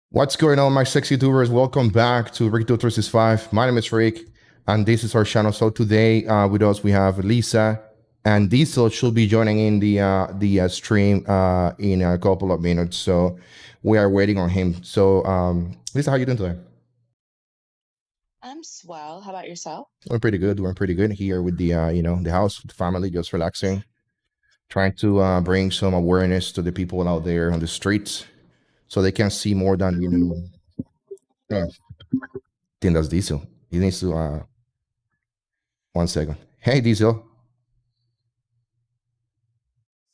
What's going on, my sexy tubers? Welcome back to Rick 365. My name is Rick, and this is our channel. So today with us we have Lisa, and Diesel should be joining in the stream in a couple of minutes. So we are waiting on him. So Lisa, how are you doing today? I'm swell. How about yourself? Doing pretty good. Doing pretty good here with the the house, with the family, just relaxing, trying to bring some awareness to the people out there on the streets, so they can see more than Yeah, I think that's Diesel. He needs to 1 second. Hey, Diesel,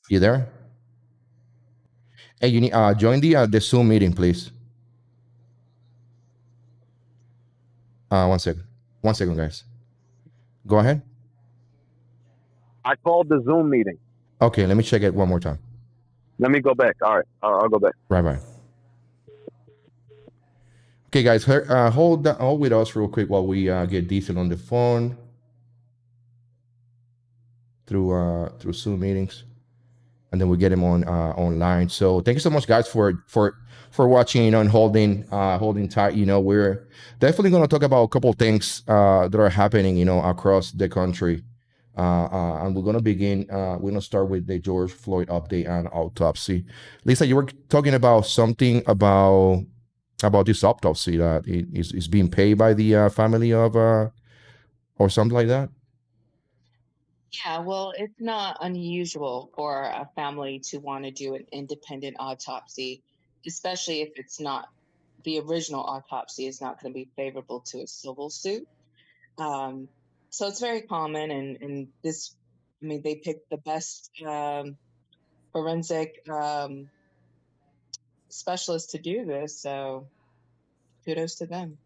you there? Hey, you need join the Zoom meeting, please. 1 second. 1 second, guys. Go ahead. I called the Zoom meeting. Okay, let me check it one more time. Let me go back. All right, I'll go back. Right. Okay, guys, hold with us real quick while we get Diesel on the phone through Zoom meetings, and then we get him on online. So thank you so much, guys, for watching, and holding tight. We're definitely going to talk about a couple things that are happening, across the country. And we're going to begin. We're going to start with the George Floyd update and autopsy. Lisa, you were talking about something about this autopsy that is being paid by the family of or something like that. Yeah, well, it's not unusual for a family to want to do an independent autopsy, especially if it's not the original autopsy is not going to be favorable to a civil suit. So it's very common, and this, I mean, they picked the best forensic specialist to do this, so kudos to them.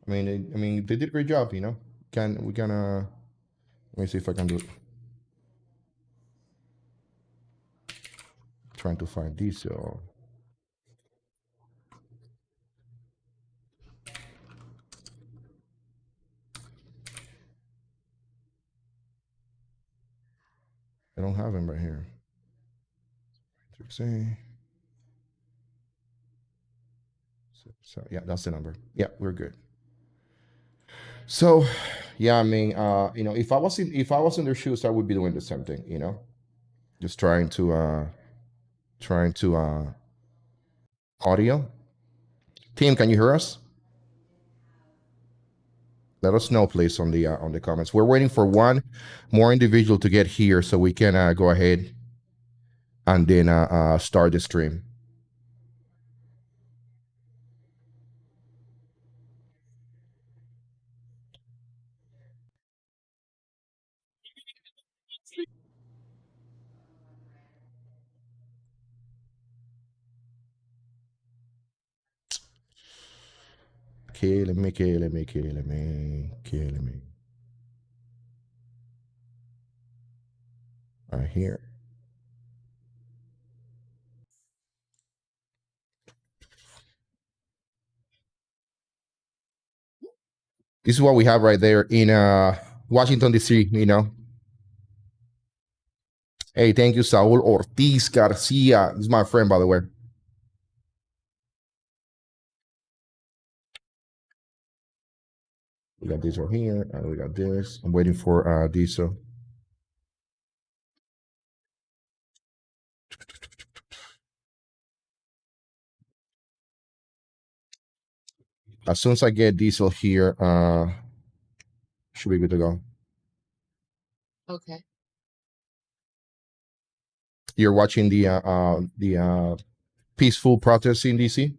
I mean, they did a great job. We can let me see if I can do it. Trying to find these. So I don't have him right here. So yeah, that's the number. Yeah, we're good. So yeah, I mean, if I was in their shoes, I would be doing the same thing. Just trying to audio. Team, can you hear us? Let us know, please, on the comments. We're waiting for one more individual to get here so we can go ahead and then start the stream. Kill me. Right here. This is what we have right there in Washington, D.C., Hey, thank you, Saul Ortiz Garcia. This is my friend, by the way. We got this right here, and we got this. I'm waiting for Diesel. As soon as I get Diesel here, should be good to go. Okay. You're watching the peaceful protest in DC.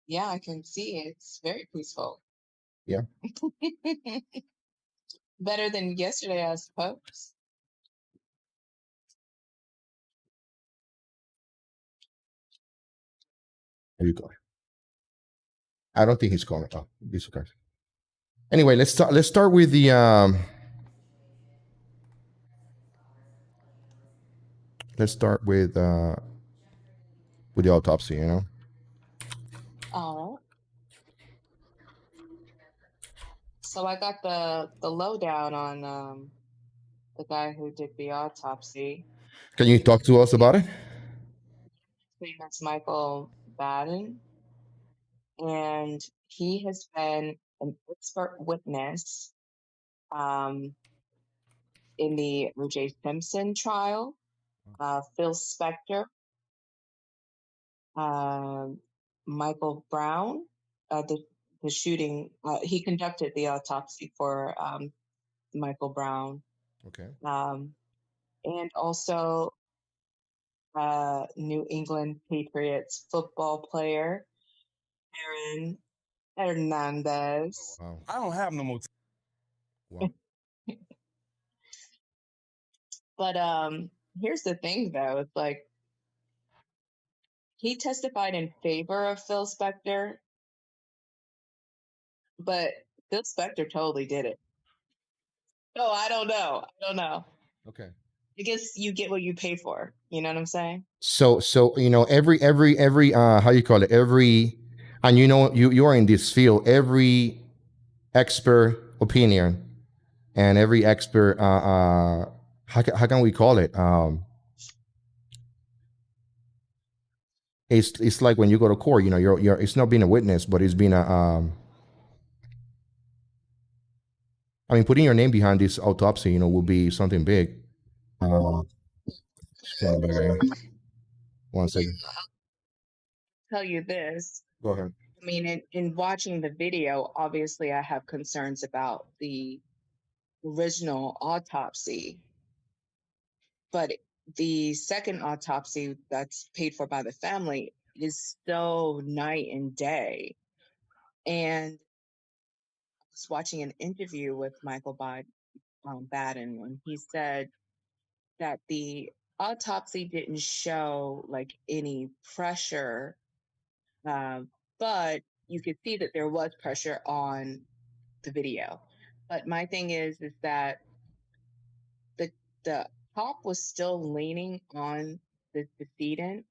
Yeah, I can see it's very peaceful. Yeah. Better than yesterday, I suppose. There you go. I don't think he's calling. Oh, Diesel card. Anyway, let's start with the let's start with the autopsy. You know. All right. So I got the lowdown on the guy who did the autopsy. Can you talk to us about it? That's Michael Baden, and he has been an expert witness in the O.J. Simpson trial. Phil Spector, Michael Brown, the shooting. He conducted the autopsy for Michael Brown. Okay. And also New England Patriots football player Aaron Hernandez. Wow. I don't have no more. Wow. But here's the thing, though. It's like he testified in favor of Phil Spector, but Phil Spector totally did it. Oh, I don't know. Okay. I guess you get what you pay for. You know what I'm saying? So you know every how you call it, every, and you know you are in this field, every expert opinion and every expert how can we call it, it's like when you go to court, you know, you're it's not being a witness, but it's being a I mean, putting your name behind this autopsy, you know, will be something big. One second. Tell you this. Go ahead. I mean, in watching the video, obviously I have concerns about the original autopsy, but the second autopsy that's paid for by the family is so night and day. And I was watching an interview with Michael Baden when he said that the autopsy didn't show like any pressure, but you could see that there was pressure on the video. But my thing is that the cop was still leaning on the decedent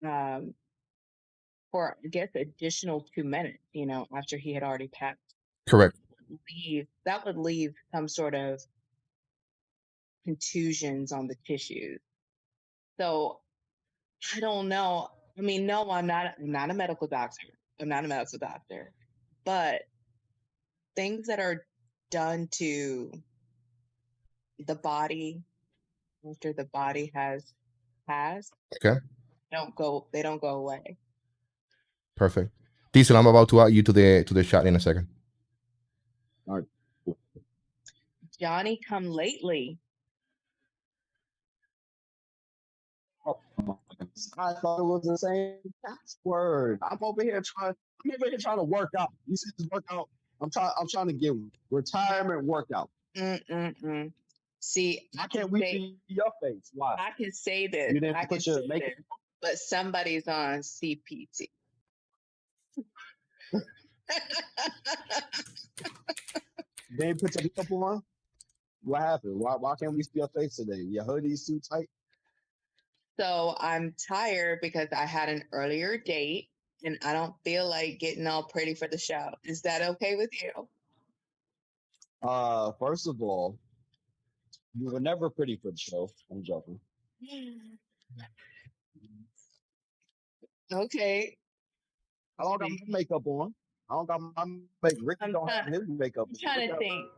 for I guess additional 2 minutes, you know, after he had already passed. Correct. That would leave some sort of contusions on the tissues. So I don't know. I mean, no, I'm not a medical doctor. I'm not a medical doctor. But things that are done to the body after the body has passed Okay. they don't go away. Perfect. Diesel, I'm about to add you to the chat in a second. All right. Johnny come lately. I thought it was the same password. I'm over here trying to work out. You see this workout? I'm trying to get retirement workout. See, I can't wait to see your face. Why? I can say this. You didn't put your makeup, but somebody's on CPT. They didn't put your makeup on. What happened? Why can't we see your face today? Your hoodie's too tight. So I'm tired because I had an earlier date and I don't feel like getting all pretty for the show. Is that okay with you? First of all, you were never pretty for the show. I'm joking. Okay. I don't got my makeup on. I don't got my makeup. Ricky don't have his makeup. I'm trying to think.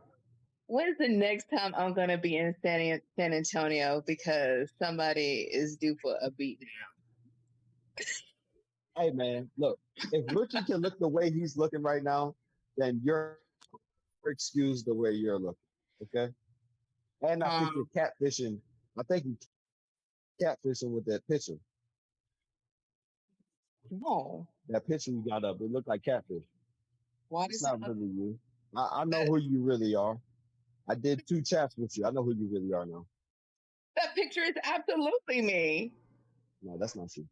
When's the next time I'm going to be in San Antonio because somebody is due for a beat down? Hey man, look, if Ricky can look the way he's looking right now, then you're excused the way you're looking. Okay. And I think you're Um, catfishing. I think you're catfishing with that picture. no. That picture you got up, it looked like catfish. Why It's does it not look really you. I know that who you really are. I did 2 chats with you. I know who you really are now. that picture is absolutely me. No, that's not you.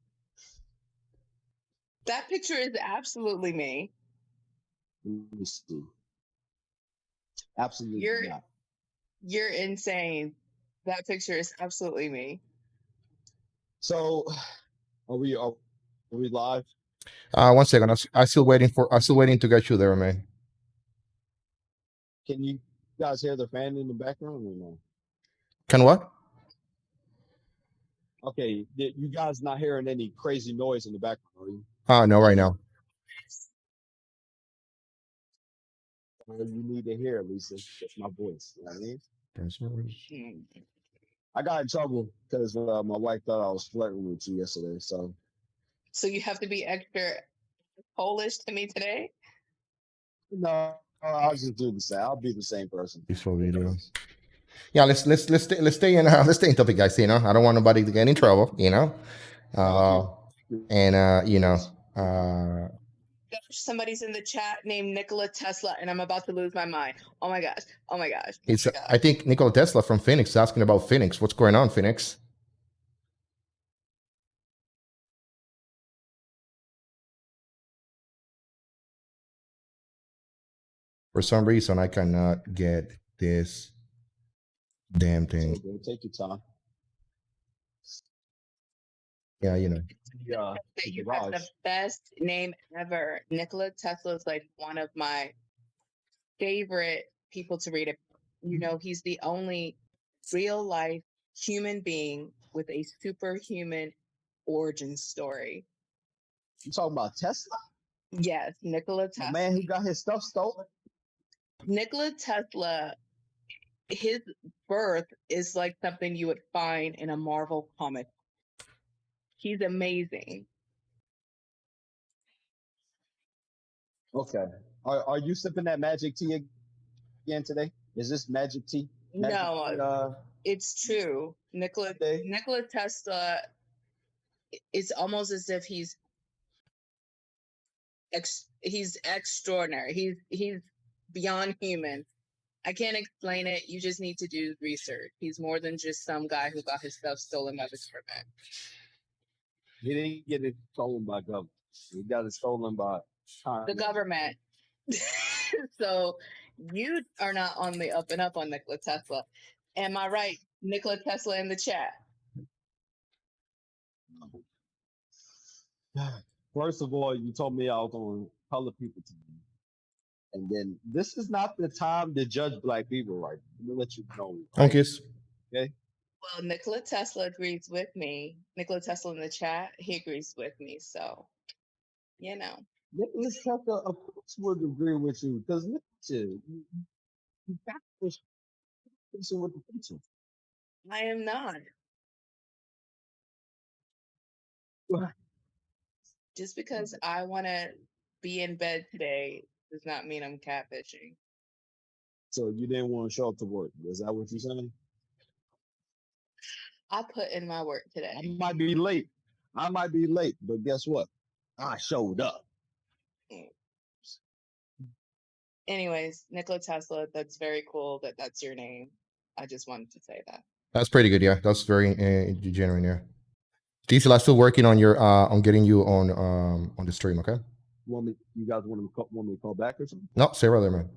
That picture is absolutely me. Let me see. Absolutely You're not. you're insane. That picture is absolutely me. So, are we live? 1 second. I'm still waiting to get you there, man. Can you guys hear the fan in the background or no? Can what? Okay, you guys not hearing any crazy noise in the background, are you? No, right now. You need to hear, Lisa. That's my voice. You know what I mean? Hmm. I got in trouble because my wife thought I was flirting with you yesterday. So So you have to be extra Polish to me today? no, I'll just do the same. I'll be the same person. Peaceful video. Yeah, let's stay in topic, guys. You know, I don't want nobody to get in trouble. You know, and Somebody's in the chat named Nikola Tesla, and I'm about to lose my mind. Oh my gosh. Oh my gosh. Oh it's my gosh. I think Nikola Tesla from Phoenix is asking about Phoenix. What's going on, Phoenix? For some reason, I cannot get this damn thing. So take your time. Yeah, you know. Yeah, That you have the best name ever. Nikola Tesla is like one of my favorite people to read it. You know, he's the only real life human being with a superhuman origin story. You talking about Tesla? Yes, Nikola The Tesla. man who got his stuff stolen? Nikola Tesla, his birth is like something you would find in a Marvel comic. He's amazing. Okay. Are you sipping that magic tea again today? Is this magic tea? No, it's true. Nikola Tesla, it's almost as if he's extraordinary. He's beyond human. I can't explain it. You just need to do research. He's more than just some guy who got his stuff stolen by the government. He didn't get it stolen by government. He got it stolen by the government. So you are not on the up and up on Nikola Tesla. Am I right? Nikola Tesla in the chat. First of all, you told me I was going to color people to me. And then this is not the time to judge black people, right? Let me let you know. Right? Okay. Well, Nikola Tesla agrees with me. Nikola Tesla in the chat, he agrees with me. So, you know. Nikola Tesla, of course, would agree with you because you got this with the picture. I am not. Just because I want to be in bed today does not mean I'm catfishing. So you didn't want to show up to work. Is that what you're saying? I put in my work today. I might be late, but guess what? I showed up. Anyways, Nikola Tesla, that's very cool that that's your name. I just wanted to say that. That's pretty good. Yeah, that's very genuine. Yeah. Diesel, I'm still working on your on getting you on the stream. Okay. You guys want me to call back or something? No, stay right there, man.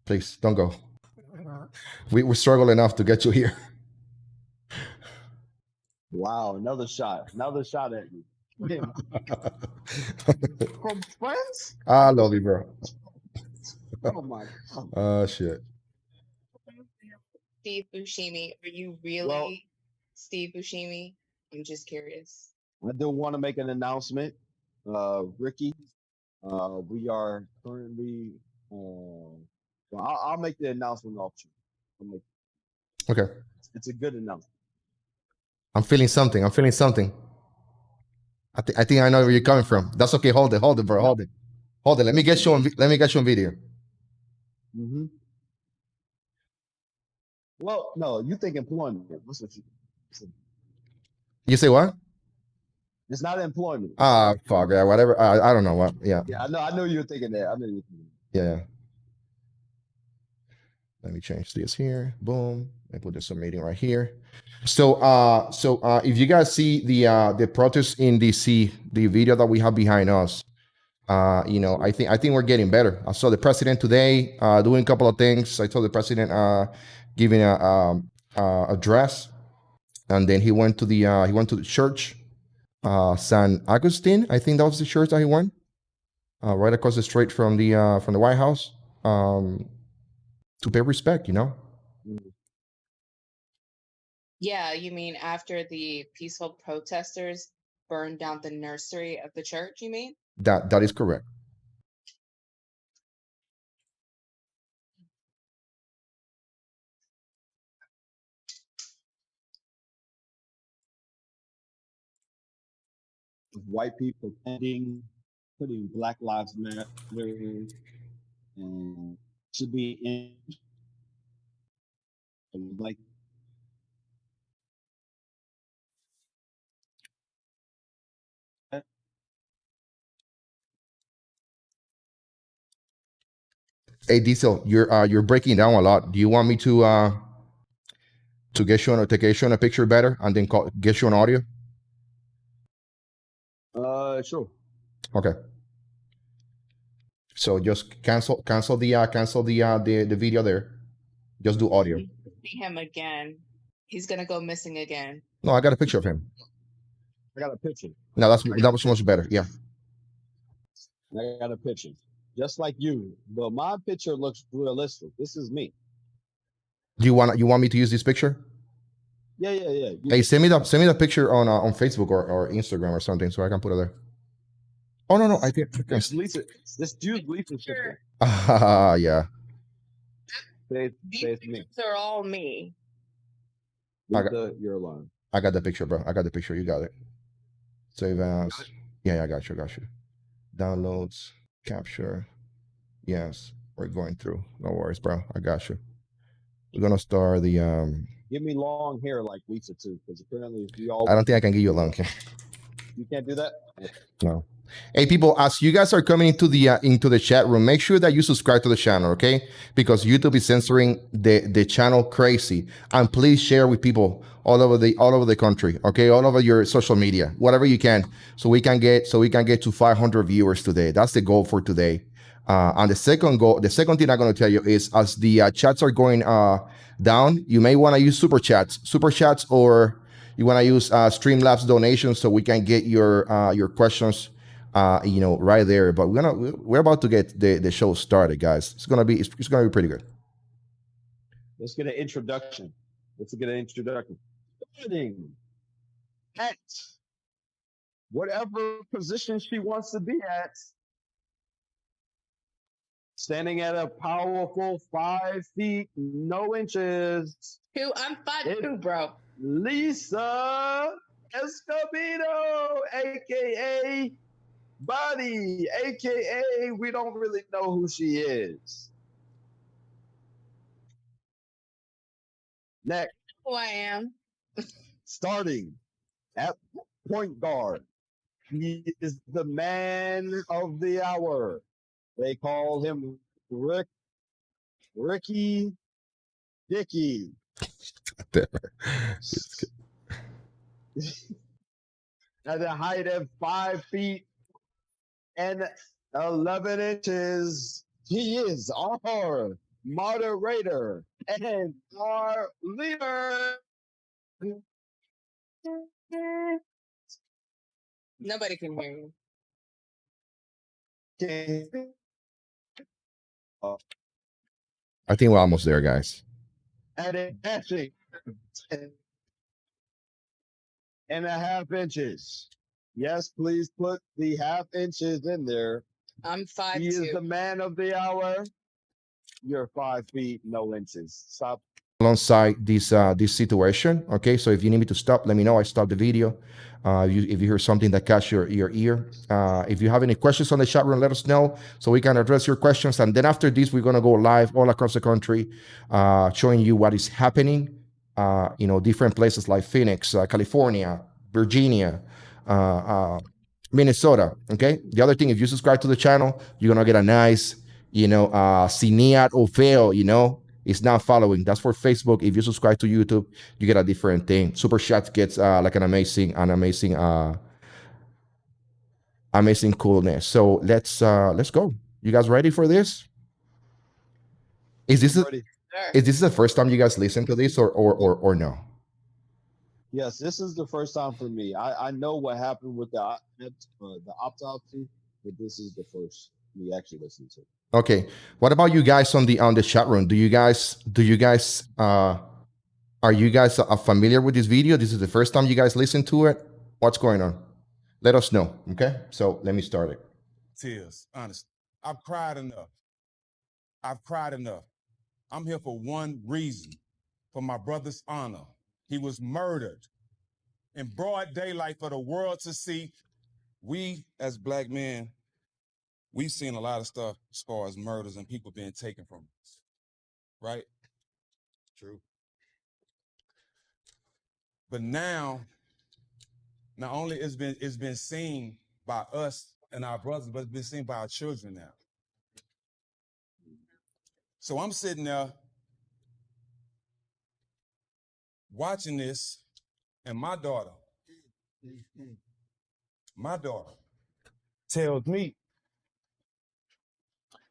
Please don't go. We struggle enough to get you here. Wow, another shot at you. From friends? I love you, bro. Oh my God. Shit. Steve Buscemi, are you really Steve Buscemi? I'm just curious. I do want to make an announcement. Ricky, we are currently I'll make the announcement off you. Okay. It's a good announcement. I'm feeling something. I think I know where you're coming from. That's okay. Hold it, bro. Hold it. Let me get you on. Let me get you on video. Mm-hmm. Well, no, you think employment. What's what you? You say what? It's not employment. Ah, fuck. Yeah, whatever. I don't know what. Yeah. Yeah, I know. I know you were thinking that. I know you were thinking that. Yeah. Let me change this here. Boom. I put this meeting right here. So if you guys see the protests in DC, the video that we have behind us, you know, I think we're getting better. I saw the president today doing a couple of things. I saw the president giving a address, and then he went to the church, San Agustin. I think that was the church that he went, right across the street from the White House, to pay respect. You know. Yeah, you mean after the peaceful protesters burned down the nursery of the church, you mean? That is correct. White people putting Black Lives Matter and should be in like Hey Diesel, you're breaking down a lot. Do you want me to get you on a picture better and then get you on audio? sure. Okay. So just cancel the video there. Just do audio. See him again. He's gonna go missing again. No, I got a picture of him. I got a picture. No, that was much better. Yeah. I got a picture. Just like you. But my picture looks realistic. This is me. Do you want me to use this picture? Yeah. Hey, send me the picture on Facebook or Instagram or something so I can put it there. Oh no, I think This dude Lisa. Sure. Yeah. These pictures are all me. Lisa, you're alone. I got the picture, bro. I got the picture. You got it. Save as. Yeah, I got you. Downloads, capture. Yes, we're going through. No worries, bro. I got you. We're gonna start the Give me long hair like Lisa too, because apparently we all. I don't think I can give you a long hair. You can't do that. No. Hey people, as you guys are coming into the chat room, make sure that you subscribe to the channel, okay? Because YouTube is censoring the channel crazy. And please share with people all over the country, okay? All over your social media, whatever you can, so we can get to 500 viewers today. That's the goal for today. And the second thing I'm going to tell you is, as the chats are going down, you may want to use super chats, or you want to use Streamlabs donations so we can get your questions, you know, right there. But we're about to get the show started, guys. It's gonna be pretty good. Let's get an introduction. Starting at whatever position she wants to be at. Standing at a powerful 5 feet, no inches. I'm 5'2", bro. Lisa Escobedo, aka Buddy, aka we don't really know who she is. Next. Who I am. Starting at point guard. He is the man of the hour. They call him Ricky Dickey. At a height of 5 feet and 11 inches, he is our moderator and our leader. Nobody can hear you. I think we're almost there, guys. At a passing 10.5 inches. Yes, please put the half inches in there. I'm 5'2". He is the man of the hour. You're 5 feet, no inches. Stop alongside this situation. Okay, so if you need me to stop, let me know. I stop the video. If you hear something that catch your ear, if you have any questions on the chat room, let us know so we can address your questions. And then after this, we're gonna go live all across the country, showing you what is happening. Different places like Phoenix, California, Virginia, Minnesota. Okay. The other thing, if you subscribe to the channel, you're gonna get a nice, Cineat or fail, it's not following. That's for Facebook. If you subscribe to YouTube, you get a different thing. Super Chat gets like an amazing coolness. So let's go. You guys ready for this? Is this Ready? is this the first time you guys listen to this or no? Yes, this is the first time for me. I know what happened with the autopsy, but this is the first me actually listening to. Okay. What about you guys on the chat room? Are you guys familiar with this video? This is the first time you guys listen to it? What's going on? Let us know. Okay. So let me start it. Tears, honestly. I've cried enough. I've cried enough. I'm here for one reason, for my brother's honor. He was murdered in broad daylight for the world to see. We, as black men, we've seen a lot of stuff as far as murders and people being taken from us, right? True. But now, not only it's been seen by us and our brothers, but it's been seen by our children now. So I'm sitting there watching this, and my daughter tells me,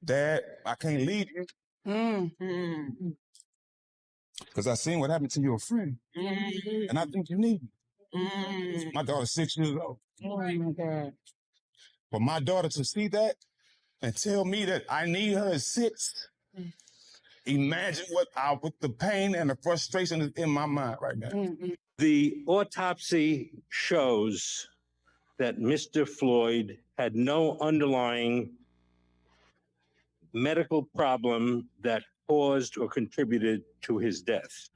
Dad, I can't leave you because I seen what happened to your friend, and I think you need me. My daughter's 6 years old. Oh my God. For my daughter to see that and tell me that I need her at 6, imagine what the pain and the frustration is in my mind right now. The autopsy shows that Mr. Floyd had no underlying medical problem that caused or contributed to his death.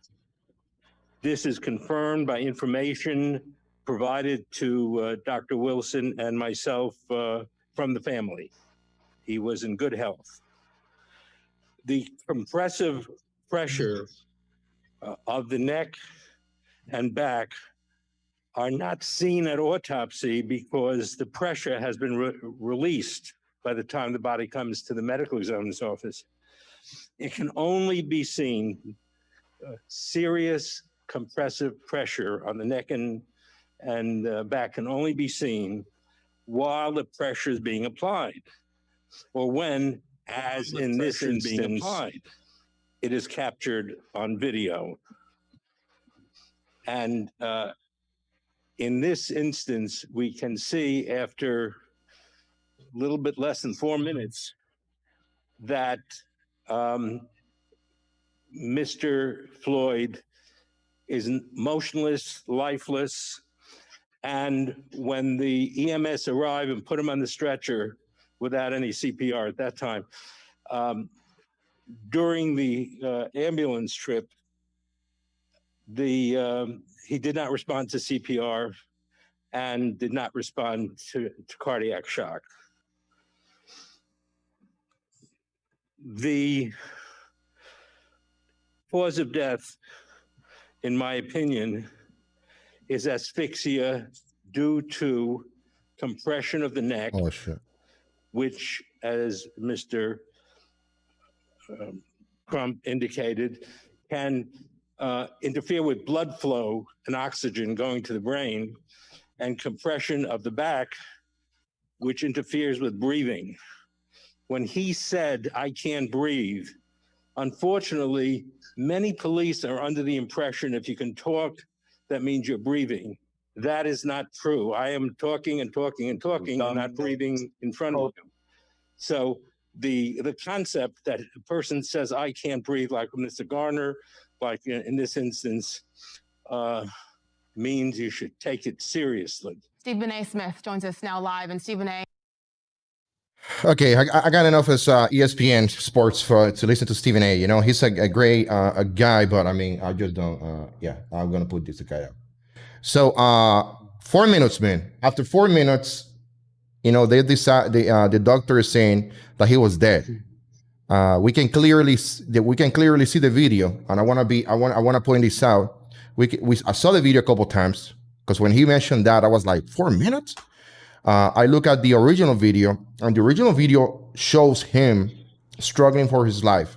This is confirmed by information provided to Dr. Wilson and myself from the family. He was in good health. The compressive pressure of the neck and back are not seen at autopsy because the pressure has been released by the time the body comes to the medical examiner's office. It can only be seen, serious compressive pressure on the neck and back can only be seen while the pressure is being applied, or when, as in this instance, it is captured on video. And in this instance, we can see after a little bit less than 4 minutes that Mr. Floyd is motionless, lifeless, and when the EMS arrived and put him on the stretcher without any CPR at that time, during the ambulance trip, he did not respond to CPR and did not respond to cardiac shock. The cause of death, in my opinion, is asphyxia due to compression of the neck, Oh shit. which, as Mr. Crump indicated, can interfere with blood flow and oxygen going to the brain, and compression of the back, which interferes with breathing. When he said, "I can't breathe," unfortunately, many police are under the impression if you can talk, that means you're breathing. That is not true. I am talking and talking and talking and not breathing in front of you. So the concept that a person says, "I can't breathe," like Mr. Garner, like in this instance, means you should take it seriously. Stephen A. Smith joins us now live. And Stephen A. Okay, I got enough as ESPN sports to listen to Stephen A. You know, he's a great a guy, but I mean, I just don't. Yeah, I'm gonna put this guy out. So 4 minutes, man. After 4 minutes, you know, they decide the doctor is saying that he was dead. We can clearly see the video, and I want to point this out. I saw the video a couple times because when he mentioned that, I was like 4 minutes. I look at the original video, and the original video shows him struggling for his life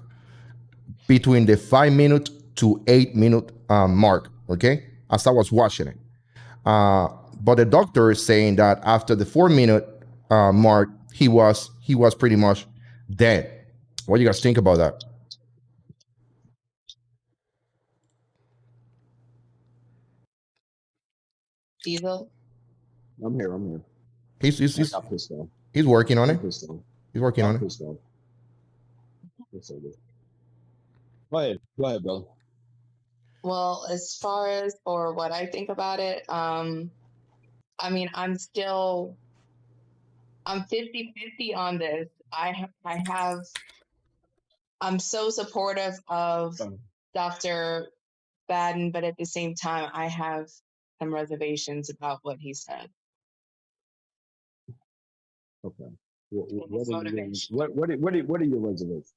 between the 5 minute to 8 minute mark. Okay, as I was watching it, but the doctor is saying that after the 4 minute mark, he was pretty much dead. What do you guys think about that? Diesel. I'm here. I'm here. He's I got pissed off. he's working on I'm it. pissed off. He's working on I'm it. pissed off. It's so good. Go ahead. Go ahead, brother. Well, as far as or what I think about it, I mean, I'm 50-50 on this. I'm so supportive of Dr. Baden, but at the same time, I have some reservations about what he said. Okay. His motivation. What are your reservations?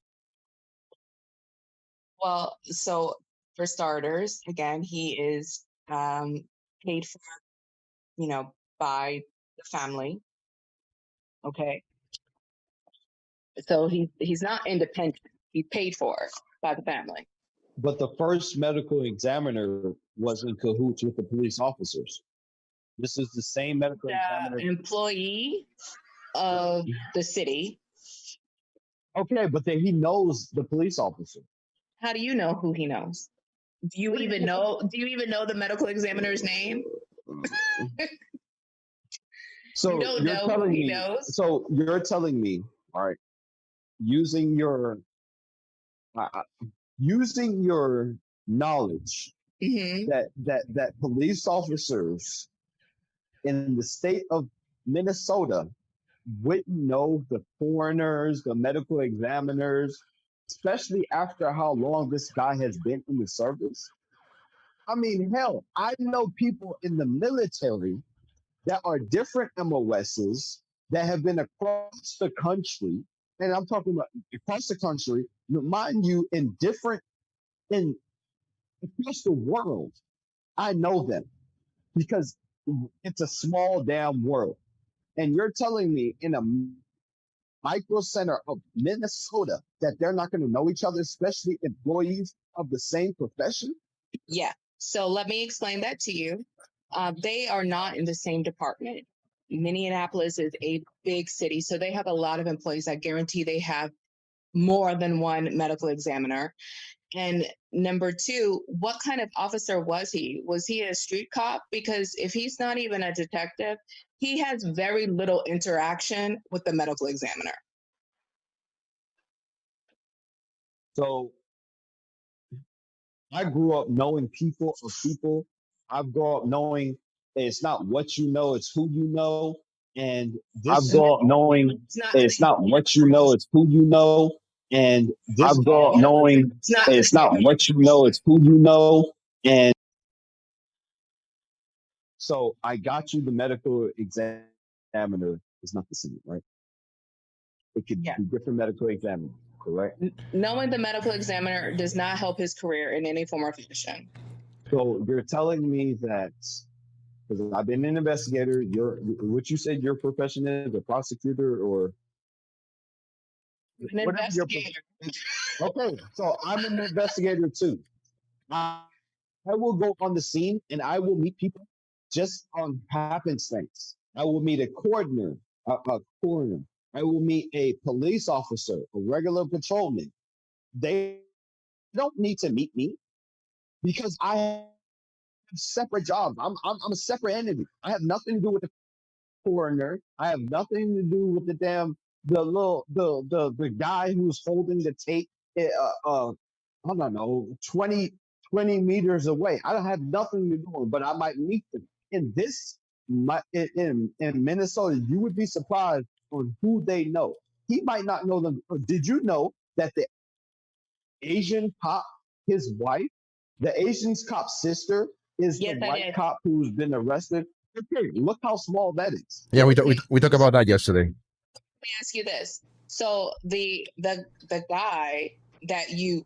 Well, so for starters, again, he is paid for, by the family. Okay. So he's not independent. He's paid for by the family. But the first medical examiner was in cahoots with the police officers. This is the same medical examiner. Employee of the city. Okay, but then he knows the police officer. How do you know who he knows? Do you even know the medical examiner's name? So you don't know who he knows. So you're telling me, all right, using your knowledge Mm-hmm. that police officers in the state of Minnesota wouldn't know the coroners, the medical examiners, especially after how long this guy has been in the service. I mean, hell, I know people in the military that are different MOSs that have been across the country, and I'm talking about across the country, mind you, across the world. I know them because it's a small damn world. And you're telling me in a micro center of Minnesota that they're not going to know each other, especially employees of the same profession? Yeah. So let me explain that to you. They are not in the same department. Indianapolis is a big city, so they have a lot of employees. I guarantee they have more than one medical examiner. And number two, what kind of officer was he? Was he a street cop? Because if he's not even a detective, he has very little interaction with the medical examiner. So I grew up knowing people of people. I grew up knowing it's not what you know, it's who you know. And this I've grown up knowing it's not what you know, it's who you know. And this I've grown up knowing it's not what you know, it's who you know. And so I got you the medical examiner is not the same, right? It could be different medical examiner, correct? Knowing the medical examiner does not help his career in any form or fashion. So you're telling me that, because I've been an investigator, what you said your profession is, a prosecutor or an investigator. Okay, so I'm an investigator too. I will go on the scene and I will meet people just on happenstance. I will meet a coroner, a coroner. I will meet a police officer, a regular patrolman. They don't need to meet me because I have separate jobs. I'm a separate entity. I have nothing to do with the coroner. I have nothing to do with the guy who's holding the tape. I don't know, 20 meters away. I don't have nothing to do with it, but I might meet them. In Minnesota, you would be surprised on who they know. He might not know them. Did you know that the Asian cop, his wife, the Asian cop's sister, is Yes, the I white did. cop who's been arrested? Okay, look how small that is. Yeah, we talked about that yesterday. Let me ask you this. So the guy that you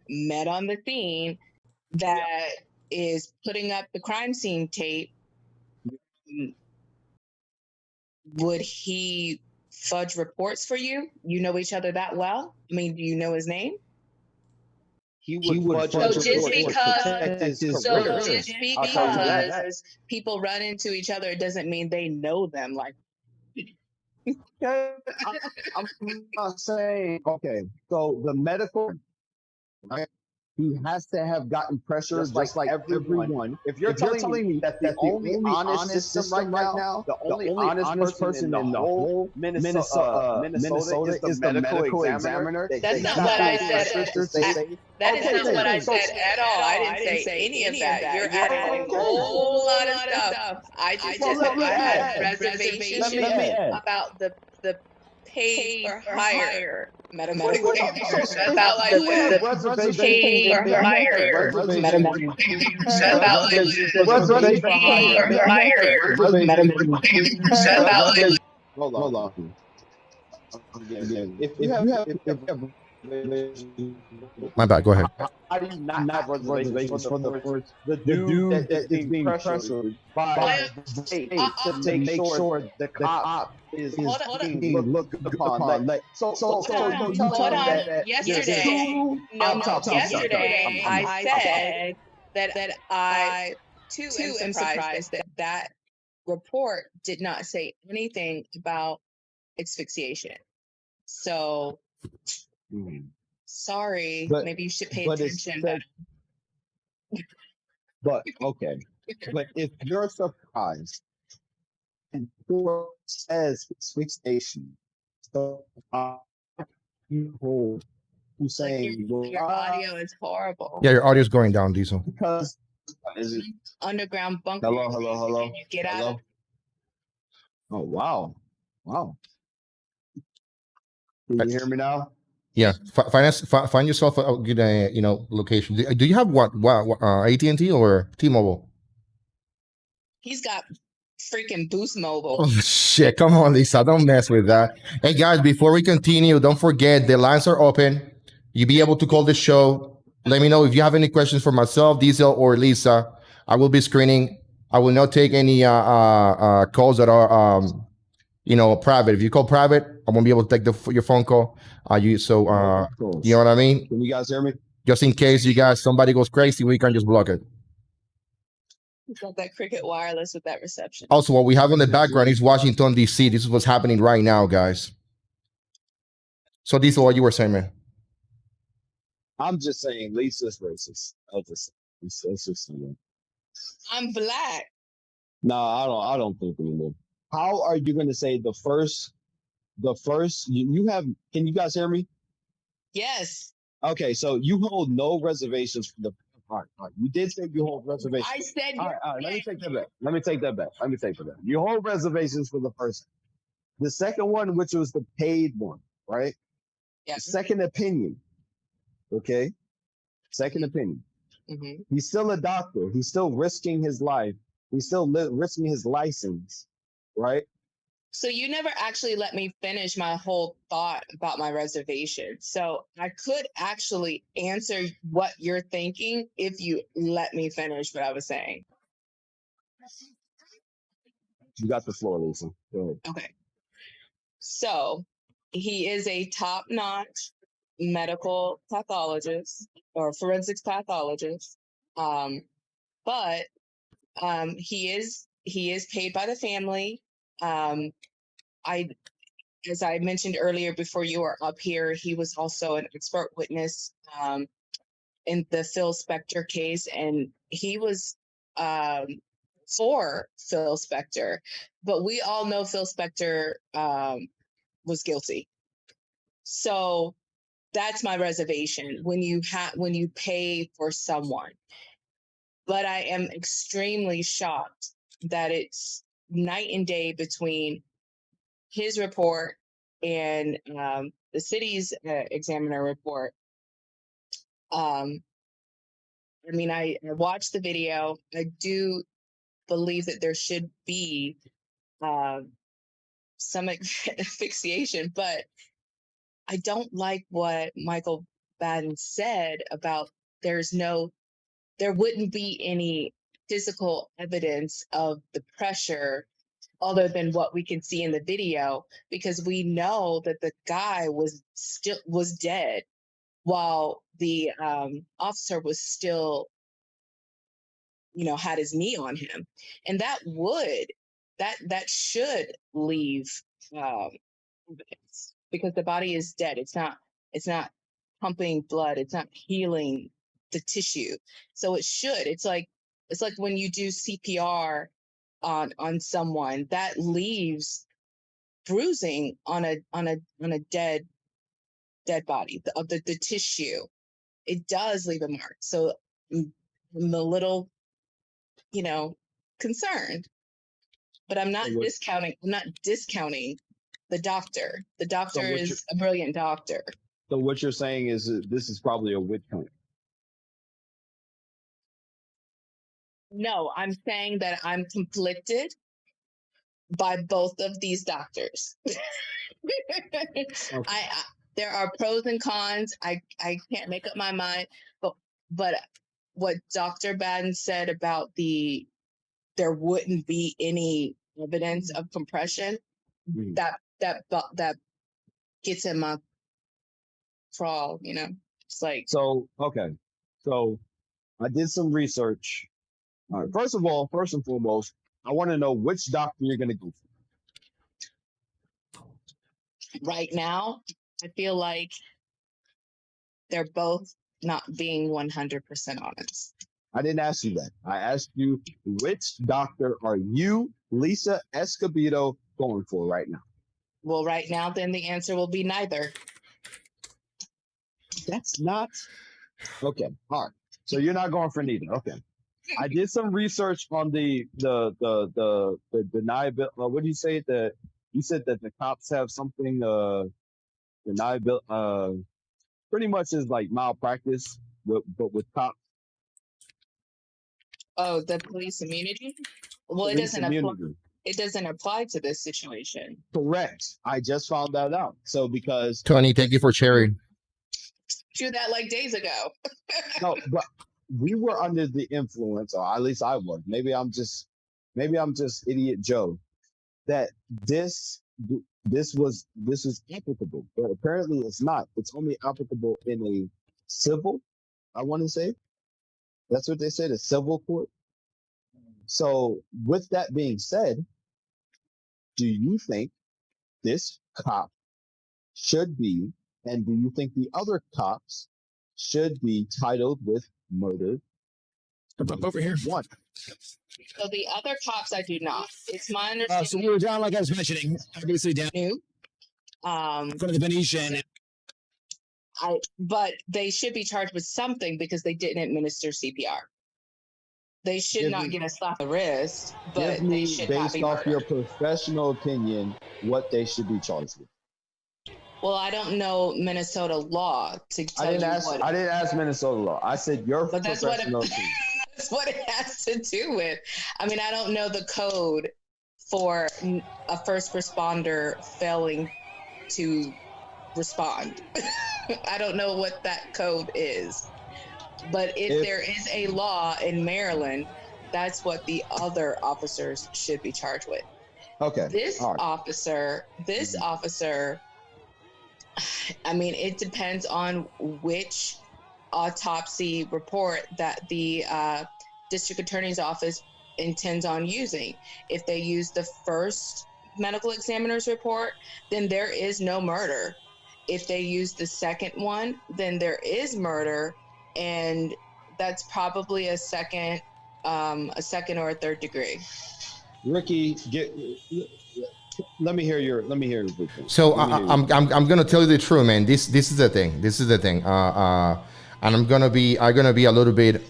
met on the scene that is putting up the crime scene tape, would he fudge reports for you? You know each other that well? I mean, do you know his name? He would fudge So reports just to because, protect his so career. just I'll tell you that. because people run into each other doesn't mean they know them. Like, Okay, I'm not saying, okay, so the medical, right? He has to have gotten pressure just like everyone. If you're telling me that the only honest system right now, the only honest person in the whole Minnesota is the medical examiner. that's not what I said. That is not what I said at all. I didn't say any of that. You're adding a whole lot of stuff. I just said I had reservations about the paid for hire medical examiners, about the paid for hire medical examiners, about Hold on. If you have My bad. Go ahead. how do you not have reservations for the dude that is being pressured by the state to make sure the cop is being looked upon? So you tell me that yesterday I said that I too am surprised that report did not say anything about asphyxiation. So sorry, But- maybe you should pay but it's attention. said- But okay, but if you're surprised and court says asphyxiation, so people who saying Your audio is horrible. Yeah, your audio's going down, Diesel. because is it Underground bunker. hello? Can you get out of Oh wow. Can you hear me now? Yeah, find yourself a good location. Do you have what AT&T or T-Mobile? He's got freaking Boost Mobile. Oh shit! Come on, Lisa, don't mess with that. Hey guys, before we continue, don't forget the lines are open. You'll be able to call the show. Let me know if you have any questions for myself, Diesel, or Lisa. I will be screening. I will not take any calls that are private. If you call private, I won't be able to take your phone call. You know what I mean? Can you guys hear me? Just in case somebody goes crazy, we can just block it. He's got that Cricket Wireless with that reception. Also, what we have in the background is Washington, D.C. This is what's happening right now, guys. So, Diesel, what you were saying, man? I'm just saying Lisa's racist. It's just saying. I'm black. No, I don't think we live. How are you going to say the first you have? Can you guys hear me? Yes. Okay, so you hold no reservations for the. All right. You did say you hold reservations. I said All right. Let me take that back. You hold reservations for the first. The second one, which was the paid one, right? Yes. Second opinion. Okay. Second opinion. Mm-hmm. He's still a doctor. He's still risking his life. He's still risking his license, right? So you never actually let me finish my whole thought about my reservation. So I could actually answer what you're thinking if you let me finish what I was saying. You got the floor, Lisa. Go ahead. Okay. So he is a top-notch medical pathologist or forensics pathologist. But he is paid by the family. As I mentioned earlier before you were up here, he was also an expert witness in the Phil Spector case, and he was for Phil Spector, but we all know Phil Spector was guilty. So that's my reservation when you pay for someone. But I am extremely shocked that it's night and day between his report and the city's examiner report. I mean, I watched the video. I do believe that there should be some asphyxiation, but I don't like what Michael Baden said about there wouldn't be any physical evidence of the pressure other than what we can see in the video, because we know that the guy was dead while the officer was still, had his knee on him, and that should leave evidence, because the body is dead. It's not pumping blood. It's not healing the tissue. So it should. It's like when you do CPR on someone, that leaves bruising on a dead body of the tissue. It does leave a mark. So I'm a little, concerned, but I'm not discounting. I'm not discounting the doctor. The doctor is a brilliant doctor. So what you're saying is that this is probably a witch hunt. No, I'm saying that I'm conflicted by both of these doctors. Okay. There are pros and cons. I can't make up my mind, but what Dr. Baden said about there wouldn't be any evidence of compression, that gets in my crawl, It's like, so okay. So I did some research. All right. First and foremost, I want to know which doctor you're going to go for. Right now, I feel like they're both not being 100% honest. I didn't ask you that. I asked you, which doctor are you, Lisa Escobedo, going for right now? Well, right now, then the answer will be neither. That's not okay. All right. So you're not going for neither. Okay. I did some research on the deniability. What do you say? You said that the cops have something deniability. Pretty much is like malpractice, but with cops. Oh, the police immunity? Well, Police immunity. It doesn't apply to this situation. Correct. I just found that out. So because Tony, thank you for sharing. Do that like days ago. No, but we were under the influence, or at least I was. Maybe I'm just idiot Joe. That this was applicable, but apparently it's not. It's only applicable in a civil. I want to say that's what they said, a civil court. So, with that being said, do you think this cop should be, and do you think the other cops should be titled with murder? Over here. One. So the other cops, I do not. It's my understanding. So we were down, like I was mentioning, obviously down in front of the Venetian. But they should be charged with something because they didn't administer CPR. They should not get a slap on the wrist, but they should not be murdered. Based off your professional opinion, what they should be charged with. Well, I don't know Minnesota law to tell you what. I didn't ask Minnesota law. I said your professional opinion. That's what it has to do with. I mean, I don't know the code for a first responder failing to respond. I don't know what that code is. But if there is a law in Maryland, that's what the other officers should be charged with. Okay. This officer, I mean, it depends on which autopsy report that the district attorney's office intends on using. If they use the first medical examiner's report, then there is no murder. If they use the second one, then there is murder, and that's probably a second or a third degree. Ricky, let me hear your So I'm gonna tell you the truth, man. This is the thing. And I'm gonna be a little bit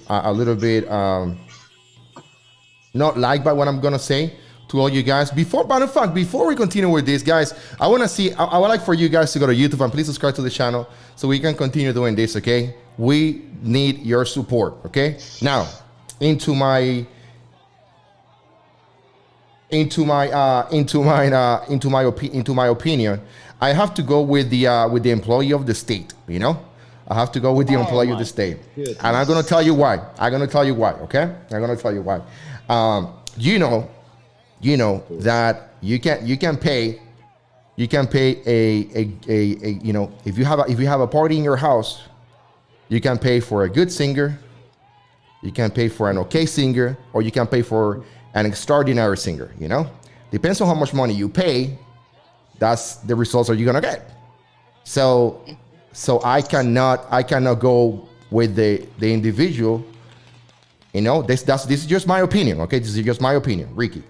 not liked by what I'm gonna say, to all you guys. But in fact, before we continue with this, guys, I want to see. I would like for you guys to go to YouTube and please subscribe to the channel so we can continue doing this. Okay, we need your support. Okay, now into my opinion, I have to go with the employee of the state. You know, I have to go with the employee of the state, goodness. and I'm gonna tell you why. Okay, I'm gonna tell you why. You know that you can pay a you know, if you have a party in your house, you can pay for a good singer, you can pay for an okay singer, or you can pay for an extraordinary singer. You know, depends on how much money you pay. That's the results that you're gonna get. So I cannot go with the individual. You know, this is just my opinion. Okay, this is just my opinion, Ricky.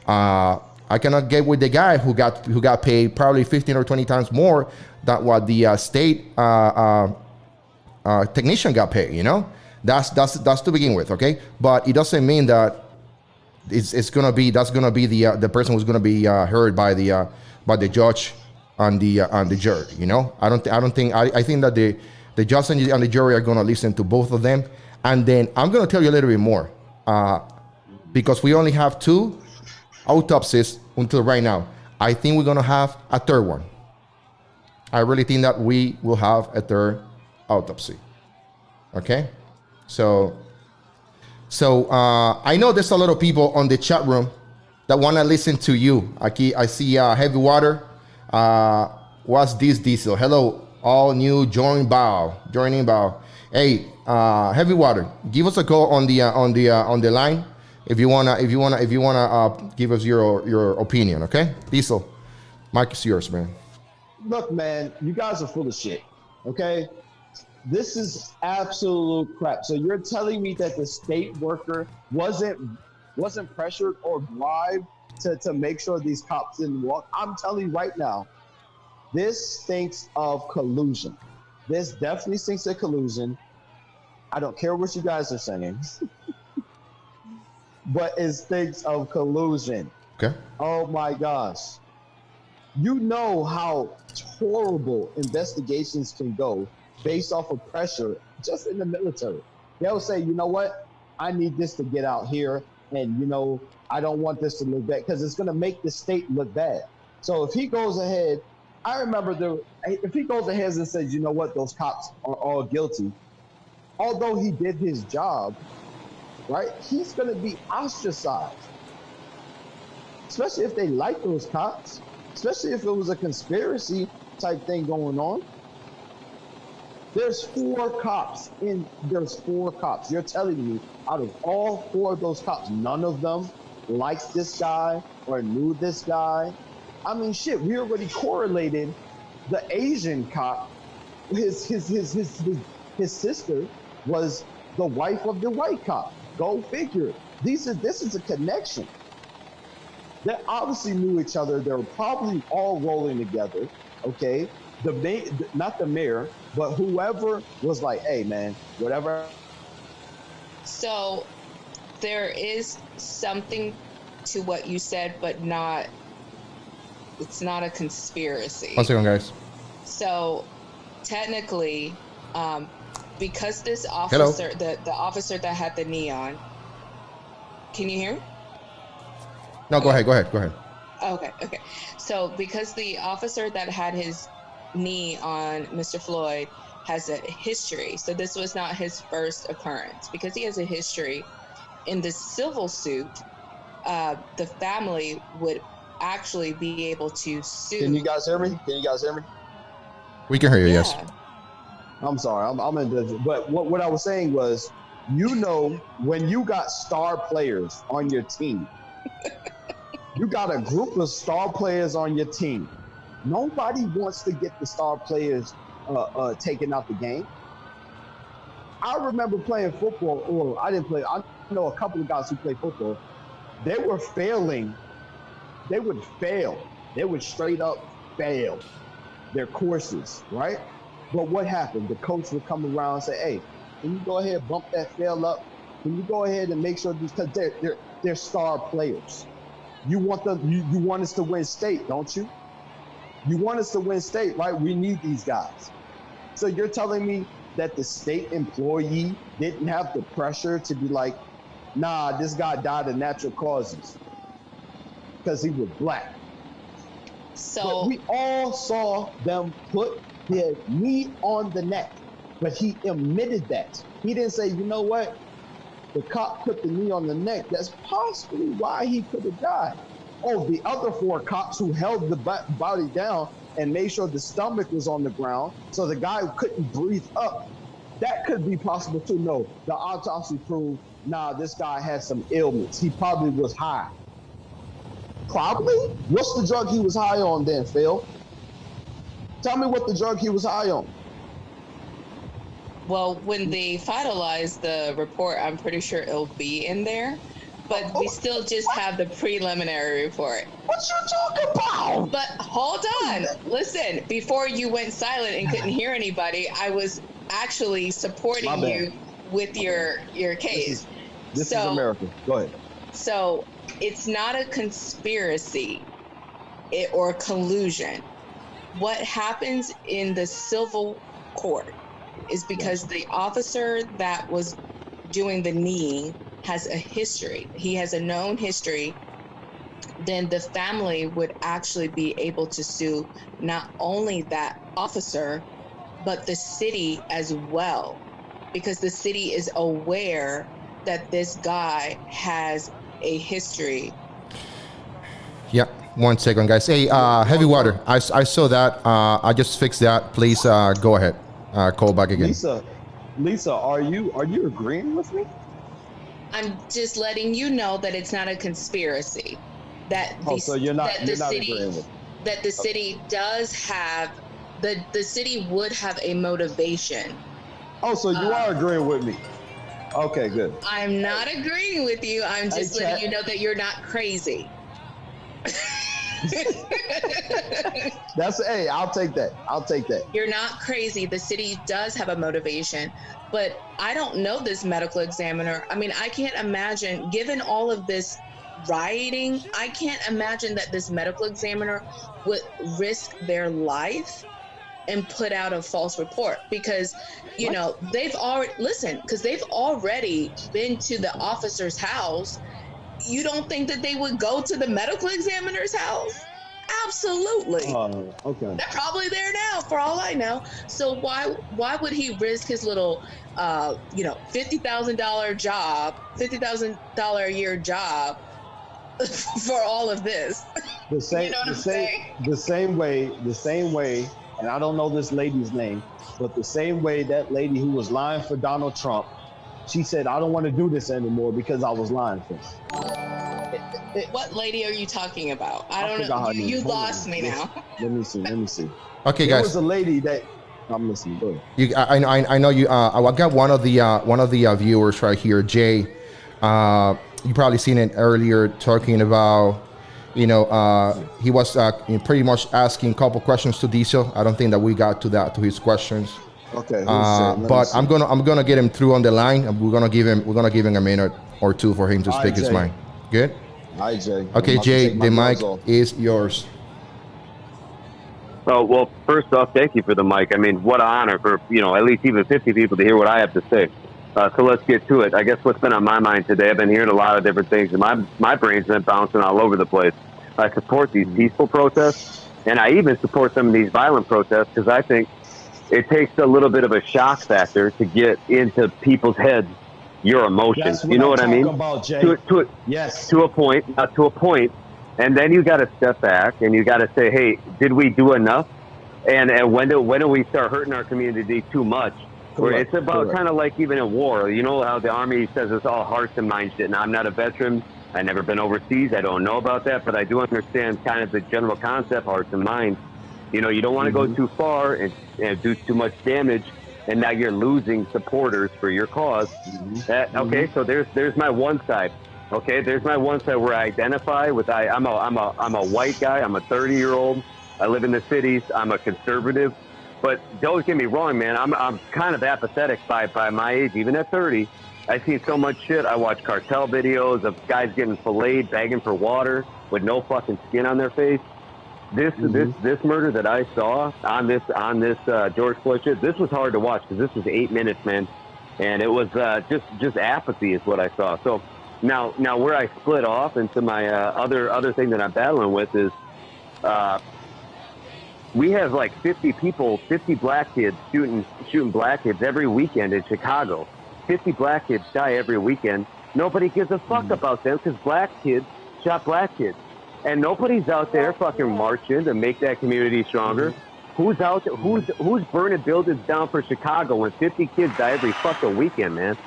I cannot get with the guy who got paid probably 15 or 20 times more than what the state technician got paid. You know, that's to begin with. Okay, but it doesn't mean that that's gonna be the person who's gonna be heard by the judge and the jury. You know, I think that the judge and the jury are gonna listen to both of them, and then I'm gonna tell you a little bit more because we only have 2 autopsies until right now. I think we're gonna have a third one. I really think that we will have a third autopsy. Okay, so I know there's a lot of people on the chat room that want to listen to you. I see Heavy Water. What's this, Diesel? Hello, all new joining bow. Hey, Heavy Water, give us a call on the line if you wanna give us your opinion. Okay, Diesel, mic is yours, man. Look, man, you guys are full of shit. Okay, this is absolute crap. So you're telling me that the state worker wasn't pressured or bribed to make sure these cops didn't walk? I'm telling you right now, this stinks of collusion. This definitely stinks of collusion. I don't care what you guys are saying, but it stinks of collusion. Okay. Oh my gosh. You know how horrible investigations can go based off of pressure just in the military. They'll say, you know what? I need this to get out here, and you know, I don't want this to look bad because it's going to make the state look bad. So if he goes ahead, I remember if he goes ahead and says, you know what, those cops are all guilty, although he did his job, right? He's going to be ostracized, especially if they like those cops, especially if it was a conspiracy type thing going on. There's 4 cops. You're telling me out of all 4 of those cops, none of them liked this guy or knew this guy? I mean, shit, we already correlated the Asian cop. His sister was the wife of the white cop. Go figure. This is a connection. They obviously knew each other. They were probably all rolling together. Okay. Not the mayor, but whoever was like, hey man, whatever. So there is something to what you said, but it's not a conspiracy. 1 second, guys. So technically, because this officer, the officer that had the knee on, can you hear me? No, okay. Go ahead. Okay. So because the officer that had his knee on Mr. Floyd has a history, so this was not his first occurrence. Because he has a history in the civil suit, the family would actually be able to sue. Can you guys hear me? We can hear you. Yes. I'm sorry, I'm in the, but what I was saying was, you know, when you got star players on your team, you got a group of star players on your team. Nobody wants to get the star players taken out the game. I remember playing football, or I didn't play. I know a couple of guys who play football. They were failing. They would fail. They would straight up fail their courses, right? But what happened? The coach would come around and say, hey, can you go ahead and bump that fail up? Can you go ahead and make sure, because they're star players. You want you want us to win state, don't you? You want us to win state, right? We need these guys. So you're telling me that the state employee didn't have the pressure to be like, nah, this guy died of natural causes because he was black. So But we all saw them put their knee on the neck, but he admitted that. He didn't say, you know what? The cop put the knee on the neck. That's possibly why he could have died. Oh, the other 4 cops who held the body down and made sure the stomach was on the ground so the guy couldn't breathe up. That could be possible too. No, the autopsy proved, nah, this guy had some ailments. He probably was high. Probably? What's the drug he was high on then, Phil? Tell me what the drug he was high on. well, when they finalize the report, I'm pretty sure it'll be in there. But we still just have the preliminary report. What you talking about? But hold on. Listen, before you went silent and couldn't hear anybody, I was actually supporting you with your case. This is America. Go ahead. So it's not a conspiracy or collusion. What happens in the civil court is because the officer that was doing the kneeing has a history. He has a known history. Then the family would actually be able to sue not only that officer, but the city as well, because the city is aware that this guy has a history. Yeah, 1 second, guys. Hey, heavy water. I saw that. I just fixed that. Please go ahead. Call back again. Lisa, are you agreeing with me? I'm just letting you know that it's not a conspiracy. That So you're not city, agreeing with me. that the city does have the city would have a motivation. Oh, so you are agreeing with me. Okay, good. I'm not agreeing with you. I'm just letting you know that you're not crazy. Hey, I'll take that. You're not crazy. The city does have a motivation, but I don't know this medical examiner. I mean, I can't imagine, given all of this rioting, I can't imagine that this medical examiner would risk their life and put out a false report, because you know they've already been to the officer's house. You don't think that they would go to the medical examiner's house? Absolutely. Okay. They're probably there now, for all I know. So why would he risk his little $50,000 job, $50,000 a year job for all of this? The same way, and I don't know this lady's name, but the same way that lady who was lying for Donald Trump, she said, I don't want to do this anymore because I was lying for him. What lady are you talking about? I don't know. You lost me now. Let me see. Okay, There guys. was a lady that I'm listening. Go ahead. I know you. I got one of the viewers right here, Jay. You probably seen it earlier talking about, he was pretty much asking a couple questions to Diesel. I don't think that we got to his questions. Okay. But I'm gonna get him through on the line, and we're gonna give him a minute or two for him to speak his mind. Good. Hi, Jay. Okay, Jay, the mic is yours. Oh, well, first off, thank you for the mic. I mean, what an honor for, at least even 50 people to hear what I have to say. So let's get to it. I guess what's been on my mind today, I've been hearing a lot of different things, and my brain's been bouncing all over the place. I support these peaceful protests, and I even support some of these violent protests, because I think it takes a little bit of a shock factor to get into people's heads your emotions. You know what I mean? About, Jay. Yes. To a point, and then you got to step back and you got to say, hey, did we do enough? And when do we start hurting our community too much? Where it's about kind of like even in war, you know how the Army says it's all hearts and minds shit. Now, I'm not a veteran. I've never been overseas. I don't know about that, but I do understand kind of the general concept, hearts and minds. You don't want to go too far and do too much damage, and now you're losing supporters for your cause. Okay, so there's my one side. Okay, there's my one side where I identify with. I'm a white guy. I'm a 30-year-old. I live in the cities. I'm a conservative. But don't get me wrong, man. I'm kind of apathetic by my age. Even at 30, I've seen so much shit. I watch cartel videos of guys getting filleted, begging for water. with no fucking skin on their face. This murder that I saw on this George Floyd shit, this was hard to watch because this was 8 minutes, man, and it was just apathy is what I saw. So now where I split off into my other thing that I'm battling with is we have like 50 black kids shooting black kids every weekend in Chicago. 50 black kids die every weekend. Nobody gives a fuck about them because black kids shot black kids. And nobody's out there fucking marching to make that community stronger. Who's out there? Who's burning buildings down for Chicago when 50 kids die every fucking weekend, man?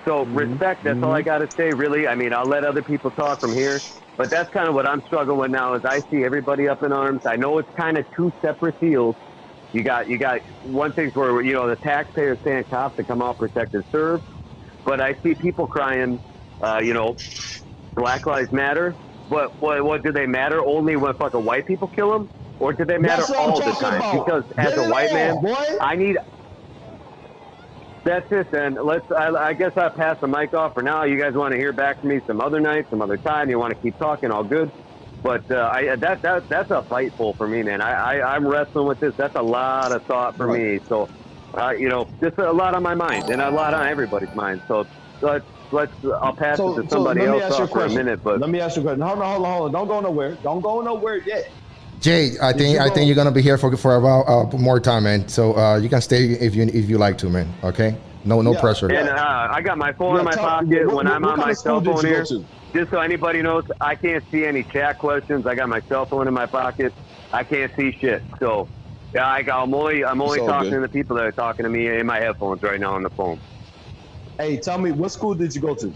So respect, that's all I got to say, really. I mean, I'll let other people talk from here. But that's kind of what I'm struggling with now is I see everybody up in arms. I know it's kind of two separate fields. You got one thing where, you know, the taxpayers saying cops to come out, protect and serve. But I see people crying, you know, Black Lives Matter. But what do they matter only when fucking white people kill them? Or do they matter all the time? About. Because as a white man, I need... That's it then. I guess I'll pass the mic off for now. You guys want to hear back from me some other night, some other time. You want to keep talking, all good. But that's a fightful for me, man. I'm wrestling with this. That's a lot of thought for me. So, you know, just a lot on my mind and a lot on everybody's mind. So I'll pass it to somebody else for a minute. But let me ask you a question. Hold on. Don't go nowhere. Don't go nowhere yet. Jay, I think you're gonna be here for about more time, man. So you can stay if you like to, man. Okay, no pressure. And I got my phone in my pocket when I'm on my cell phone here. Just so anybody knows, I can't see any chat questions. I got my cell phone in my pocket. I can't see shit. So yeah, I'm only talking to the people that are talking to me in my headphones right now on the phone. Hey, tell me, what school did you go to?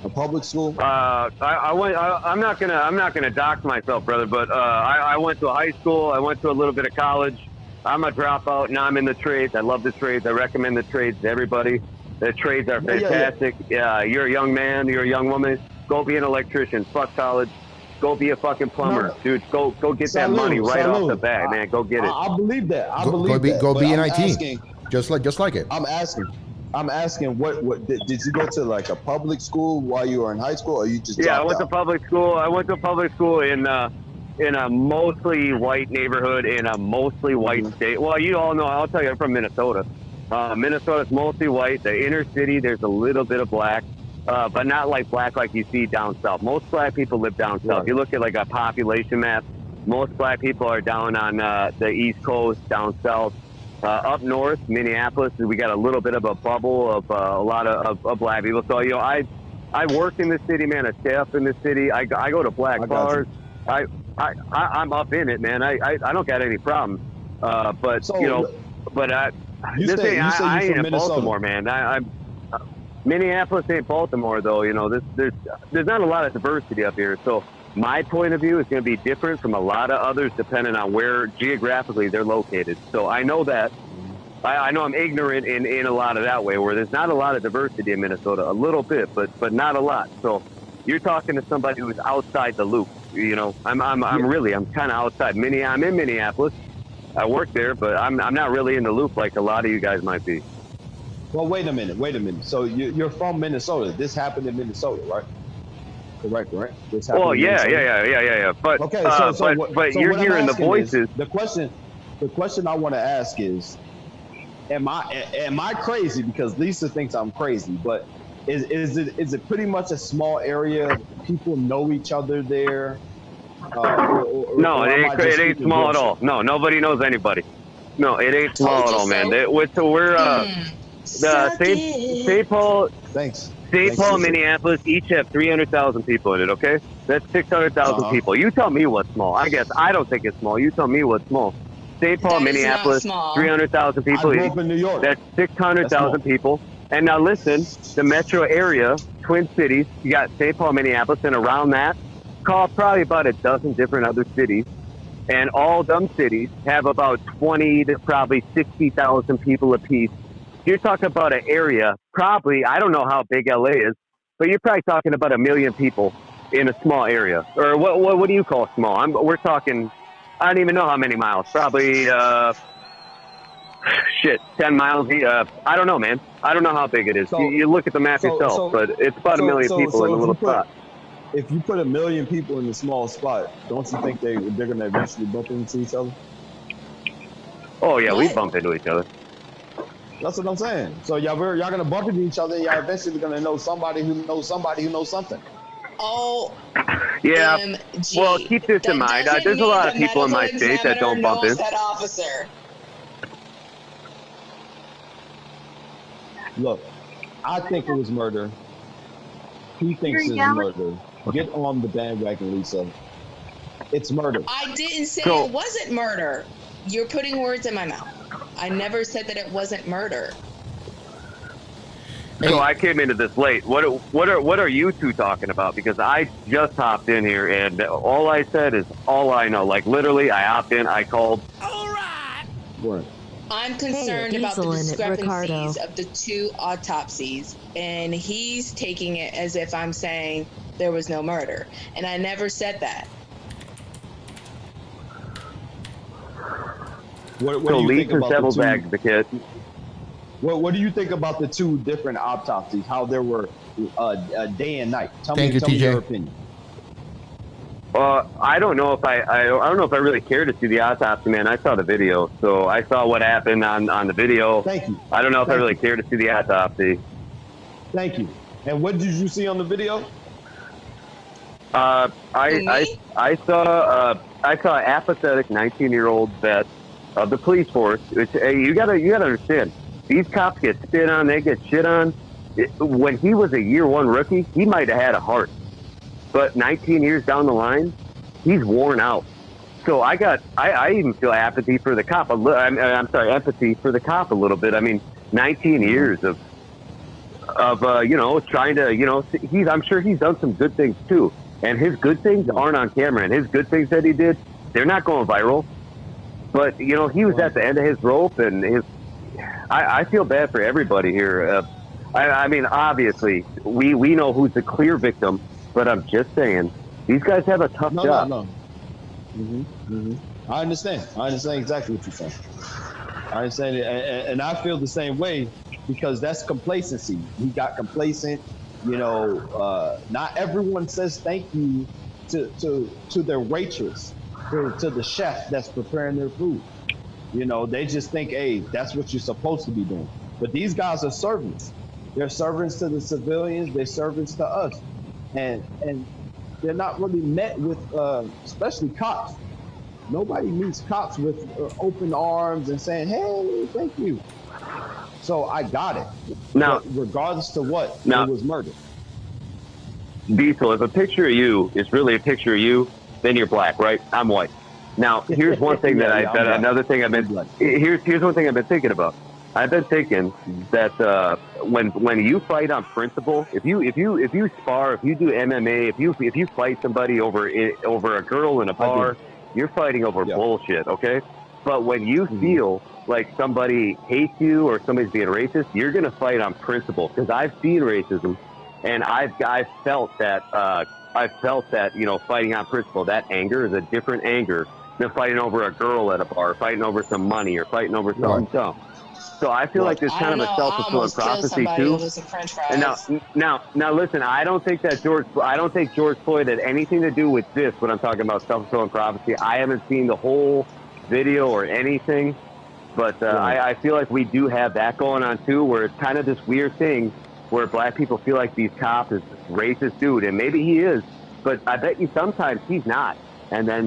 A public school? I went. I'm not gonna dox myself, brother. But I went to a high school. I went to a little bit of college. I'm a dropout. Now I'm in the trades. I love the trades. I recommend the trades to everybody. The trades are fantastic. Yeah. You're a young man. You're a young woman. Go be an electrician. Fuck college. Go be a fucking plumber, dude. Go get that money right off the bat, man. Go get it. I believe that. Go be in IT. Just like it. I'm asking, what did you go to, like a public school while you were in high school, or you just I went to public school. I went to public school in a mostly white neighborhood in a mostly white state. Well, you all know. I'll tell you, I'm from Minnesota. Minnesota's mostly white. The inner city, there's a little bit of black, but not like black like you see down south. Most black people live down south. If you look at like a population map, most black people are down on the East Coast, down south. Up north, Minneapolis, we got a little bit of a bubble of a lot of black people. So, you know, I work in the city, man. I stay up in the city. I go to black bars. I'm up in it, man. I don't got any problems. But so, you know, but I ain't in Baltimore, man. I'm Minneapolis ain't Baltimore, though. You know, there's not a lot of diversity up here. So my point of view is going to be different from a lot of others depending on where geographically they're located. So I know that. I know I'm ignorant in a lot of that way, where there's not a lot of diversity in Minnesota. A little bit, but not a lot. So you're talking to somebody who's outside the loop. You know, I'm kind of outside. I'm in Minneapolis. I work there, but I'm not really in the loop like a lot of you guys might be. Well, wait a minute. So you're from Minnesota. This happened in Minnesota, right? Correct. Well, yeah. But okay, but you're hearing the voices. The question I want to ask is, am I crazy? Because Lisa thinks I'm crazy, but is it pretty much a small area? People know each other there. No, it ain't small at all. No, nobody knows anybody. No, it ain't small at all, man. We're St. Paul. Thanks. St. Paul, Minneapolis, each have 300,000 people in it, okay? That's 600,000 people. You tell me what's small. I guess I don't think it's small. You tell me what's small. St. Paul, Minneapolis, 300,000 people. I grew up in New York. That's 600,000 people. And now listen, the metro area, Twin Cities, you got St. Paul, Minneapolis, and around that, call probably about a dozen different other cities. And all them cities have about 20 to probably 60,000 people apiece. You're talking about an area, probably, I don't know how big LA is, but you're probably talking about 1 million people in a small area. Or what do you call small? We're talking, I don't even know how many miles. Probably, 10 miles. I don't know, man. I don't know how big it is. You look at the map yourself, but it's about 1 million people in a little spot. if you put 1 million people in a small spot, don't you think they're gonna eventually bump into each other? Oh yeah, we What? bump into each other. That's what I'm saying. So y'all gonna bump into each other. Y'all eventually gonna know somebody who knows somebody who knows something. Oh, Yeah. MG. Well, keep this in That mind. doesn't There's a mean lot of the people in my medical state that examiner don't bump in. knows that officer. Look, I think it was murder. He thinks it's murder. Get on the bandwagon, Lisa. It's murder. I didn't say So- it wasn't murder. You're putting words in my mouth. I never said that it wasn't murder. So I came into this late. What are you two talking about? Because I just hopped in here, and all I said is all I know. Like literally, I hopped in, I called. Right. I'm concerned about the Diesel in it, Ricardo. discrepancies of the two autopsies, and he's taking it as if I'm saying there was no murder, and I never said that. What So do you Lee think and about the Devil's two? advocate. What do you think about the two different autopsies? How there were day and night? Tell Thank me you, TJ. your opinion. I don't know if I don't know if I really care to see the autopsy, man. I saw the video, so I saw what happened on the video. Thank you. I don't know if I Thank really you. care to see the autopsy. Thank you. And what did you see on the video? I saw an apathetic 19-year-old vet of the police force. You gotta understand, these cops get spit on, they get shit on. When he was a year one rookie, he might have had a heart, but 19 years down the line, he's worn out. So I even feel apathy for the cop. I'm sorry, empathy for the cop a little bit. I mean, 19 years of trying to, I'm sure he's done some good things too. And his good things aren't on camera, and his good things that he did, they're not going viral. But, he was at the end of his rope, and I feel bad for everybody here. I mean, obviously, we know who's the clear victim, but I'm just saying, these guys have a tough job. No. I understand. I understand exactly what you're saying. I understand it. And I feel the same way, because that's complacency. He got complacent. Not everyone says thank you to their waitress, to the chef that's preparing their food. They just think, hey, that's what you're supposed to be doing. But these guys are servants. They're servants to the civilians. They're servants to us. And they're not really met with, especially cops. Nobody meets cops with open arms and saying, hey, thank you. So I got it. Now, but regardless to what, it was murder. Diesel, if a picture of you is really a picture of you, then you're black, right? I'm white. Now, here's one thing here's one thing I've been thinking about. I've been thinking that when you fight on principle, if you spar, if you do MMA, if you fight somebody over a girl in a bar, you're fighting over bullshit, okay? But when you feel like somebody hates you or somebody's being racist, you're gonna fight on principle. Because I've seen racism, and I've felt that fighting on principle, that anger is a different anger than fighting over a girl at a bar, fighting over some money, or fighting over something dumb. So I feel like there's kind of a self-fulfilling prophecy too. And now listen, I don't think George Floyd had anything to do with this when I'm talking about self-fulfilling prophecy. I haven't seen the whole video or anything, but I feel like we do have that going on too, where it's kind of this weird thing where black people feel like these cops is this racist dude, and maybe he is, but I bet you sometimes he's not. And then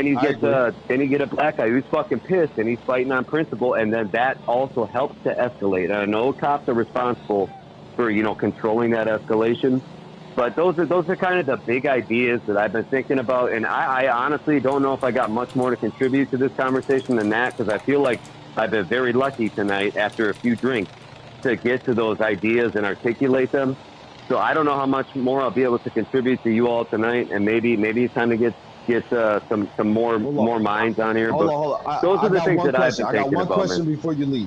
you get a black guy who's fucking pissed and he's fighting on principle, and then that also helps to escalate. I know cops are responsible for controlling that escalation, but those are kind of the big ideas that I've been thinking about. And I honestly don't know if I got much more to contribute to this conversation than that, because I feel like I've been very lucky tonight after a few drinks to get to those ideas and articulate them. So I don't know how much more I'll be able to contribute to you all tonight, and maybe it's time to get some more minds on here. Hold on. Those are the things that I've been thinking about.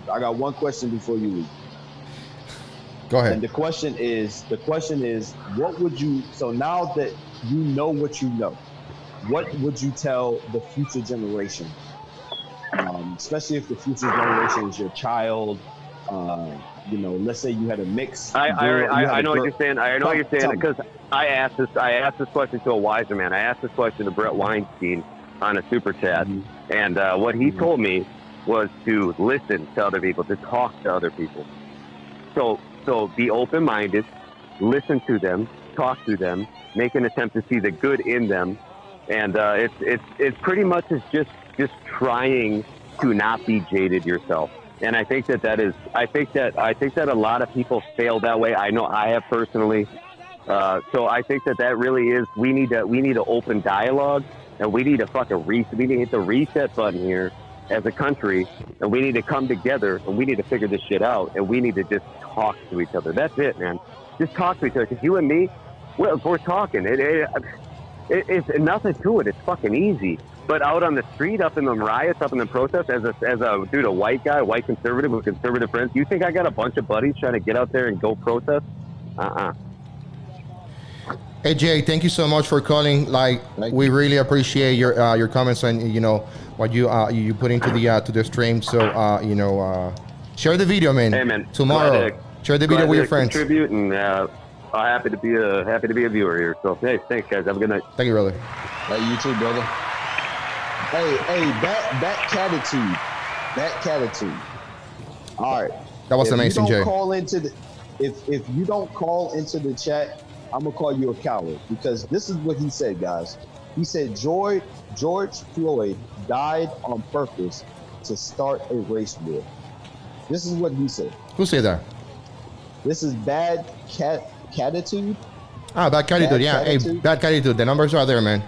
I got one question before you leave. Go ahead. And the question is, what would you? So now that you know what you know, what would you tell the future generation? Especially if the future generation is your child, you know, let's say you had a mix. I know what you're saying. I know what you're saying because I asked this question to a wiser man. I asked this question to Brett Weinstein on a super chat, and what he told me was to listen to other people, to talk to other people. So be open-minded, listen to them, talk to them, make an attempt to see the good in them, and it's pretty much just trying to not be jaded yourself. And I think that a lot of people fail that way. I know I have personally. So I think that really is, we need to open dialogue, and we need to we need to hit the reset button here as a country, and we need to come together, and we need to figure this shit out, and we need to just talk to each other. That's it, man. Just talk to each other. 'Cause you and me, we're talking. It's nothing to it. It's fucking easy. But out on the street, up in the riots, up in the protests, as a dude, a white guy, white conservative with conservative friends, you think I got a bunch of buddies trying to get out there and go protest? Hey Jay, thank you so much for calling. We really appreciate your comments and you know what you put into the stream. So share the video, man. Hey, man. Tomorrow, share the video with your friends. Contribute, and happy to be a viewer here. So hey, thanks guys. Have a good night. Thank you, brother. Hey, you too, brother. Hey, that catitude. All right. That was amazing, Jay. If you don't call into the chat, I'm gonna call you a coward, because this is what he said, guys. He said George Floyd died on purpose to start a race war. This is what he said. Who said that? This is bad catitude. Bad catitude. Yeah, catitude. Hey, bad catitude. The numbers are there, man.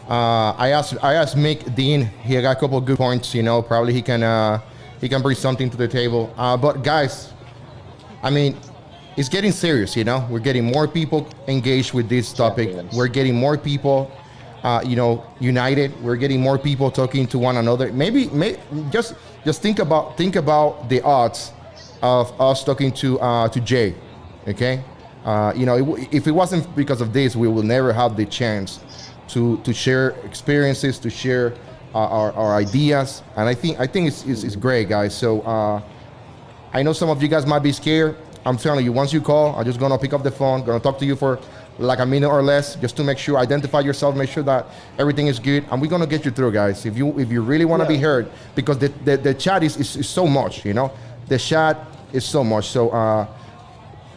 I asked Mick Dean. He got a couple of good points. You know, probably he can bring something to the table. But guys, I mean, it's getting serious. You know, we're getting more people engaged with this topic. We're getting more people, united. We're getting more people talking to one another. Maybe just think about the odds of us talking to Jay. Okay, if it wasn't because of this, we will never have the chance to share experiences, to share our ideas, and I think it's great, guys. So I know some of you guys might be scared. I'm telling you, once you call, I'm just gonna pick up the phone, gonna talk to you for like a minute or less, just to make sure, identify yourself, make sure that everything is good, and we're gonna get you through, guys. If you really want to be heard, because the chat is so much, you know, the chat is so much. So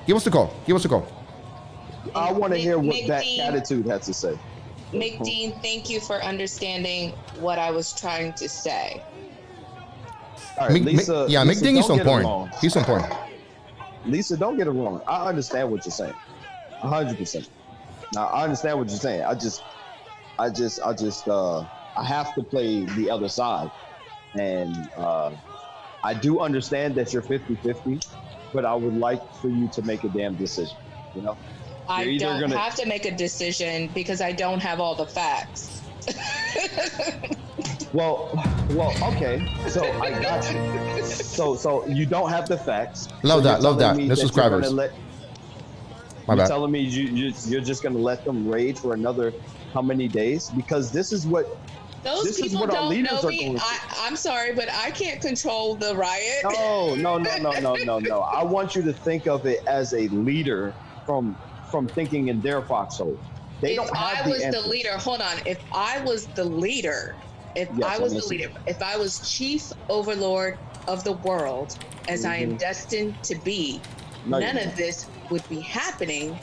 give us a call. I want to hear what that attitude has to say. Mick Dean, thank you for understanding what I was trying to say. All right, Lisa. Mick Dean is on point. He's on point. Lisa, don't get it wrong. I understand what you're saying, 100%. Now I understand what you're saying. I have to play the other side, and I do understand that you're 50-50, but I would like for you to make a damn decision. You know, I don't have to make a decision because I don't have all the facts. Well, okay. So I got you. So you don't have the facts. Love that. The subscribers. You're telling me you're just gonna let them rage for another how many days? Because this is what those people don't know me. I'm sorry, but I can't control the riot. No. I want you to think of it as a leader from thinking in their foxhole. They don't have the answer. If I was the leader, if I was chief overlord of the world, as I am destined to be, none of this would be happening,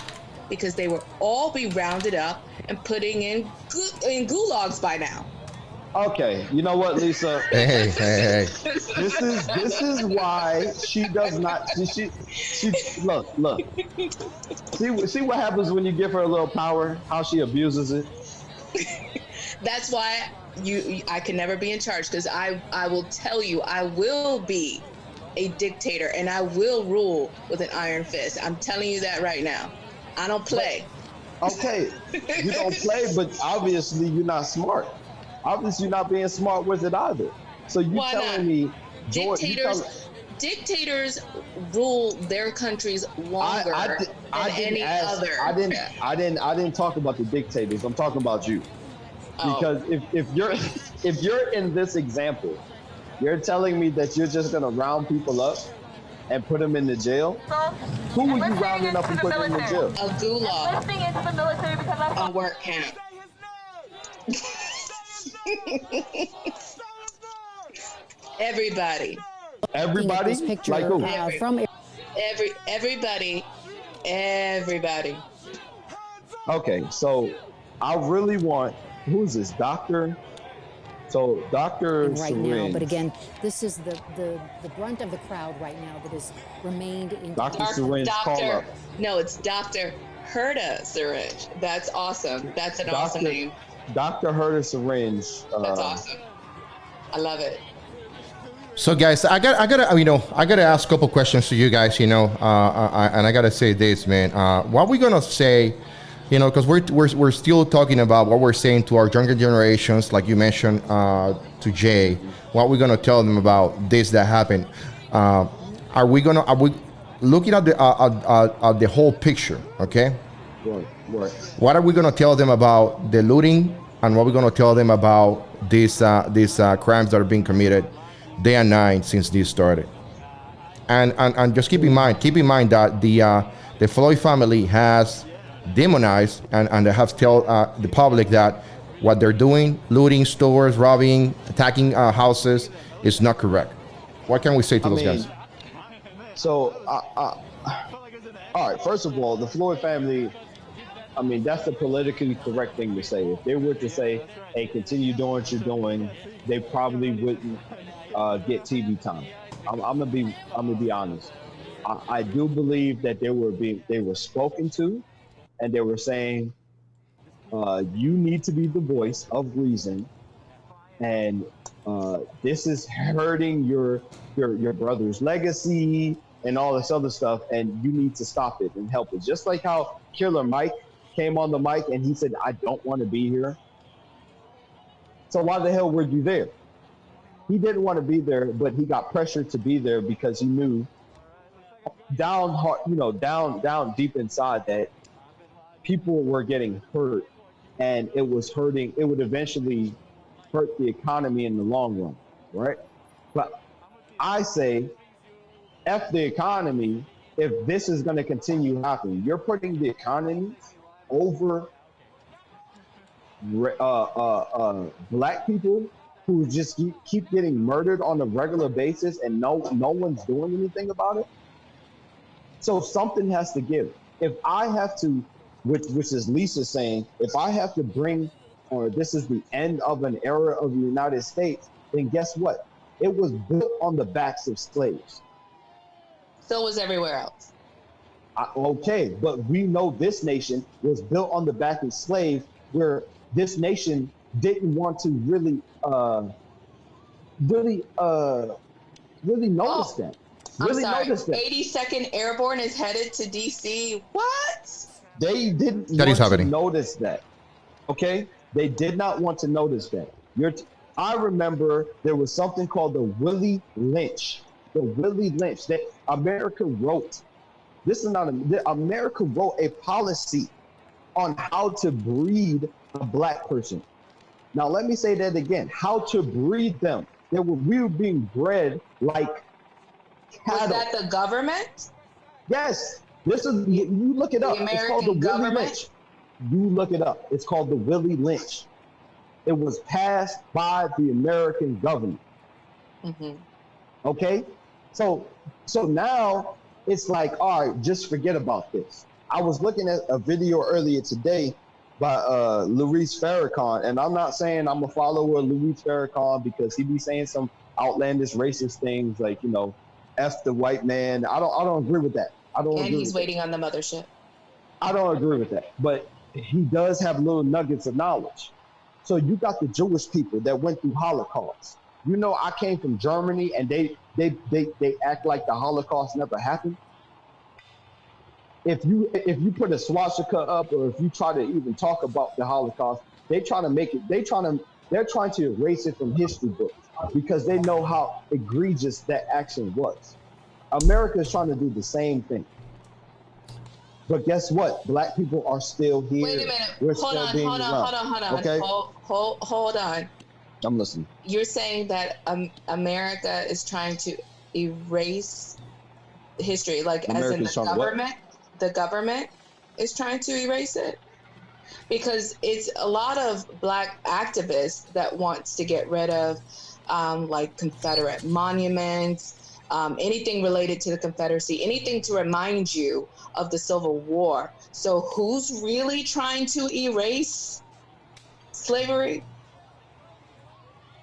because they would all be rounded up and putting in gulags by now. Okay, you know what, Lisa? Hey. This is why she does not. She look. See what happens when you give her a little power? How she abuses it. That's why I can never be in charge, because I will tell you, I will be a dictator and I will rule with an iron fist. I'm telling you that right now. I don't play. Okay, you don't play, but obviously you're not smart. Obviously you're not being smart with it either. So you telling me, dictators rule their countries longer than any other. I didn't talk about the dictators. I'm talking about you. Because if you're in this example, you're telling me that you're just gonna round people up and put them in the jail, who would you rounding up and putting in the jail? A gulag. Listening into the military because I A work camp. Everybody. Everybody? Picture, Like who? from Everybody. Okay, so I really want, who's this, Doctor? So Dr. right now, Syringe. but again, this is the brunt of the crowd right now that has remained in. Dr. Syringe, call up. No, it's Dr. Herta Syringe. That's awesome. That's an awesome name. Dr. Herta Syringe. That's awesome. I love it. So guys, I gotta ask a couple questions to you guys, and I gotta say this, man. What we gonna say, because we're still talking about what we're saying to our younger generations, like you mentioned to Jay. What we're gonna tell them about this that happened? Are we looking at the whole picture? Okay. Right. What are we gonna tell them about the looting, and what we're gonna tell them about these crimes that are being committed day and night since this started? And just keep in mind that the Floyd family has demonized and they have tell the public that what they're doing, looting stores, robbing, attacking houses, is not correct. What can we say to those guys? So, all right, first of all, the Floyd family, that's the politically correct thing to say. If they were to say, hey, continue doing what you're doing, they probably wouldn't get TV time. I'm gonna be honest. I do believe that they were spoken to, and they were saying, you need to be the voice of reason, and this is hurting your brother's legacy and all this other stuff, and you need to stop it and help it. Just like how Killer Mike came on the mic and he said, I don't want to be here. So why the hell were you there? He didn't want to be there, but he got pressured to be there because he knew down deep inside that people were getting hurt, and it was hurting. It would eventually hurt the economy in the long run, right? But I say, F the economy. If this is going to continue happening, you're putting the economy over black people who just keep getting murdered on a regular basis, and no one's doing anything about it. So something has to give. If I have to, which is Lisa saying, if I have to bring, or this is the end of an era of the United States, then guess what? It was built on the backs of slaves. So was everywhere else. Okay, but we know this nation was built on the back of slaves, where this nation didn't want to really notice that. Really notice that. 82nd Airborne is headed to DC. What? They didn't want to notice that. Okay? They did not want to notice that. I remember there was something called the Willie Lynch. The Willie Lynch that America wrote. This is not America wrote a policy on how to breed a black person. Now let me say that again. How to breed them. We were being bred like cattle. Was that the government? Yes. This is, you look it up. It's called the Willie Lynch. You look it up. It's called the Willie Lynch. It was passed by the American government. Mm-hmm. Okay? So now it's like, all right, just forget about this. I was looking at a video earlier today by Luis Farrakhan, and I'm not saying I'm a follower of Luis Farrakhan because he be saying some outlandish racist things like, F the white man. I don't agree with that. And he's waiting on the mothership. I don't agree with that, but he does have little nuggets of knowledge. So you got the Jewish people that went through Holocaust. I came from Germany, and they act like the Holocaust never happened. If you put a swastika up, or if you try to even talk about the Holocaust, they're trying to erase it from history books because they know how egregious that action was. America is trying to do the same thing. But guess what? Black people are still here. Wait a minute. We're hold on. Okay? Hold on. I'm listening. You're saying that America is trying to erase history, like as in Americans trying to what? the government is trying to erase it, because it's a lot of Black activists that wants to get rid of like Confederate monuments, anything related to the Confederacy, anything to remind you of the Civil War. So who's really trying to erase slavery?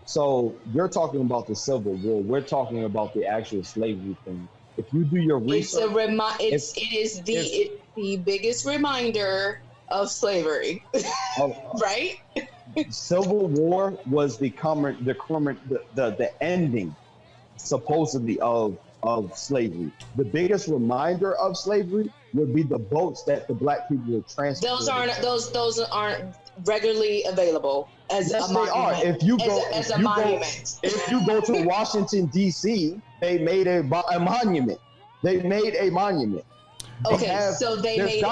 So you're talking about the Civil War. We're talking about the actual slavery thing. If you do your research, it is the biggest reminder of slavery, right? Civil War was the ending, supposedly, of slavery. The biggest reminder of slavery would be the boats that the Black people were transporting. Those aren't regularly available as yes, a monument. They are. If you go to Washington D.C., they made a monument. They made a monument. Okay, so they made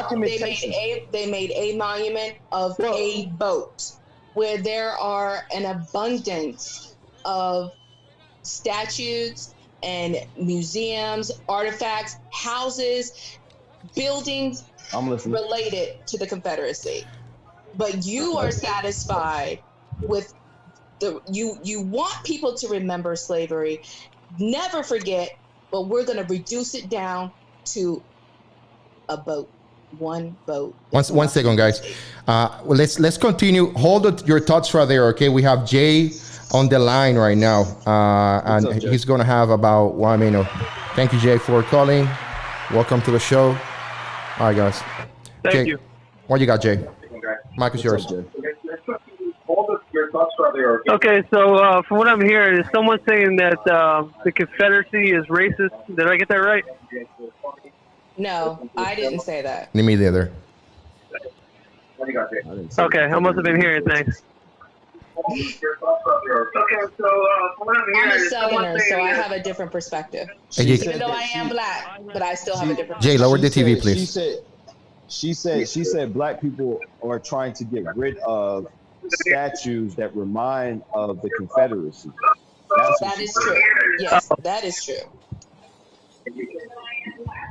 a monument of a boat, where there are an abundance of statues and museums, artifacts, houses, buildings related to the Confederacy. But you are satisfied with you want people to remember slavery, never forget, but we're going to reduce it down to a boat, one boat. One second, guys. Let's continue. Hold your thoughts right there, okay? We have Jay on the line right now, and up, he's going to have about 1 minute. Thank you, Jay, for calling. Welcome to the show. All right, guys. Thank you. What you got, Jay? Mike is yours. Okay, so from what I'm hearing, is someone saying that the Confederacy is racist? Did I get that right? No, I didn't say that. Me neither. Okay, I must have been hearing things. I'm a Southerner, so I have a different perspective. Even though I am Black, but I still have a different perspective. Jay, lower the TV, please. She said Black people are trying to get rid of statues that remind of the Confederacy. That is true. Yes, that is true.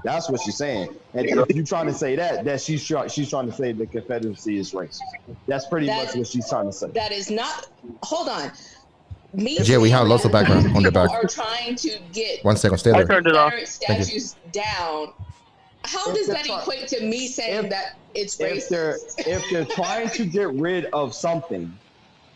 That's what she's saying. And if you're trying to say that she's trying to say the Confederacy is racist. That's pretty much what she's trying to say. That is not. Hold on. Jay, we have lots of background on the back. Are trying to get 1 second, stay there. I turned it off. Statues down. How does that equate to me saying that it's racist? If they're trying to get rid of something,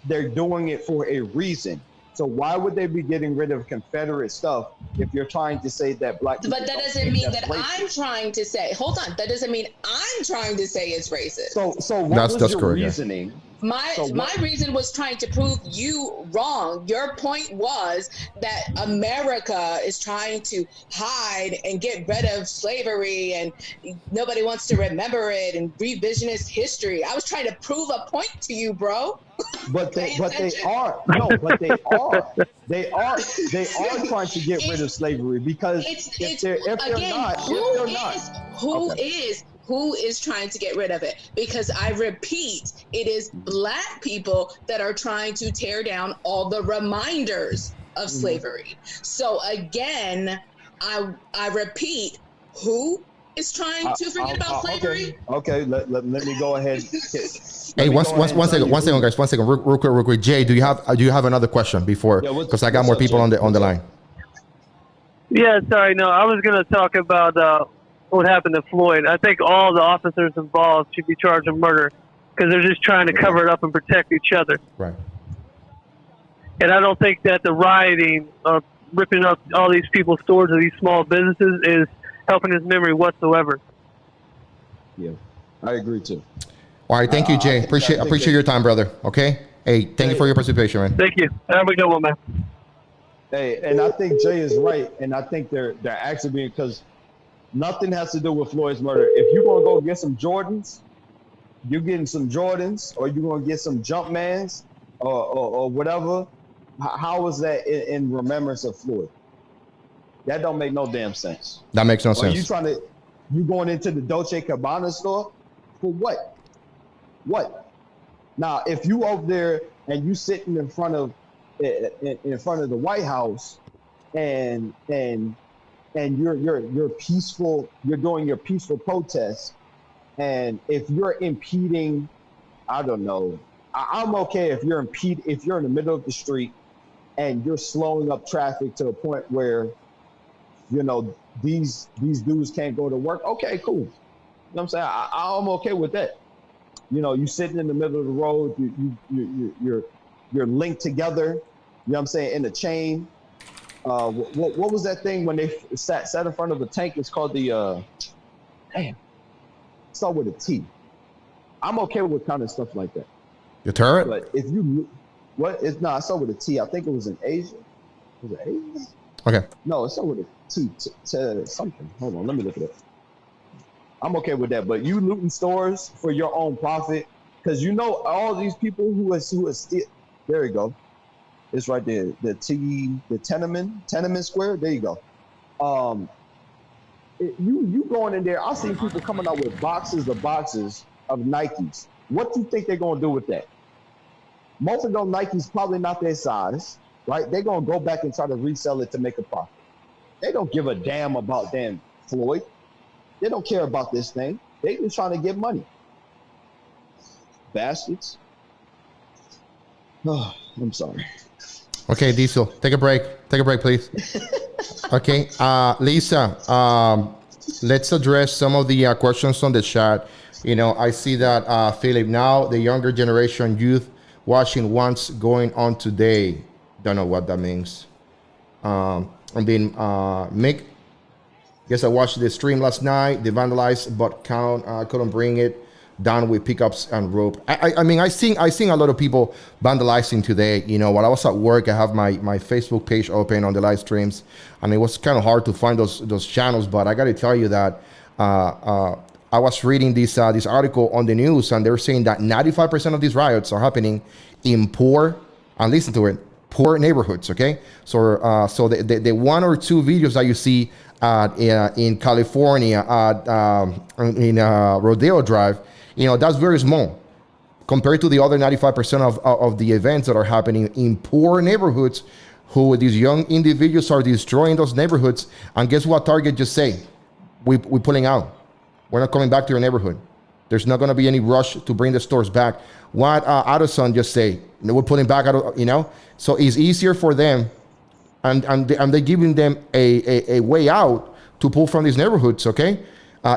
they're doing it for a reason. So why would they be getting rid of Confederate stuff if you're trying to say that Black people? But that doesn't mean that racist. I'm trying to say. Hold on. That doesn't mean I'm trying to say it's racist. So what was your reasoning? My reason was trying to prove you wrong. Your point was that America is trying to hide and get rid of slavery, and nobody wants to remember it, and revisionist history. I was trying to prove a point to you, bro. But they are trying to get rid of slavery, because who is trying to get rid of it? Because I repeat, it is Black people that are trying to tear down all the reminders of slavery. So again, I repeat, who is trying to forget about slavery? Okay, let me go ahead. Hey, one second, guys. 1 second, real quick. Jay, do you have another question before? Because I got more people on the line. Yeah, sorry. No, I was going to talk about what happened to Floyd. I think all the officers involved should be charged with murder, because they're just trying to cover it up and protect each other. Right. And I don't think that the rioting, ripping up all these people's stores of these small businesses, is helping his memory whatsoever. Yeah, I agree too. All right, thank you, Jay. Appreciate your time, brother. Okay. Hey, thank you for your participation, man. Thank you. Have a good one, man. Hey, and I think Jay is right, and I think they're actually being, because nothing has to do with Floyd's murder. If you're gonna go get some Jordans, you're getting some Jordans, or you're gonna get some Jumpmans, or whatever. How is that in remembrance of Floyd? That don't make no damn sense. That makes no sense. You going into the Dolce & Gabbana store for what? What? Now, if you over there and you sitting in front of the White House and and you're peaceful, you're doing your peaceful protest, and if you're impeding, I don't know, I'm okay if you're if you're in the middle of the street and you're slowing up traffic to a point where, you know, these dudes can't go to work. Okay, cool. You know what I'm saying? I'm okay with that. You know, you sitting in the middle of the road, you're linked together. You know what I'm saying? In a chain. What was that thing when they sat in front of the tank? It's called the damn. Start with a T. I'm okay with kind of stuff like that. The turret? But if you I start with a T. I think it was in Asia. Was it Asia? Okay. No, it's start with a T. Something. Hold on, let me look it up. I'm okay with that. But you looting stores for your own profit, because you know all these people who are still. There you go. It's right there. The Tenement Square. There you go. You going in there? I've seen people coming out with boxes of Nikes. What do you think they're gonna do with that? Most of those Nikes probably not their size, right? They're gonna go back and try to resell it to make a profit. They don't give a damn about damn Floyd. They don't care about this thing. They just trying to get money. Bastards. Oh, I'm sorry. Okay, Diesel, take a break. Take a break, please. Okay, Lisa, let's address some of the questions on the chat. You know, I see that, Philip, now the younger generation youth watching what's going on today. Don't know what that means. And then Mick, guess I watched the stream last night. They vandalized, but couldn't bring it down with pickups and rope. I mean, I seen a lot of people vandalizing today. You know, while I was at work, I have my Facebook page open on the live streams, and it was kind of hard to find those channels. But I got to tell you that I was reading this article on the news, and they were saying that 95% of these riots are happening in poor, and listen to it, poor neighborhoods. Okay, so the one or two videos that you see in California in Rodeo Drive, you know, that's very small compared to the other 95% of the events that are happening in poor neighborhoods, who these young individuals are destroying those neighborhoods. And guess what Target just say? We're pulling out. We're not coming back to your neighborhood. There's not going to be any rush to bring the stores back. What Addison just say? We're pulling back out, you know? So it's easier for them, and they're giving them a way out to pull from these neighborhoods, okay?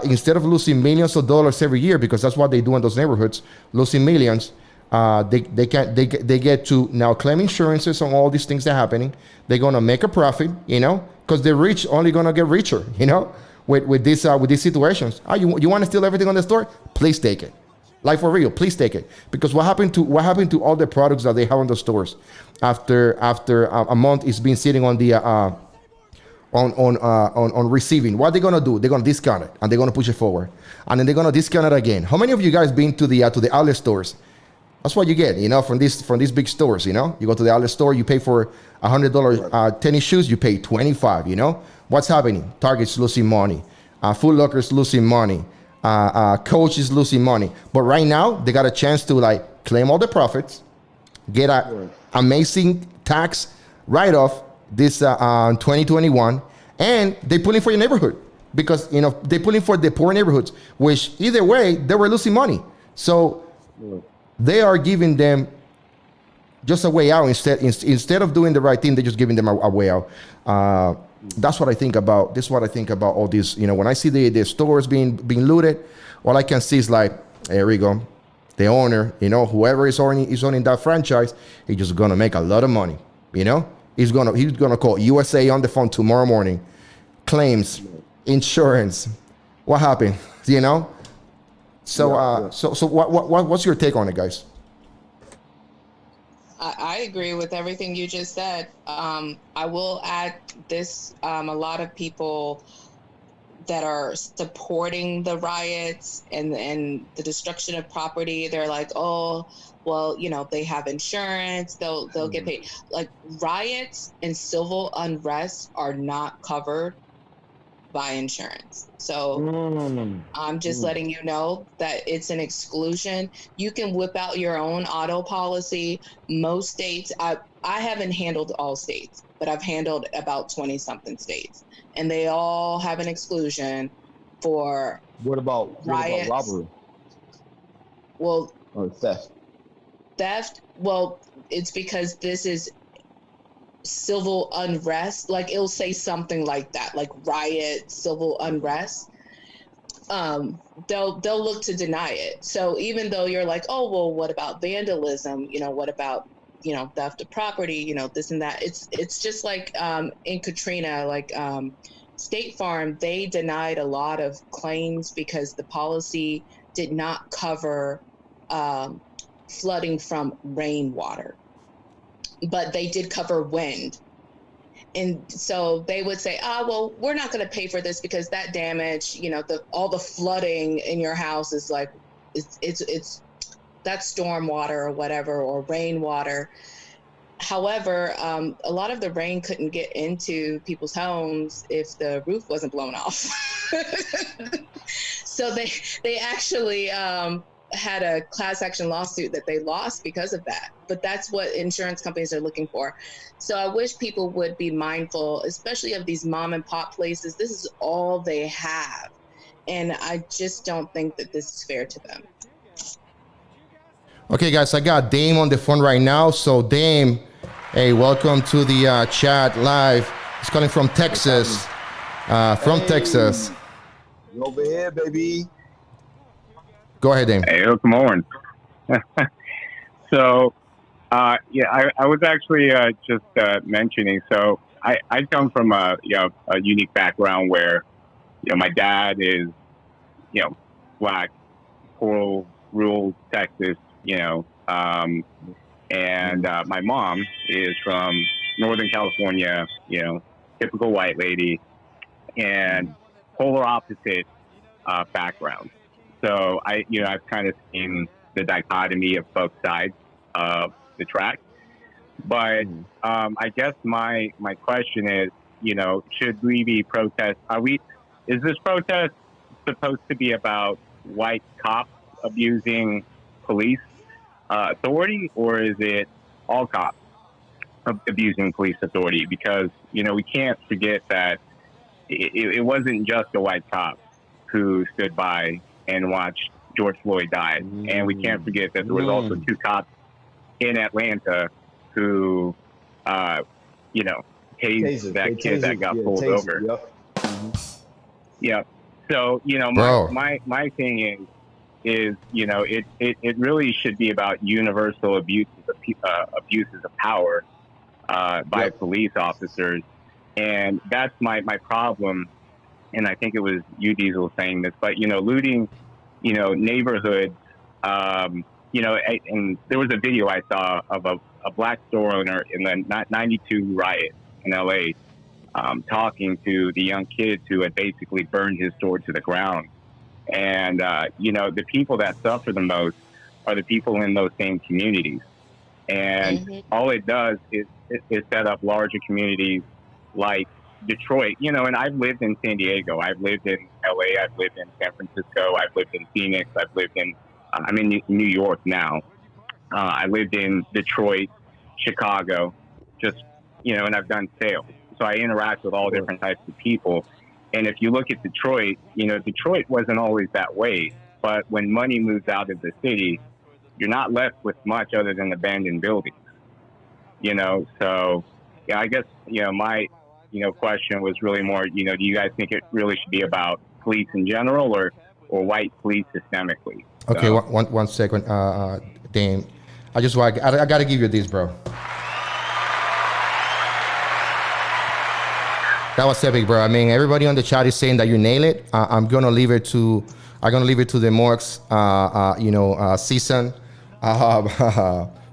Instead of losing millions of dollars every year, because that's what they do in those neighborhoods, losing millions, they get to now claim insurances on all these things that are happening. They're gonna make a profit, you know, because the rich only gonna get richer, you know, with these situations. You want to steal everything on the store? Please take it. Like, for real, please take it. Because what happened to all the products that they have in the stores after a month it's been sitting on the on receiving? What are they gonna do? They're gonna discount it, and they're gonna push it forward, and then they're gonna discount it again. How many of you guys been to the outlet stores? That's what you get, you know, from these big stores. You know, you go to the outlet store, you pay for $100 tennis shoes, you pay $25. You know what's happening? Target's losing money, Foot Locker's losing money, Coach is losing money. But right now they got a chance to like claim all the profits, get a amazing tax write-off this 2021, and they pulling for your neighborhood, because, you know, they pulling for the poor neighborhoods, which either way they were losing money. So they are giving them just a way out instead of doing the right thing. They're just giving them a way out. That's what I think about. This is what I think about all this. You know, when I see the stores being looted, all I can see is like, there we go. The owner, you know, whoever is owning that franchise, he's just gonna make a lot of money. You know, he's gonna call USA on the phone tomorrow morning, claims, insurance. What happened? You know. So so what's your take on it, guys? I agree with everything you just said. I will add this: a lot of people that are supporting the riots and the destruction of property, they're like, oh, well, you know, they have insurance, they'll get paid. Like, riots and civil unrest are not covered by insurance. So I'm just letting you know that it's an exclusion. You can whip out your own auto policy. Most states, I haven't handled all states, but I've handled about 20 something states, and they all have an exclusion for What about riots. robbery Well, or theft? theft, well, it's because this is civil unrest. Like it'll say something like that, like riot, civil unrest. They'll look to deny it. So even though you're like, oh well, what about vandalism? What about theft of property? This and that. It's just like in Katrina, like State Farm, they denied a lot of claims because the policy did not cover flooding from rainwater, but they did cover wind. And so they would say, well, we're not going to pay for this because that damage, all the flooding in your house is like, it's that's storm water or whatever, or rainwater. However, a lot of the rain couldn't get into people's homes if the roof wasn't blown off. So they actually had a class action lawsuit that they lost because of that. But that's what insurance companies are looking for. So I wish people would be mindful, especially of these mom and pop places. This is all they have. And I just don't think that this is fair to them. Okay, guys, I got Dame on the phone right now. So Dame, hey, welcome to the chat live. He's calling from Texas. Texas. Over here, baby. Go ahead, Dame. Hey, good morning. So, I was actually just mentioning. So, I come from a unique background where, my dad is, black, rural Texas, and my mom is from Northern California, typical white lady, and polar opposite background. So I've kind of seen the dichotomy of both sides of the track. But I guess my question is, should we be is this protest supposed to be about white cops abusing police authority, or is it all cops abusing police authority? Because, we can't forget that it wasn't just a white cop who stood by and watched George Floyd die. And we can't forget that there was also 2 cops in Atlanta who, tased that kid that got pulled over. Yep. Yeah. So, my thing is, it really should be about universal abuses of power by police officers. And that's my problem. And I think it was you, Diesel, saying this, but, looting, neighborhoods, and there was a video I saw of a black store owner in the 92 riot in LA, talking to the young kids who had basically burned his store to the ground. And, the people that suffer the most are the people in those same communities. And all it does is set up larger communities like Detroit, and I've lived in San Diego, I've lived in LA, I've lived in San Francisco, I've lived in Phoenix, I've lived in, I'm in New York now. I lived in Detroit, Chicago, and I've done sales. So I interact with all different types of people. And if you look at Detroit, Detroit wasn't always that way. But when money moves out of the city, you're not left with much other than abandoned buildings. So yeah, I guess, my, question was really more, do you guys think it really should be about police in general or white police systemically? Okay, So, one second, Dame. I got to give you this, bro. That was epic, bro. I mean, everybody on the chat is saying that you nail it. I'm gonna leave it to the Morgs, season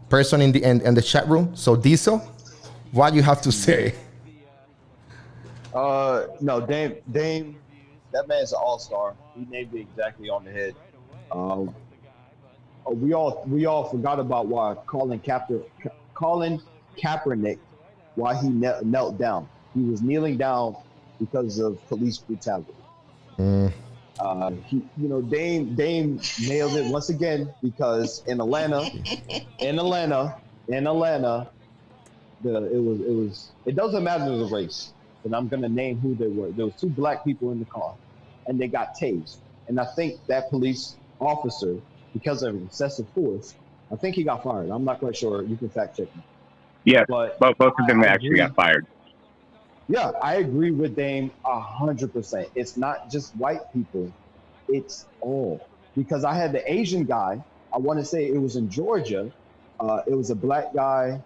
person in the chat room. So Diesel, what you have to say? No, Dame, that man's an all-star. He named it exactly on the head. We all forgot about why Colin Kaepernick, why he knelt down. He was kneeling down because of police brutality. Dame nailed it once again, because in Atlanta, It doesn't matter the race, and I'm gonna name who they were. There was 2 black people in the car, and they got tased. And I think that police officer, because of excessive force, I think he got fired. I'm not quite sure. You can fact check me. Yeah, but both of them actually got fired. Yeah, I agree with Dame 100%. It's not just white people; it's all. Because I had the Asian guy. I want to say it was in Georgia. It was a black guy.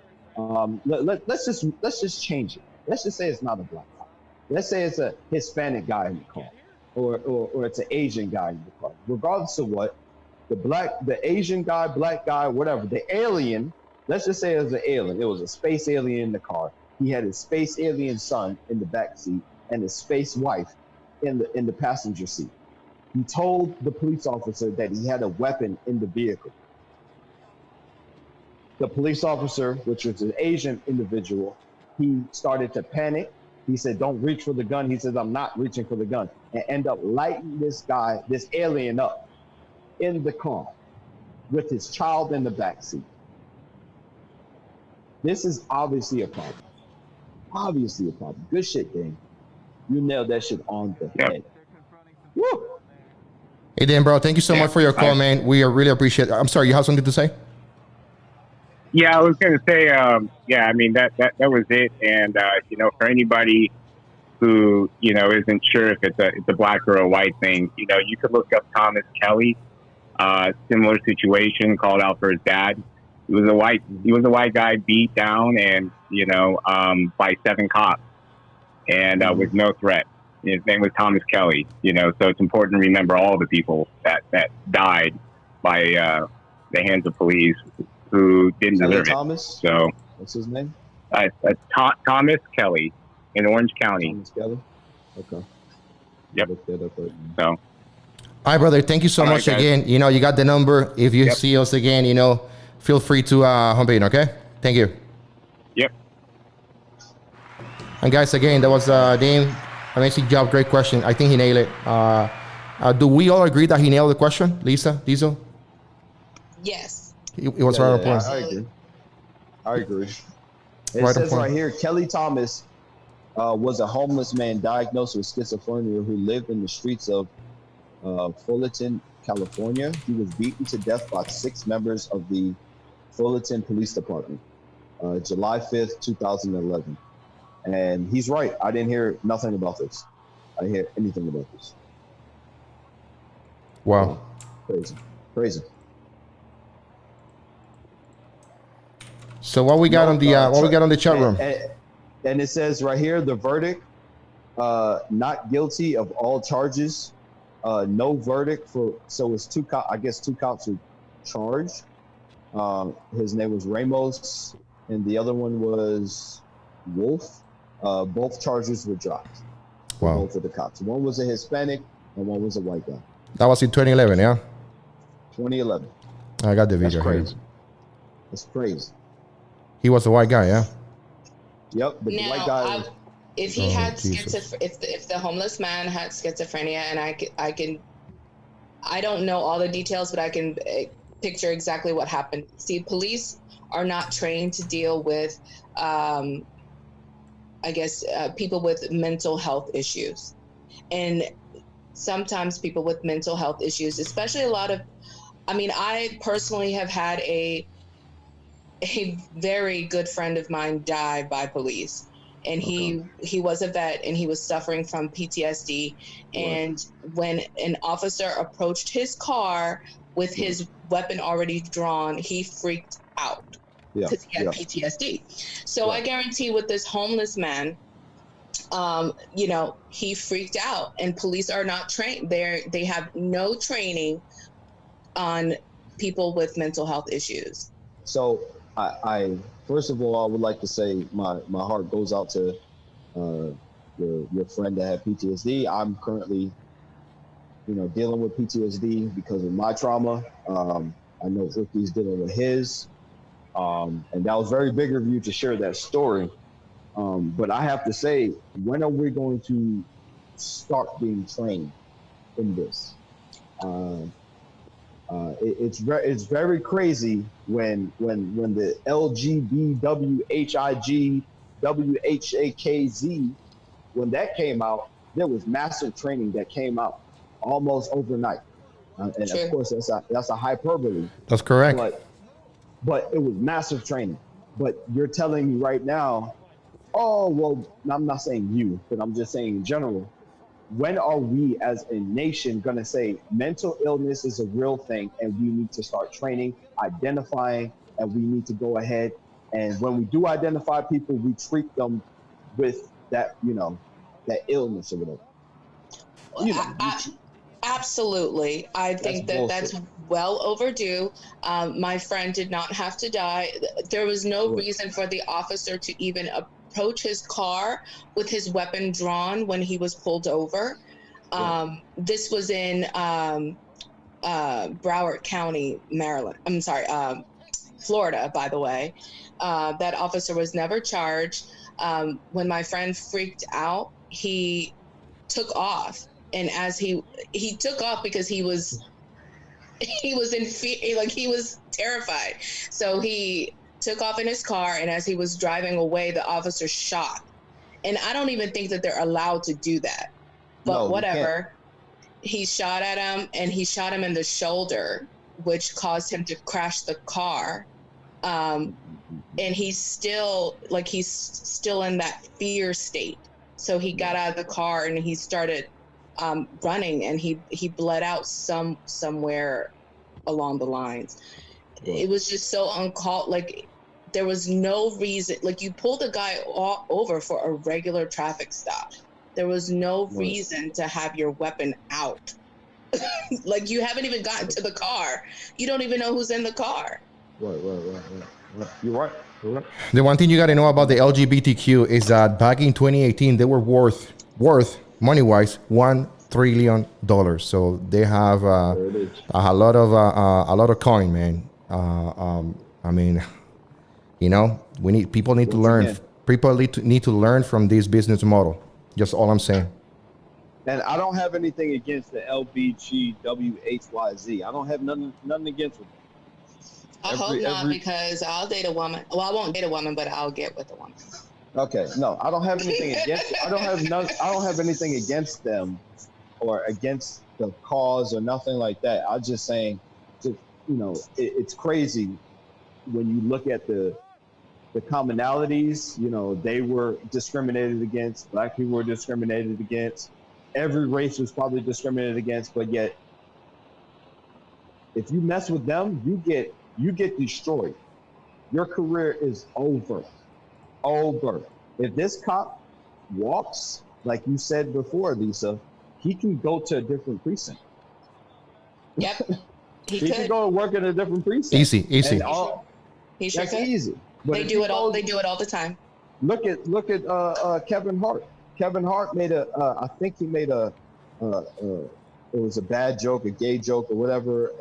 Let's just change it. Let's just say it's not a black guy. Let's say it's a Hispanic guy in the car, or it's an Asian guy in the car. Regardless of what, the Asian guy, black guy, whatever, the alien. Let's just say it was an alien. It was a space alien in the car. He had his space alien son in the back seat and his space wife in the passenger seat. He told the police officer that he had a weapon in the vehicle. The police officer, which was an Asian individual, he started to panic. He said, "Don't reach for the gun." He says, "I'm not reaching for the gun," and end up lighting this alien up in the car with his child in the back seat. This is obviously a problem. Obviously a problem. Good shit, Dane. You nailed that shit on the head. Woo! Hey, Dan, bro, thank you so much for your call, man. We really appreciate it. I'm sorry, you have something to say? Yeah, I was going to say, yeah, I mean, that was it. And, you know, for anybody who, you know, isn't sure if it's a black or a white thing, you know, you could look up Thomas Kelly, similar situation, called out for his dad. He was a white guy beat down and, you know, by 7 cops and with no threat. His name was Thomas Kelly, you know, so it's important to remember all the people that died by the hands of police who didn't deserve Thomas? it. So what's his name? Thomas Kelly in Orange County. Thomas Kelly? Okay. Yep. Look that up right now. So. All right, brother. Thank you so much again. You know, you got the number. If you see us again, you know, feel free to hop in, okay? Thank you. Yep. And guys, again, that was Dame. Amazing job. Great question. I think he nailed it. Do we all agree that he nailed the question, Lisa, Diesel? Yes. It was right on point. I agree. It says right here, Kelly Thomas was a homeless man diagnosed with schizophrenia who lived in the streets of Fullerton, California. He was beaten to death by 6 members of the Fullerton Police Department, July 5th, 2011. And he's right. I didn't hear nothing about this. I didn't hear anything about this. Wow. Crazy. So what we got on the chat room? And it says right here, the verdict, not guilty of all charges. No verdict for, so it's 2 cops, I guess 2 cops were charged. His name was Ramos and the other one was Wolf. Both charges were dropped. Wow. Both of the cops. One was a Hispanic and one was a white guy. That was in 2011, yeah? 2011. I got the video. That's crazy. That's crazy. He was a white guy, yeah? Yep, but the white guy. If he had if the homeless man had schizophrenia, and I don't know all the details, but I can picture exactly what happened. See, police are not trained to deal with, I guess, people with mental health issues. And sometimes people with mental health issues, especially I personally have had a very good friend of mine die by police. And he was a vet and he was suffering from PTSD. And when an officer approached his car with his weapon already drawn, he freaked out because he had PTSD. So I guarantee with this homeless man, you know, he freaked out, and police are not trained. They have no training on people with mental health issues. So I first of all, I would like to say my heart goes out to your friend that had PTSD. I'm currently, you know, dealing with PTSD because of my trauma. I know Ricky's dealing with his, and that was very big of you to share that story. But I have to say, when are we going to start being trained in this? It's very crazy when the LGBWHIG WHAKZ, when that came out, there was massive training that came out almost overnight, and of course that's a hyperbole. That's correct. But it was massive training. But you're telling me right now, oh well, I'm not saying you, but I'm just saying in general. When are we as a nation going to say mental illness is a real thing and we need to start training, identifying, and we need to go ahead, and when we do identify people, we treat them with that, that illness or whatever. Absolutely. I think that's well overdue. My friend did not have to die. There was no reason for the officer to even approach his car with his weapon drawn when he was pulled over. This was in Broward County, Maryland. I'm sorry, Florida, by the way. That officer was never charged. When my friend freaked out, he took off. And as he took off because he was in fear, like he was terrified. So he took off in his car, and as he was driving away, the officer shot. And I don't even think that they're allowed to do that. But whatever. He shot at him, and he shot him in the shoulder, which caused him to crash the car. And he's still in that fear state. So he got out of the car and he started running, and he bled out somewhere along the lines. It was just so uncalled. Like, there was no reason. Like, you pulled the guy over for a regular traffic stop. There was no reason to have your weapon out. Like, you haven't even gotten to the car. You don't even know who's in the car. Right. You're right. The one thing you got to know about the LGBTQ is that back in 2018, they were worth money-wise $1 trillion. So they have a lot of coin, man. I mean, people need to learn. People need to learn from this business model. Just all I'm saying. And I don't have anything against the LBGWHYZ. I don't have nothing against it. I hope not, because I'll date a woman. Well, I won't date a woman, but I'll get with a woman. Okay, no, I don't have anything against. I don't have anything against them, or against the cause or nothing like that. I'm just saying, it's crazy when you look at the commonalities. They were discriminated against. Black people were discriminated against. Every race was probably discriminated against. But yet, if you mess with them, you get destroyed. Your career is over. If this cop walks, like you said before, Lisa, he can go to a different precinct. Yep. He can go and work in a different precinct. Easy. He sure that's could. easy. But They do it all the time. Look at Kevin Hart. Kevin Hart made I think he made it was a bad joke, a gay joke or whatever,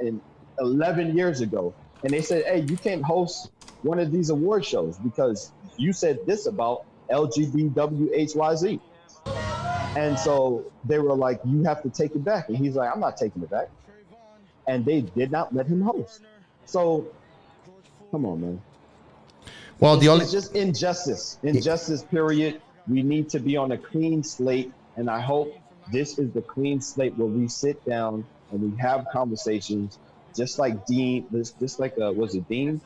11 years ago. And they said, hey, you can't host one of these award shows because you said this about LGBWHYZ. And so they were like, you have to take it back. And he's like, I'm not taking it back. And they did not let him host. So, come on, man. Well, it's just injustice. Injustice, period. We need to be on a clean slate. And I hope this is the clean slate where we sit down and we have conversations. Just like Dean, was it Dean?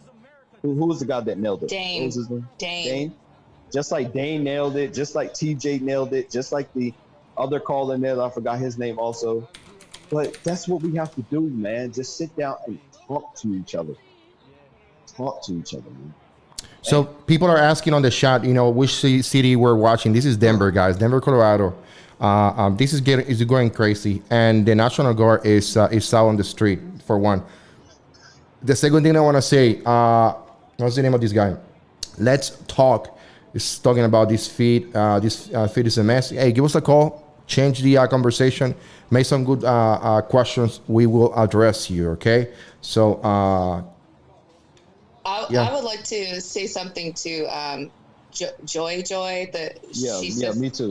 Who was the guy that nailed it? Dane. What was his name? Dane. Just like Dane nailed it, just like TJ nailed it, just like the other caller nailed it. I forgot his name also. But that's what we have to do, man. Just sit down and talk to each other. Man. So people are asking on the chat, which city we're watching. This is Denver, guys. Denver, Colorado. This is going crazy, and the National Guard is out on the street for one. The second thing I want to say, what's the name of this guy? Let's Talk is talking about this feed. This feed is a mess. Hey, give us a call. Change the conversation. Make some good questions. We will address you. Okay. So. I would like to say something to Joy. Me too.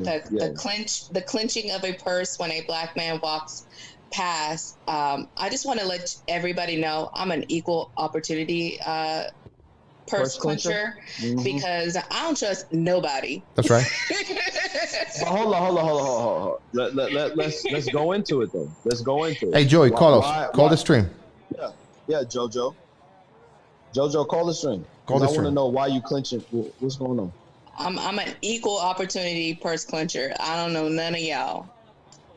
The clenching of a purse when a black man walks pass, I just want to let everybody know I'm an equal opportunity purse clincher because I don't trust nobody. That's right. But hold on. Let's go into it though. Let's go into it. Hey, Joey, call the stream. Yeah, Jojo, call the stream. Call the I want stream. to know why you clinching. What's going on? I'm an equal opportunity purse clincher. I don't know none of y'all.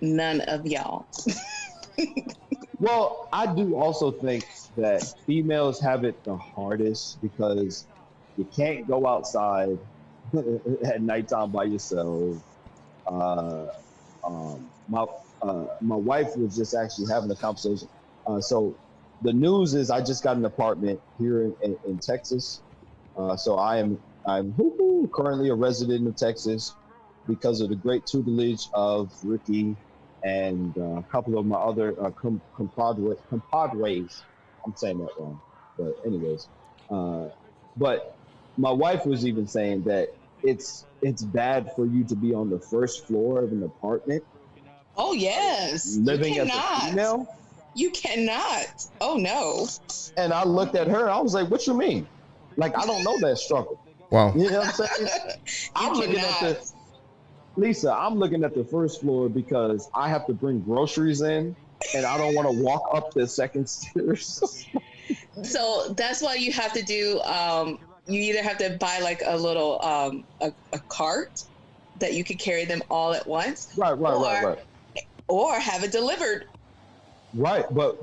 None of y'all. Well, I do also think that females have it the hardest because you can't go outside at nighttime by yourself. My wife was just actually having a conversation. So the news is I just got an apartment here in Texas. So I'm currently a resident of Texas because of the great tutelage of Ricky and a couple of my other compadres. I'm saying that wrong, but anyways. But my wife was even saying that it's bad for you to be on the first floor of an apartment. Oh yes, living as a female. You cannot. Oh no. And I looked at her. I was like, "What you mean? Like I don't know that struggle." Wow. You know what I'm saying? I'm looking at Lisa, I'm looking at the first floor because I have to bring groceries in and I don't want to walk up the second stairs. So that's why you have to do, you either have to buy like a little, a cart that you can carry them all at once. Right. Or have it delivered. Right, but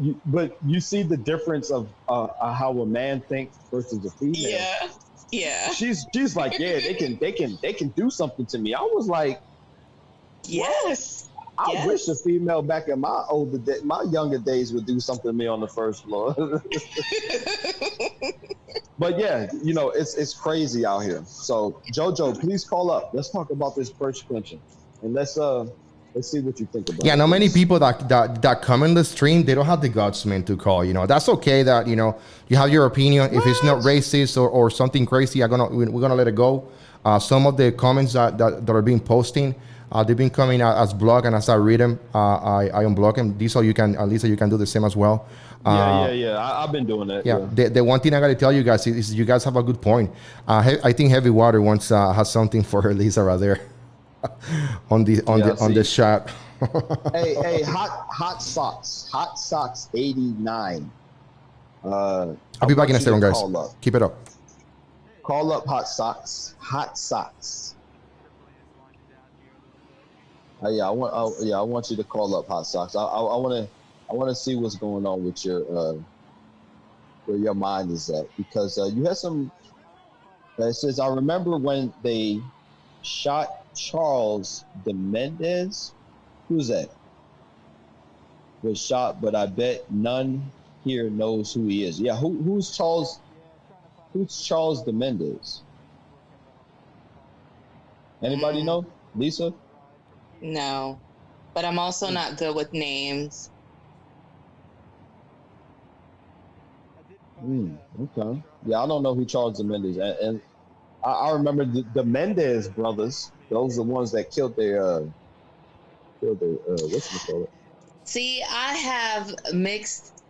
you see the difference of how a man thinks versus a female. Yeah. She's like, yeah, they can do something to me. I was like, yes. I wish a female back in my younger days would do something to me on the first floor. But yeah, it's crazy out here. So Jojo, please call up. Let's talk about this purse clinching, and let's see what you think about it. Yeah, not many people that come in the stream, they don't have the guts, man, to call. That's okay that, you have your opinion. If it's not racist or something crazy, we're gonna let it go. Some of the comments that are being posting, they've been coming out as blog, and as I read them, I unblock them. Lisa, you can do the same as well. Yeah. I've been doing that. Yeah. The one thing I gotta tell you guys is you guys have a good point. I think Heavy Water once has something for her, Lisa, right there. on the chat. hey, hot socks 89. I'll be back in a second, guys. Keep it up. Call up hot socks. I want you to call up hot socks. I want to see what's going on with your where your mind is at, because you had some. It says, I remember when they shot Charles Mendez. Who's that? Was shot, but I bet none here knows who he is. Yeah, who's Charles Mendez? Anybody know? Lisa? No, but I'm also not good with names. Okay. Yeah, I don't know who Charles Mendez is. And I remember the Mendez brothers. Those are the ones that killed their what's it called? See, I have mixed.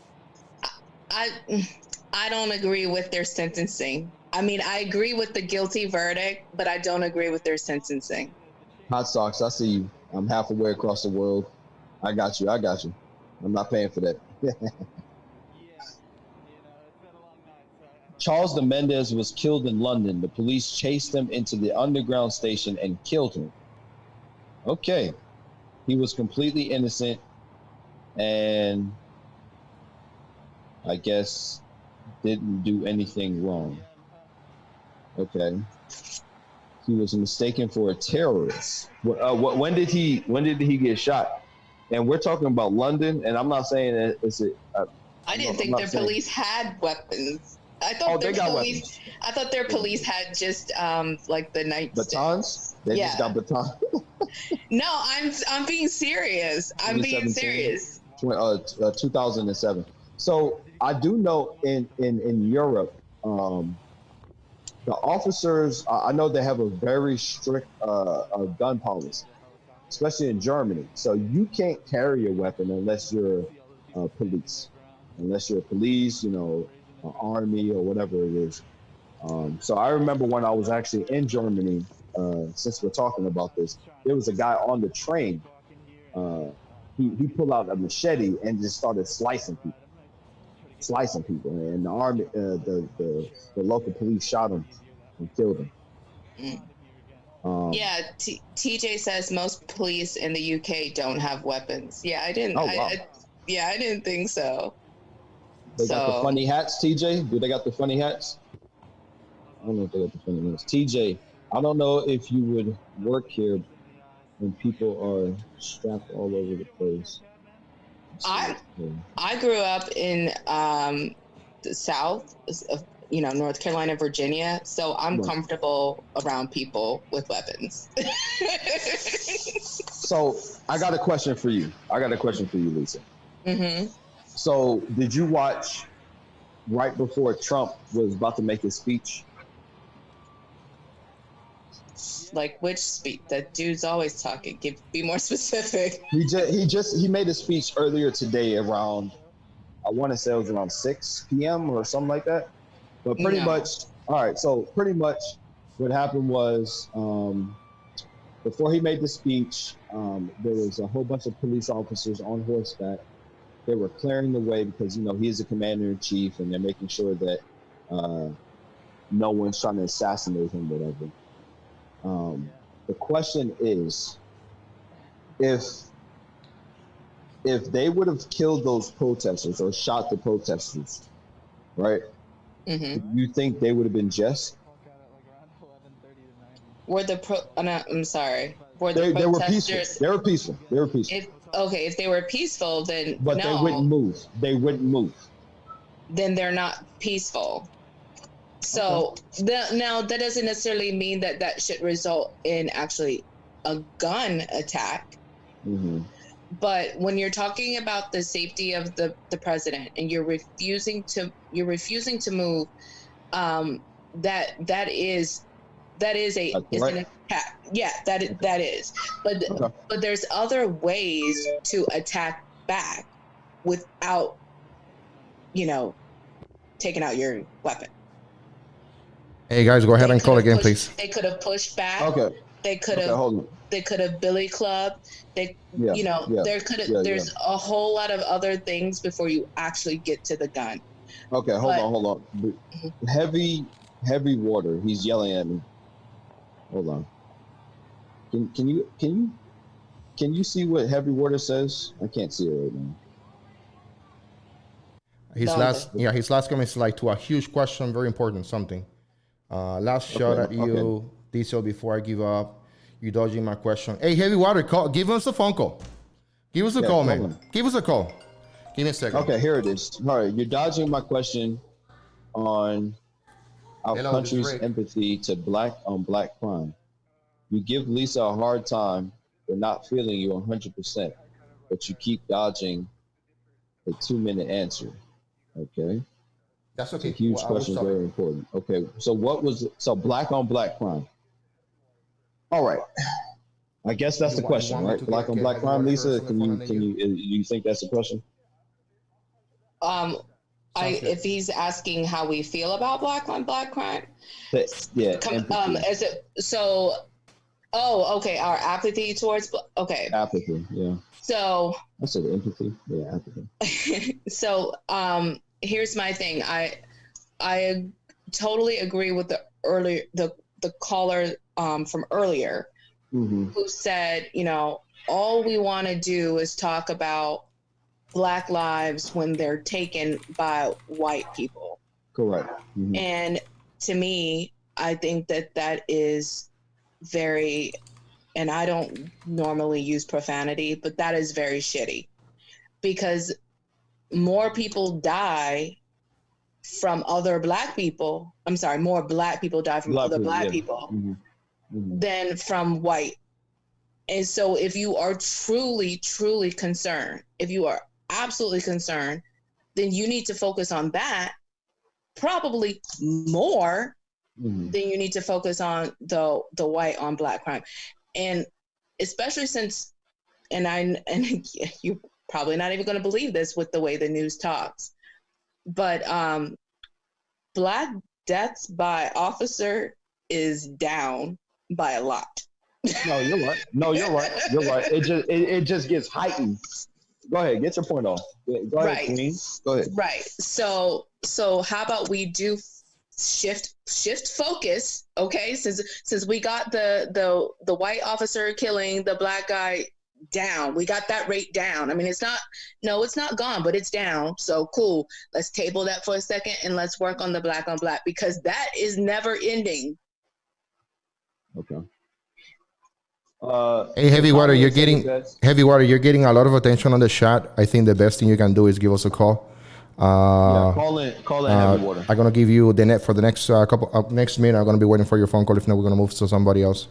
I don't agree with their sentencing. I mean, I agree with the guilty verdict, but I don't agree with their sentencing. Hot socks, I see you. I'm halfway across the world. I got you. I'm not paying for that. Charles Mendez was killed in London. The police chased him into the underground station and killed him. Okay. He was completely innocent and I guess didn't do anything wrong. Okay. He was mistaken for a terrorist. When did he get shot? And we're talking about London, and I'm not saying that it's I didn't think their police had weapons. I thought their police had just like the night batons. They just got batons. No, I'm being serious. I'm being serious. 2007. So I do know in Europe, the officers, I know they have a very strict gun policy. especially in Germany. So you can't carry a weapon unless you're police, you know, army or whatever it is. So I remember when I was actually in Germany, since we're talking about this, there was a guy on the train. He pulled out a machete and just started slicing people. And the army, the local police shot him and killed him. Yeah, TJ says most police in the UK don't have weapons. Yeah, I didn't. Oh, wow. I didn't think so. They got the funny hats, TJ? Do they got the funny hats? I don't know if they got the funny hats. TJ, I don't know if you would work here when people are strapped all over the place. I grew up in the South, you know, North Carolina, Virginia, so I'm comfortable around people with weapons. So I got a question for you. Lisa. Mm-hmm. So did you watch right before Trump was about to make his speech? Like which speech? That dude's always talking. Be more specific. He made a speech earlier today around, I want to say it was around 6 p.m. or something like that. But pretty much, all right. So pretty much, what happened was before he made the speech, there was a whole bunch of police officers on horseback. They were clearing the way because, you know, he's the commander in chief, and they're making sure that no one's trying to assassinate him, whatever. The question is, if they would have killed those protesters or shot the protesters, right? Mm-hmm. You think they would have been just? I'm sorry. They were peaceful. They were peaceful. If they were peaceful, then but no. They wouldn't move. Then they're not peaceful. So now that doesn't necessarily mean that should result in actually a gun attack. Mm-hmm. But when you're talking about the safety of the president and you're refusing to move, that is an attack. Yeah, that is. But there's other ways to attack back without, you know, taking out your weapon. Hey guys, go ahead and call again, please. They could have pushed back. Okay. They could have billy clubbed. There's a whole lot of other things before you actually get to the gun. Okay, hold on. Heavy water. He's yelling at me. Hold on. Can you see what heavy water says? I can't see it right now. His last comment is like to a huge question, very important, something. Last shot at you, Diesel, before I give up. You dodging my question. Hey, heavy water, give us a phone call. Give us a call, man. Give us a call. Give me a second. Okay, here it is. All right, you're dodging my question on our country's empathy to black on black crime. You give Lisa a hard time for not feeling you 100%, but you keep dodging a 2-minute answer. Okay. That's okay. It's a huge question, very important. Okay, so black on black crime. All right. I guess that's the question, right? Black on black crime, Lisa. You think that's the question? If he's asking how we feel about black on black crime, our apathy towards apathy, yeah. So I said empathy, yeah, apathy. So here's my thing. I totally agree with the caller from earlier, mm-hmm. who said, you know, all we want to do is talk about Black lives when they're taken by white people. Correct. Mm-hmm. And to me, I think that is very, and I don't normally use profanity, but that is very shitty, because more people die from other black people. I'm sorry, more black people die from other black people mm-hmm. Mm-hmm. than from white. And so if you are truly, truly concerned, if you are absolutely concerned, then you need to focus on that probably more mm-hmm. than you need to focus on the white on black crime. And especially since, and you're probably not even going to believe this with the way the news talks, but Black deaths by officer is down by a lot. No, you're right. No, you're right. You're right. It just gets heightened. Go ahead, get your point off. Go ahead, Right. Queen. Go ahead. Right. So how about we do shift focus, okay? Since we got the white officer killing the Black guy down, we got that rate down. I mean, it's not gone, but it's down. So cool. Let's table that for a second and let's work on the Black on Black, because that is never ending. Okay. Hey, Heavy Water, you're getting a lot of attention on the chat. I think the best thing you can do is give us a call. Call in Heavy Water. I'm gonna give you the net for the next next minute. I'm gonna be waiting for your phone call. If not, we're gonna move to somebody else.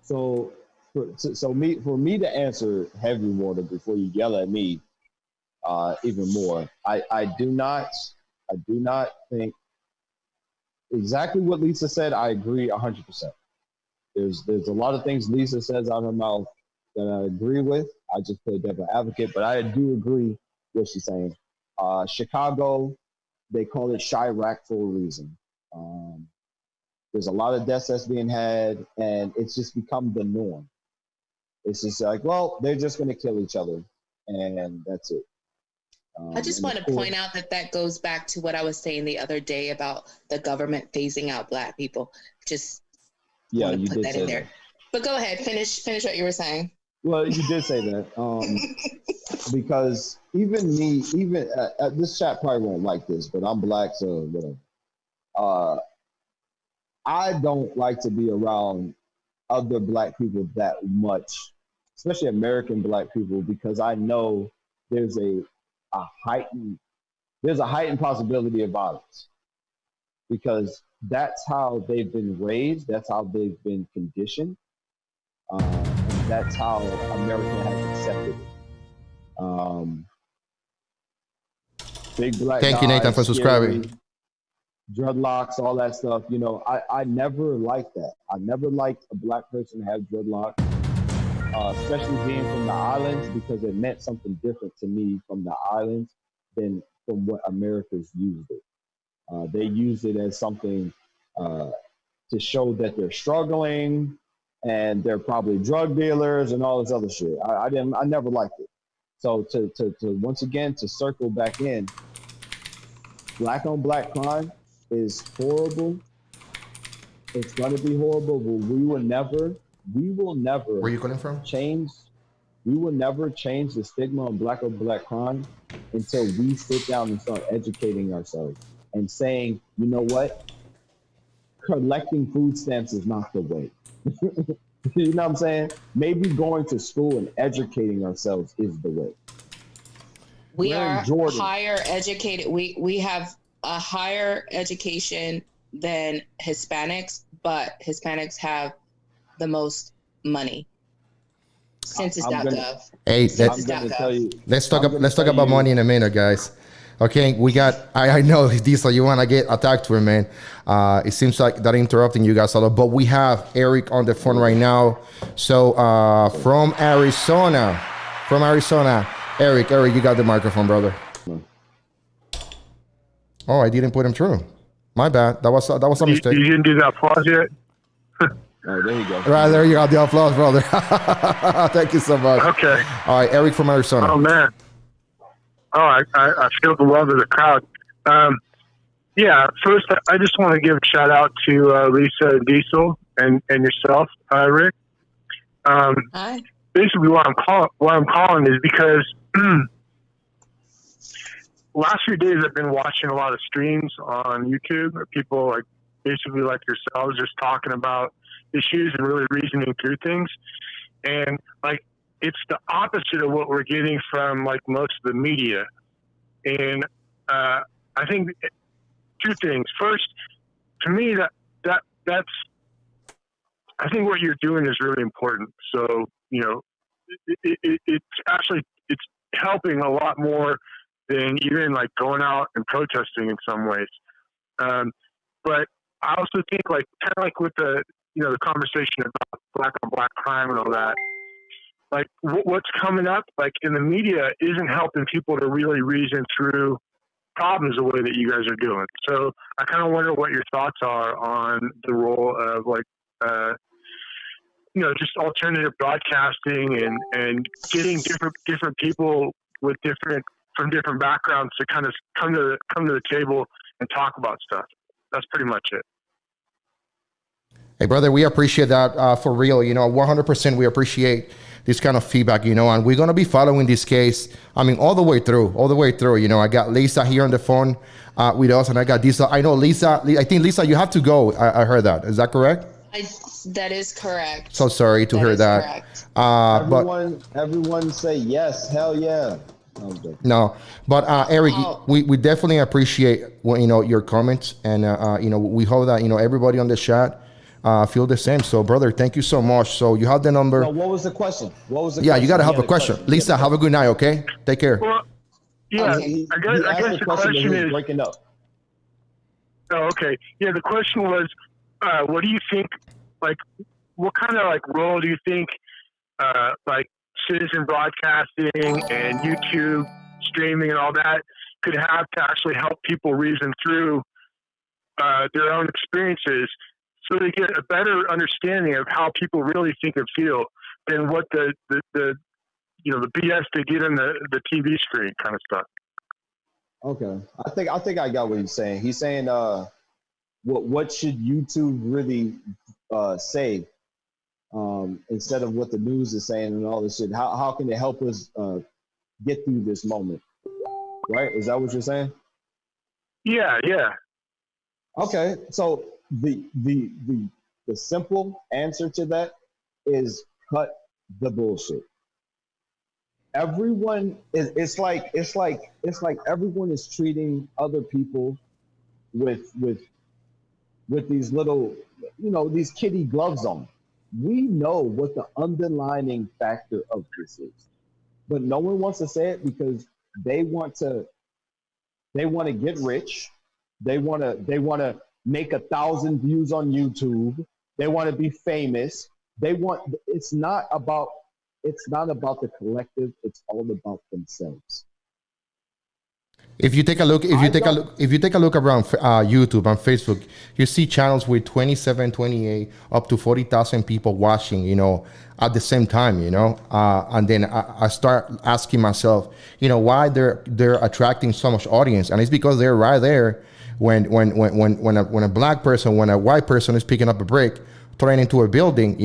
So for me to answer Heavy Water before you yell at me even more, I do not think exactly what Lisa said. I agree 100%. There's a lot of things Lisa says out of her mouth that I agree with. I just play devil advocate, but I do agree what she's saying. Chicago, they call it Chirac for a reason. There's a lot of deaths that's being had, and it's just become the norm. It's just like, well, they're just going to kill each other, and that's it. I just want to point out that goes back to what I was saying the other day about the government phasing out Black people. Just want to put that in there. That. But go ahead, finish what you were saying. Well, you did say that because even me, this chat probably won't like this, but I'm Black, so whatever. I don't like to be around other Black people that much, especially American Black people, because I know there's a heightened possibility of violence, because that's how they've been raised, that's how they've been conditioned, and that's how America has accepted it. Big Black Thank you, Nathan, for subscribing. Dreadlocks, all that stuff. You know, I never liked that. I never liked a Black person to have dreadlocks, especially being from the islands, because it meant something different to me from the islands than from what America's used it. They used it as something to show that they're struggling and they're probably drug dealers and all this other shit. I never liked it. So to once again, to circle back in, Black on Black crime is horrible. It's gonna be horrible, but we will never. Where are you calling from? We will never change the stigma on Black crime until we sit down and start educating ourselves and saying, you know what? Collecting food stamps is not the way. You know what I'm saying? Maybe going to school and educating ourselves is the way. We are higher educated. We have a higher education than Hispanics, but Hispanics have the most money. Census.gov. Hey, let's talk about money in a minute, guys. Okay, we got. I know, Diesel, you want to get attacked for, man. It seems like that interrupting you guys a lot, but we have Eric on the phone right now. So from Arizona, Eric, you got the microphone, brother. Oh, I didn't put him through. My bad. That was a mistake. You didn't do that applause yet? Oh, there you go. Right there, you got the applause, brother. Thank you so much. Okay. All right, Eric from Arizona. Oh man. Oh, I feel the love of the crowd. Yeah. First, I just want to give a shout out to Lisa and Diesel and yourself, Rick. Hi. Basically, why I'm calling is because last few days I've been watching a lot of streams on YouTube of people basically like yourselves just talking about issues and really reasoning through things. And it's the opposite of what we're getting from most of the media. And I think two things. First, to me, that's I think what you're doing is really important. So, it's helping a lot more than even going out and protesting in some ways. But I also think kind of with the the conversation about black on black crime and all that. Like what's coming up, like in the media, isn't helping people to really reason through problems the way that you guys are doing. So I kind of wonder what your thoughts are on the role of just alternative broadcasting and getting different people with from different backgrounds to kind of come to the table and talk about stuff. That's pretty much it. Hey, brother, we appreciate that for real. 100% we appreciate this kind of feedback, and we're going to be following this case. All the way through. I got Lisa here on the phone with us, and I got Lisa. I know Lisa, I think Lisa, you have to go. I heard that. Is that correct? That is correct. So sorry to hear that. Everyone say yes. Hell yeah. No, but Eric, we definitely appreciate your comments, and we hope that everybody on the chat feel the same. So, brother, thank you so much. So you have the number. No, what was the question? You got to have a question. Lisa, have a good night. Okay, take care. Well, yeah, I guess the question is breaking up. Oh, okay. Yeah, the question was, what do you think? Like, what kind of role do you think, citizen broadcasting and YouTube streaming and all that could have to actually help people reason through their own experiences, so they get a better understanding of how people really think and feel than what the BS they get in the TV screen kind of stuff. Okay, I think I got what he's saying. He's saying, what should YouTube really say instead of what the news is saying and all this shit? How can it help us get through this moment? Right? Is that what you're saying? Yeah. Okay, so the simple answer to that is cut the bullshit. Everyone is it's like everyone is treating other people with these little these kiddie gloves on. We know what the underlying factor of this is, but no one wants to say it because they want to get rich. They want to make 1,000 views on YouTube. They want to be famous. It's not about the collective. It's all about themselves. If you take a look around YouTube and Facebook, you see channels with 27, 28, up to 40,000 people watching, at the same time, and then I start asking myself, why they're attracting so much audience, and it's because they're right there when a black person, when a white person is picking up a brick, throwing into a building,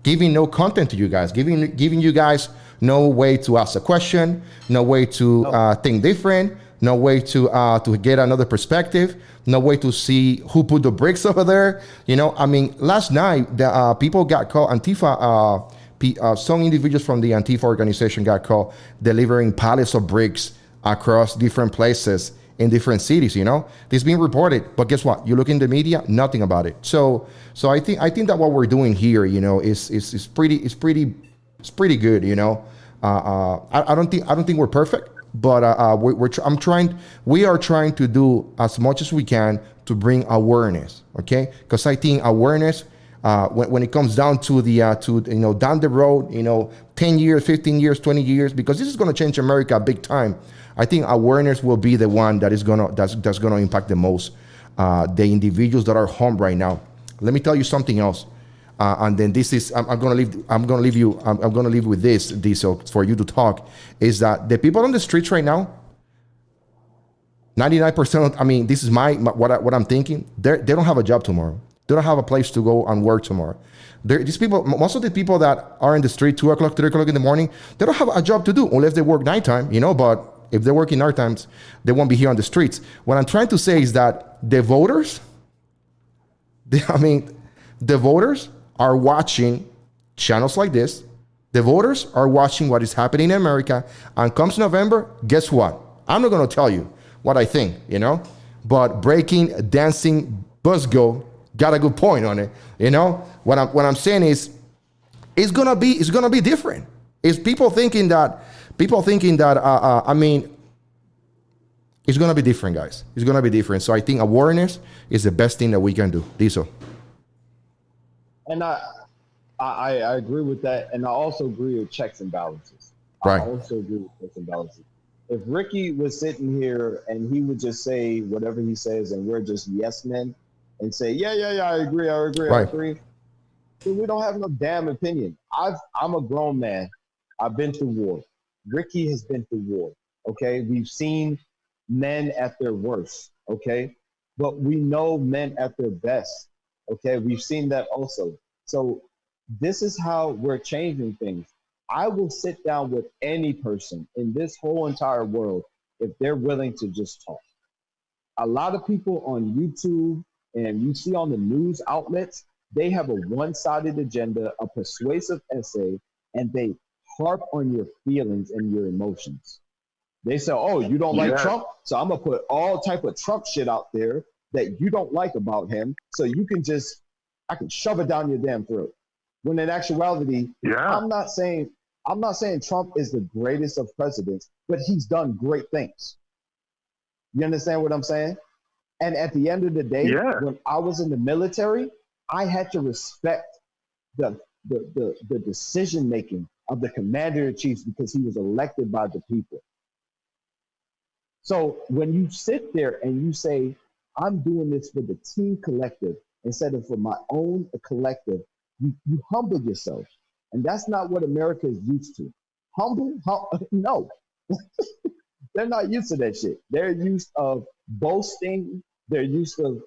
giving no content to you guys, giving you guys no way to ask a question, no way to think different. No way to get another perspective. No way to see who put the bricks over there. Last night the people got caught. Antifa, some individuals from the Antifa organization got caught delivering pallets of bricks across different places in different cities. This being reported, but guess what? You look in the media, nothing about it. So I think that what we're doing here, is pretty good. I don't think we're perfect. But we are trying to do as much as we can to bring awareness, okay? Because I think awareness, when it comes down to down the road, 10 years, 15 years, 20 years, because this is going to change America big time. I think awareness will be the one that's gonna impact the most the individuals that are home right now. Let me tell you something else. And then this is I'm gonna leave with this Diesel, for you to talk, is that the people on the streets right now, 99%. This is what I'm thinking. They don't have a job tomorrow. They don't have a place to go and work tomorrow. These people, most of the people that are in the street 2 o'clock, 3 o'clock in the morning, they don't have a job to do unless they work nighttime. But if they work in night times, they won't be here on the streets. What I'm trying to say is that the voters, the voters are watching channels like this. The voters are watching what is happening in America. And comes November, guess what? I'm not going to tell you what I think, but breaking, dancing, Buzzgo got a good point on it. What I'm saying is, it's going to be different. It's people thinking that, it's going to be different, guys. It's going to be different. So I think awareness is the best thing that we can do. Diesel. And I agree with that, and I also agree with checks and balances. Right. I also agree with checks and balances. If Ricky was sitting here and he would just say whatever he says, and we're just yes men, and say yeah, I agree, Right. I agree, then we don't have no damn opinion. I'm a grown man. I've been through war. Ricky has been through war. Okay, we've seen men at their worst. Okay, but we know men at their best. Okay, we've seen that also. So this is how we're changing things. I will sit down with any person in this whole entire world if they're willing to just talk. A lot of people on YouTube and you see on the news outlets, they have a one-sided agenda, a persuasive essay, and they harp on your feelings and your emotions. They say, oh, you don't like Trump? So I'm going to put all type of Trump shit out there that you don't like about him. So you can I can shove it down your damn throat. When in actuality, I'm not saying Trump is the greatest of presidents, but he's done great things. You understand what I'm saying? And at the end of the day, when I was in the military, I had to respect the decision making of the commander in chief because he was elected by the people. So when you sit there and you say, I'm doing this for the team collective instead of for my own collective, you humble yourself. And that's not what America is used to. No. They're not used to that shit. They're used of boasting. They're used of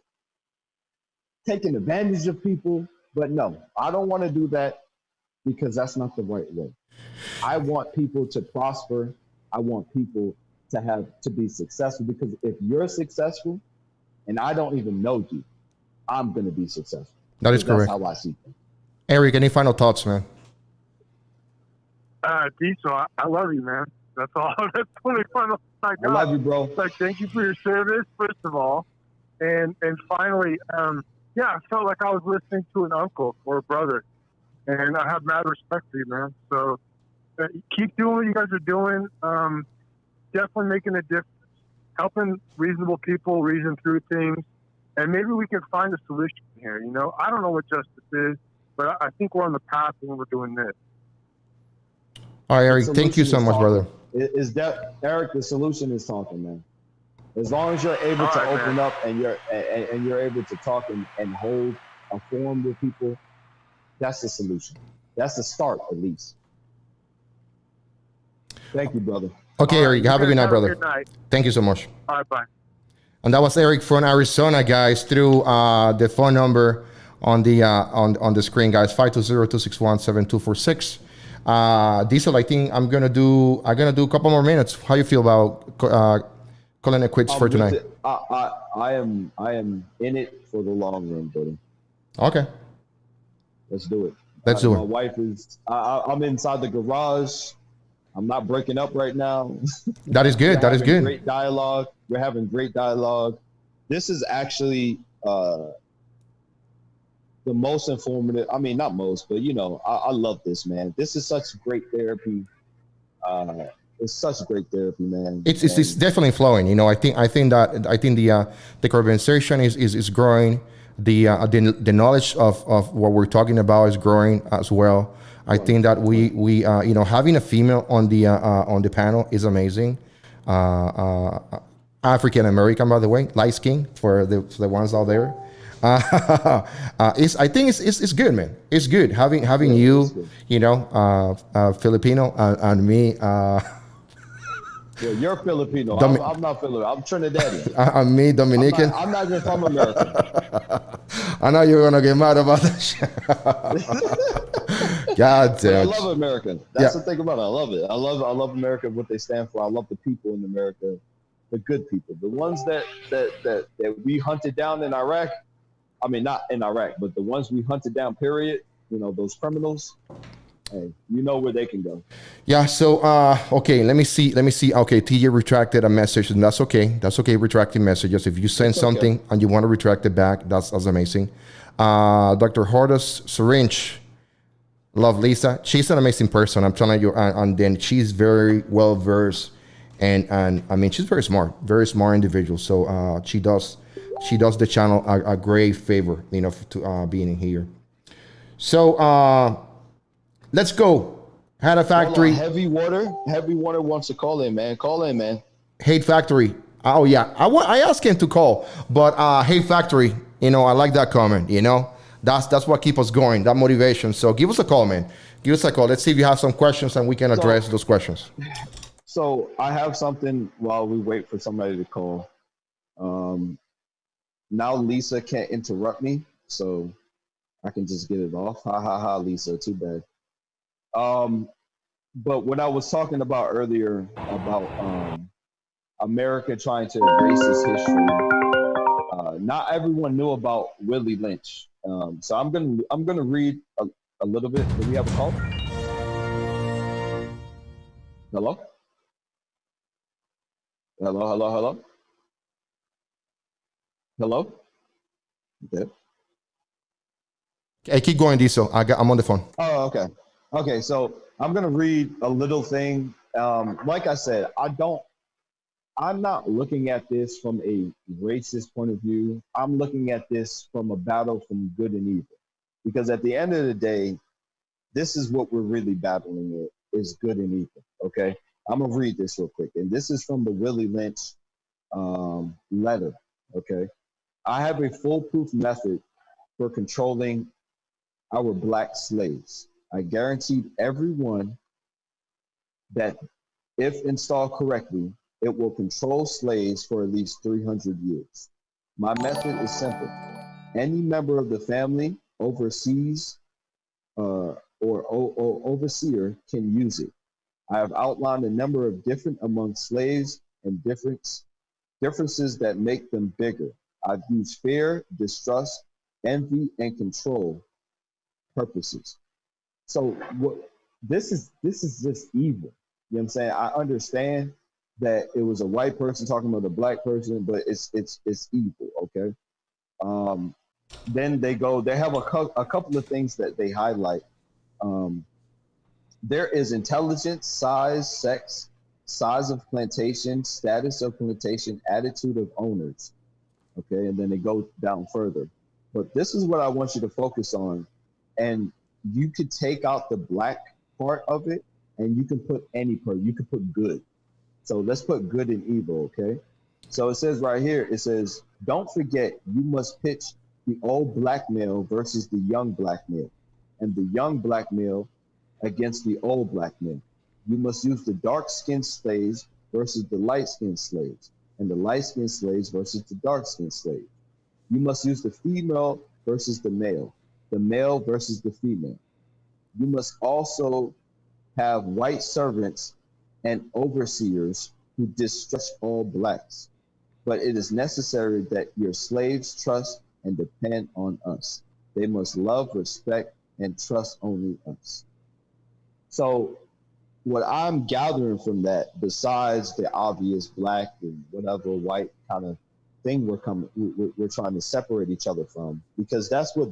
taking advantage of people. But no, I don't want to do that because that's not the right way. I want people to prosper. I want people to be successful, because if you're successful and I don't even know you, I'm going to be successful. That is correct. That's how I see things. Eric, any final thoughts, man? Diesel, I love you, man. That's all. That's the only final I got. I love you, bro. Like, thank you for your service, first of all. And finally, I felt like I was listening to an uncle or a brother. And I have mad respect for you, man. So keep doing what you guys are doing. Definitely making a difference. Helping reasonable people reason through things. And maybe we can find a solution here. You know, I don't know what justice is, but I think we're on the path when we're doing this. All right, Eric, thank you so much, brother. Eric, the solution is talking, man. As long as you're able to open up and you're able to talk and hold a forum with people, that's the solution. That's the start, at least. Thank you, brother. Okay, Eric, have a good night, brother. Good night. Thank you so much. All right, bye. And that was Eric from Arizona, guys, through the phone number on the on the screen, guys, 520-261-7246. Diesel, I think I'm gonna do a couple more minutes. How you feel about calling it quits for tonight? I am in it for the long run, buddy. Okay. Let's do it. Let's do it. My wife is. I'm inside the garage. I'm not breaking up right now. That is good. That is good. Great dialogue. We're having great dialogue. This is actually the most informative. I mean, not most, but you know, I love this, man. This is such great therapy. It's such great therapy, man. It's definitely flowing. You know, I think the conversation is growing. The knowledge of what we're talking about is growing as well. I think that we you know, having a female on the panel is amazing. African American, by the way, light skin for the ones out there. I think it's good, man. It's good having you, you know, Filipino and me. Yeah, you're Filipino. I'm not Filipino. I'm Trinidadian. I'm me, Dominican. I'm not even from America. I know you're gonna get mad about that shit. God damn. I love America. That's the thing about it. I love it. I love America, what they stand for. I love the people in America, the good people, the ones that we hunted down in Iraq. I mean, not in Iraq, but the ones we hunted down. Period. You know, those criminals. Hey, you know where they can go. Yeah. So, okay. Let me see. Okay, TJ retracted a message, and that's okay. That's okay. Retracting messages. If you send something and you want to retract it back, that's amazing. Dr. Hortus Syringe. Love Lisa. She's an amazing person. I'm telling you. And then she's very well versed, and I mean, she's very smart individual. So she does the channel a great favor, you know, to being in here. So let's go. Had a factory. Heavy water. Heavy water wants to call in, man. Call in, man. Hate factory. Oh yeah, I asked him to call, but Hate factory. You know, I like that comment. You know, that's what keeps us going. That motivation. So give us a call, man. Give us a call. Let's see if you have some questions and we can address those questions. So I have something while we wait for somebody to call. Now Lisa can't interrupt me, so I can just get it off. Ha ha ha, Lisa. Too bad. But what I was talking about earlier about America trying to erase its history, not everyone knew about Willie Lynch. So I'm gonna read a little bit. Do we have a call? Hello? Hello, hello, hello? Hello? Okay. Hey, keep going, Diesel. I'm on the phone. Oh, okay. Okay, so I'm gonna read a little thing. Like I said, I'm not looking at this from a racist point of view. I'm looking at this from a battle from good and evil. Because at the end of the day, this is what we're really battling with, is good and evil, okay? I'm gonna read this real quick. And this is from the Willie Lynch letter, okay? I have a foolproof method for controlling our black slaves. I guaranteed everyone that if installed correctly, it will control slaves for at least 300 years. My method is simple. Any member of the family, overseas, or overseer can use it. I have outlined a number of different among slaves and differences that make them bigger. I've used fear, distrust, envy, and control purposes. So this is just evil. You know what I'm saying? I understand that it was a white person talking about a black person, but it's evil, okay? Then they have a couple of things that they highlight. There is intelligence, size, sex, size of plantation, status of plantation, attitude of owners, okay? And then they go down further. But this is what I want you to focus on. And you could take out the black part of it and you can put any part, you could put good. So let's put good and evil, okay? So it says right here, it says, don't forget, you must pitch the old black male versus the young black male, and the young black male against the old black male. You must use the dark-skinned slaves versus the light-skinned slaves, and the light-skinned slaves versus the dark-skinned slaves. You must use the female versus the male versus the female. You must also have white servants and overseers who distrust all blacks. But it is necessary that your slaves trust and depend on us. They must love, respect, and trust only us. So what I'm gathering from that, besides the obvious black and whatever white kind of thing we're trying to separate each other from, because that's what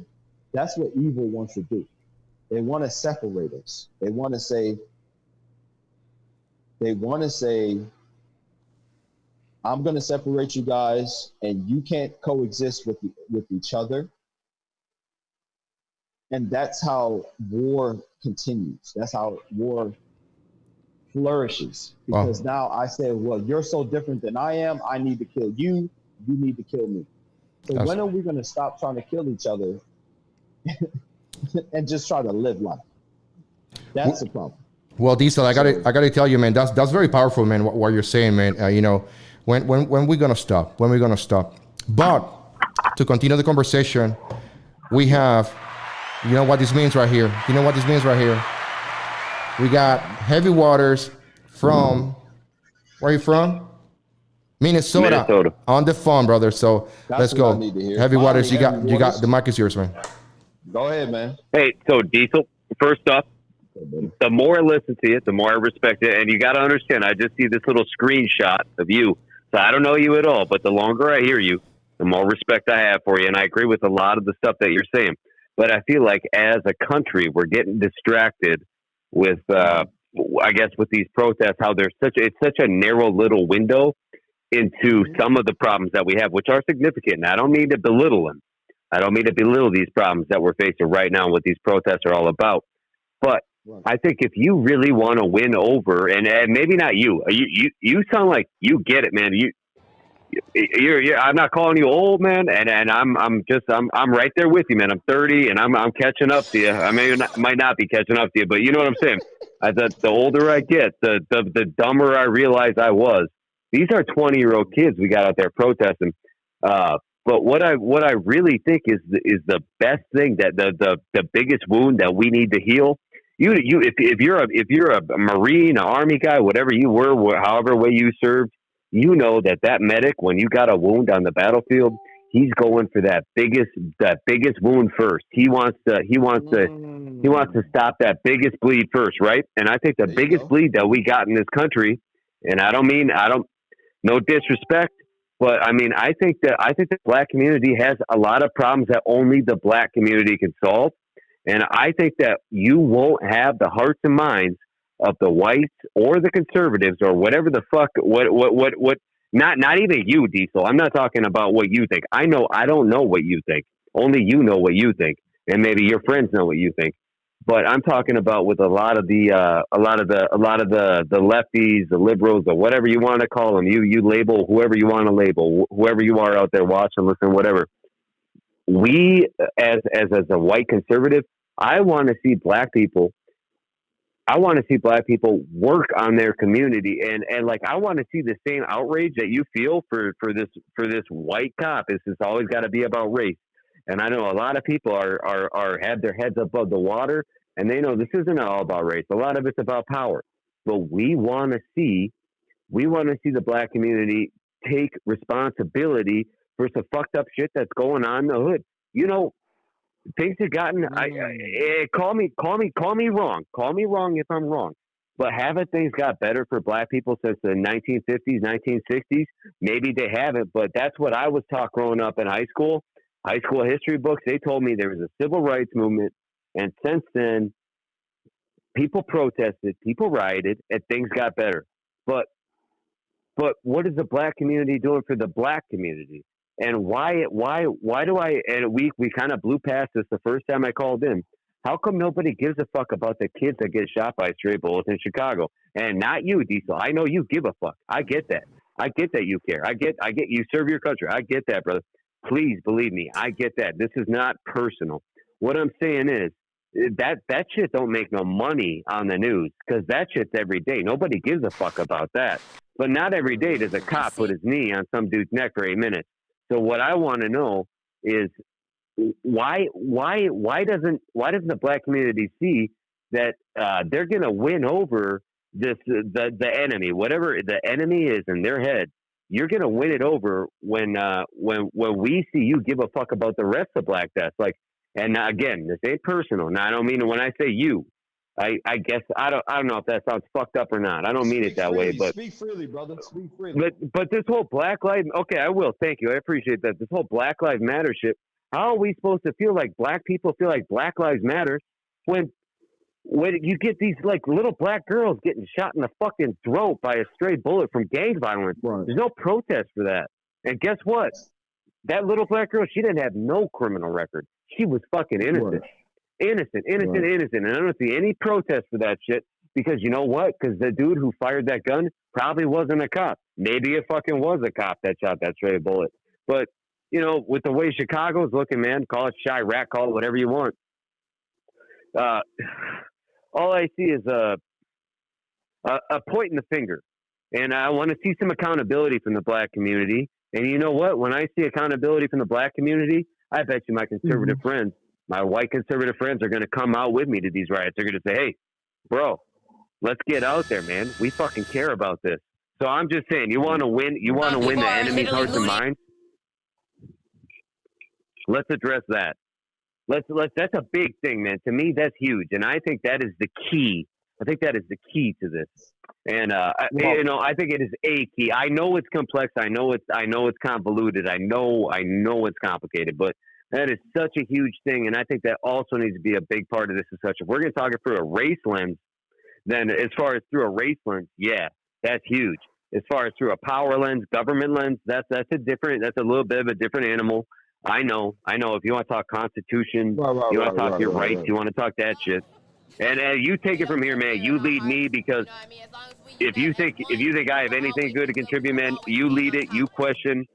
evil wants to do. They want to separate us. They want to say, I'm going to separate you guys and you can't coexist with each other. And that's how war continues. That's how war flourishes. Because now I say, well, you're so different than I am. I need to kill you. You need to kill me. So when are we going to stop trying to kill each other and just try to live life? That's the problem. Well, Diesel, I gotta tell you, man, that's very powerful, man. What you're saying, man. When we're gonna stop? When we're gonna stop? But to continue the conversation, we have, you know what this means right here. You know what this means right here. We got Heavy Waters from, where are you from? Minnesota. On the phone, brother. So let's go. Heavy Waters, you got the mic is yours, man. Go ahead, man. Hey, so Diesel, first off, the more I listen to it, the more I respect it. And you got to understand, I just see this little screenshot of you. So I don't know you at all, but the longer I hear you, the more respect I have for you. And I agree with a lot of the stuff that you're saying. But I feel like as a country, we're getting distracted with, I guess, with these protests, how it's such a narrow little window into some of the problems that we have, which are significant. And I don't mean to belittle them. I don't mean to belittle these problems that we're facing right now and what these protests are all about. But I think if you really want to win over, and maybe not you sound like you get it, man. You're I'm not calling you old, man, and I'm right there with you, man. I'm 30 and I'm catching up to you. I might not be catching up to you, but you know what I'm saying. The older I get, the dumber I realize I was. These are 20-year-old kids we got out there protesting. But what I really think is the best thing, that the biggest wound that we need to heal. If you're a Marine, an Army guy, whatever you were, however way you served, you know that medic, when you got a wound on the battlefield, he's going for that biggest wound first. He wants to stop that biggest bleed first, right? And I think the biggest bleed that we got in this country, and no disrespect, but I mean, I think the Black community has a lot of problems that only the Black community can solve. And I think that you won't have the hearts and minds of the whites or the conservatives or whatever the fuck, not even you, Diesel. I'm not talking about what you think. I don't know what you think. Only you know what you think. And maybe your friends know what you think. But I'm talking about with a lot of the lefties, the liberals, or whatever you want to call them. You label whoever you want to label, whoever you are out there watching, listening, whatever. We, as a white conservative, I want to see Black people work on their community, and like, I want to see the same outrage that you feel for this white cop. It's always got to be about race. And I know a lot of people are have their heads above the water, and they know this isn't all about race. A lot of it's about power. But we want to see the Black community take responsibility for some fucked up shit that's going on in the hood. You know, things have gotten. Call me wrong. Call me wrong if I'm wrong. But haven't things got better for Black people since the 1950s, 1960s? Maybe they haven't, but that's what I was taught growing up in high school. High school history books, they told me there was a civil rights movement, and since then, people protested, people rioted, and things got better. But what is the Black community doing for the Black community? And why do I? And we kind of blew past this the first time I called in. How come nobody gives a fuck about the kids that get shot by stray bullets in Chicago? And not you, Diesel. I know you give a fuck. I get that. I get that you care. I get you serve your country. I get that, brother. Please believe me. I get that. This is not personal. What I'm saying is that shit don't make no money on the news, because that shit's every day. Nobody gives a fuck about that. But not every day does a cop put his knee on some dude's neck for 8 minutes. So what I want to know is why doesn't the Black community see that they're going to win over the enemy, whatever the enemy is in their head? You're going to win it over when we see you give a fuck about the rest of Black deaths. Like, and again, this ain't personal. Now, I don't mean when I say you. I guess I don't know if that sounds fucked up or not. I don't mean it that way, but speak freely, brother. Speak freely. But this whole Black Lives, okay, I will. Thank you. I appreciate that. This whole Black Lives Matter shit. How are we supposed to feel like Black people feel like Black Lives Matter when you get these like little Black girls getting shot in the fucking throat by a stray bullet from gang violence? Right. There's no protest for that. And guess what? That little Black girl, she didn't have no criminal record. She was fucking innocent. Right. Innocent. And I don't see any protest for that shit, because you know what? Because the dude who fired that gun probably wasn't a cop. Maybe it fucking was a cop that shot that stray bullet. But, you know, with the way Chicago's looking, man, call it Chirac, call it whatever you want. All I see is a pointing the finger. And I want to see some accountability from the Black community. And you know what? When I see accountability from the Black community, I bet you my conservative friends, my white conservative friends, are going to come out with me to these riots. They're going to say, hey, bro, let's get out there, man. We fucking care about this. So I'm just saying, you want to win the enemy's hearts and minds? Let's address that. That's a big thing, man. To me, that's huge. And I think that is the key. I think that is the key to this. And you know, I think it is a key. I know it's complex. I know it's convoluted. I know it's complicated, but that is such a huge thing. And I think that also needs to be a big part of this discussion. We're going to talk it through a race lens. Then as far as through a race lens, yeah, that's huge. As far as through a power lens, government lens, that's a little bit of a different animal. I know. If you want to talk Constitution, you want to talk your rights, you want to talk that shit. And you take it from here, man. You lead me, because if you think I have anything good to contribute, man, you lead it. You question.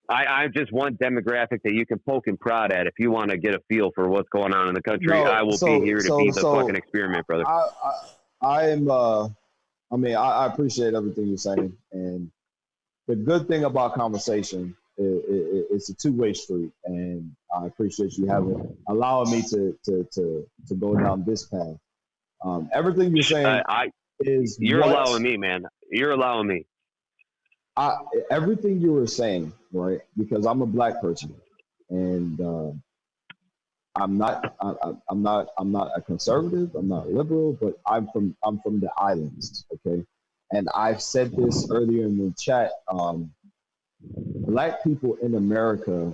I'm just one demographic that you can poke and prod at if you want to get a feel for what's going on in the country. I will be here to be the fucking experiment, brother. I am. I mean, I appreciate everything you're saying, and the good thing about conversation is it's a two-way street, and I appreciate you allowing me to go down this path. Everything you're saying you're allowing me, man. You're allowing me. Everything you were saying, right? Because I'm a black person, and I'm not a conservative. I'm not liberal, but I'm from the islands, okay? And I've said this earlier in the chat. Black people in America,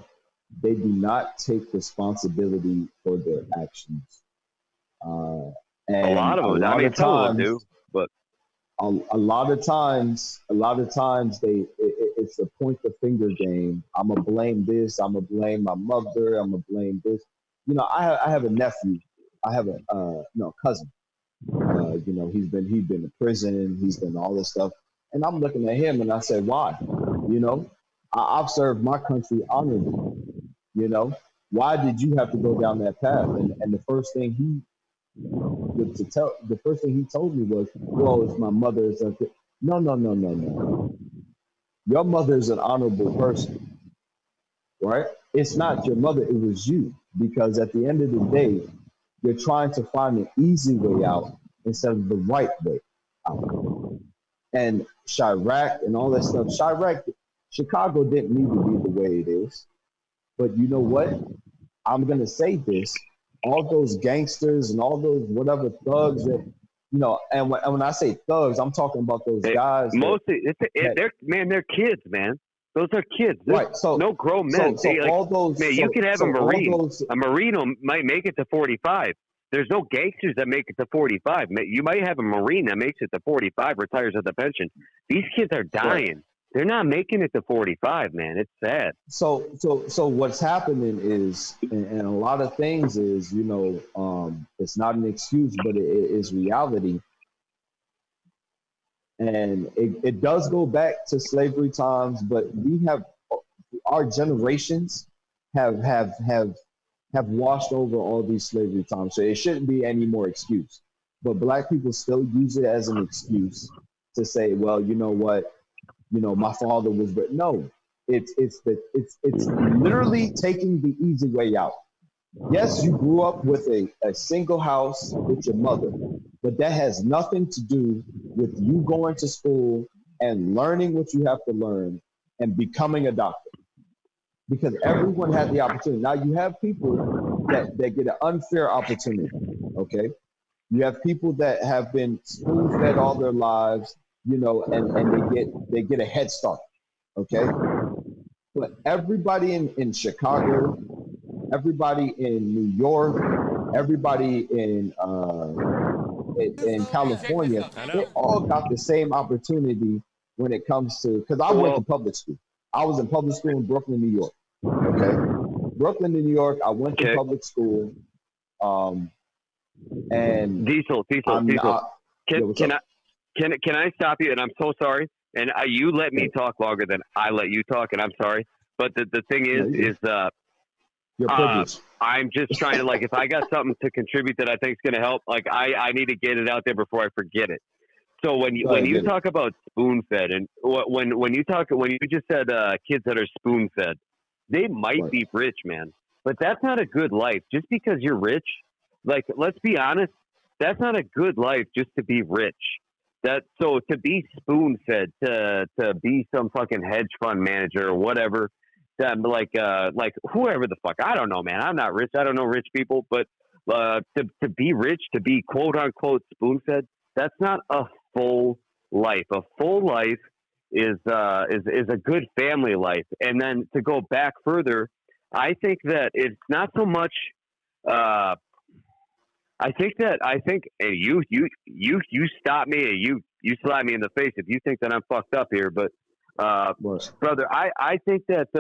they do not take responsibility for their actions. And a lot of them. I mean, some of them do, but a lot of times it's a point the finger game. I'm gonna blame this. I'm gonna blame my mother. I'm gonna blame this. You know, I have a nephew. I have a cousin. You know, he's been in prison. He's been all this stuff, and I'm looking at him and I said, why? You know, I've served my country honorably. You know, why did you have to go down that path? And the first thing he told me was, well, it's my mother's. No. Your mother's an honorable person, right? It's not your mother, it was you. Because at the end of the day, you're trying to find an easy way out instead of the right way out. And Chirac and all that stuff, Chicago didn't need to be the way it is. But you know what? I'm going to say this. All those gangsters and all those whatever thugs that, you know, and when I say thugs, I'm talking about those guys. Mostly, they're kids, man. Those are kids. Right. So no grown men. All those. Man, you can have a Marine. A Marine might make it to 45. There's no gangsters that make it to 45. You might have a Marine that makes it to 45, retires at the pension. These kids are dying. Right. They're not making it to 45, man. It's sad. So what's happening is, and a lot of things is, you know, it's not an excuse, but it is reality. And it does go back to slavery times, but our generations have washed over all these slavery times. So it shouldn't be any more excuse. But black people still use it as an excuse to say, well, you know what? You know, my father was, but no, it's literally taking the easy way out. Yes, you grew up with a single house with your mother, but that has nothing to do with you going to school and learning what you have to learn and becoming a doctor. Because everyone had the opportunity. Now you have people that get an unfair opportunity, okay? You have people that have been spoon-fed all their lives, you know, and they get a head start, okay? But everybody in Chicago, everybody in New York, everybody in California, they all got the same opportunity when it comes to, because I went to public school. I was in public school in Brooklyn, New York, okay? Brooklyn, New York, I went to public school, and Diesel. Can I stop you? And I'm so sorry. And you let me talk longer than I let you talk, and I'm sorry. But the thing is I'm just trying to, like, if I got something to contribute that I think is going to help, like, I need to get it out there before I forget it. So when you talk about spoon fed, and when you just said kids that are spoon fed, they might be rich, man, but that's not a good life. Just because you're rich, like, let's be honest, that's not a good life just to be rich. So to be spoon fed, to be some fucking hedge fund manager or whatever, like whoever the fuck, I don't know, man. I'm not rich. I don't know rich people, but to be rich, to be quote unquote spoon fed, that's not a full life. A full life is a good family life. And then to go back further, I think that it's not so much. I think and you stop me and you slap me in the face if you think that I'm fucked up here, but Brother, I think that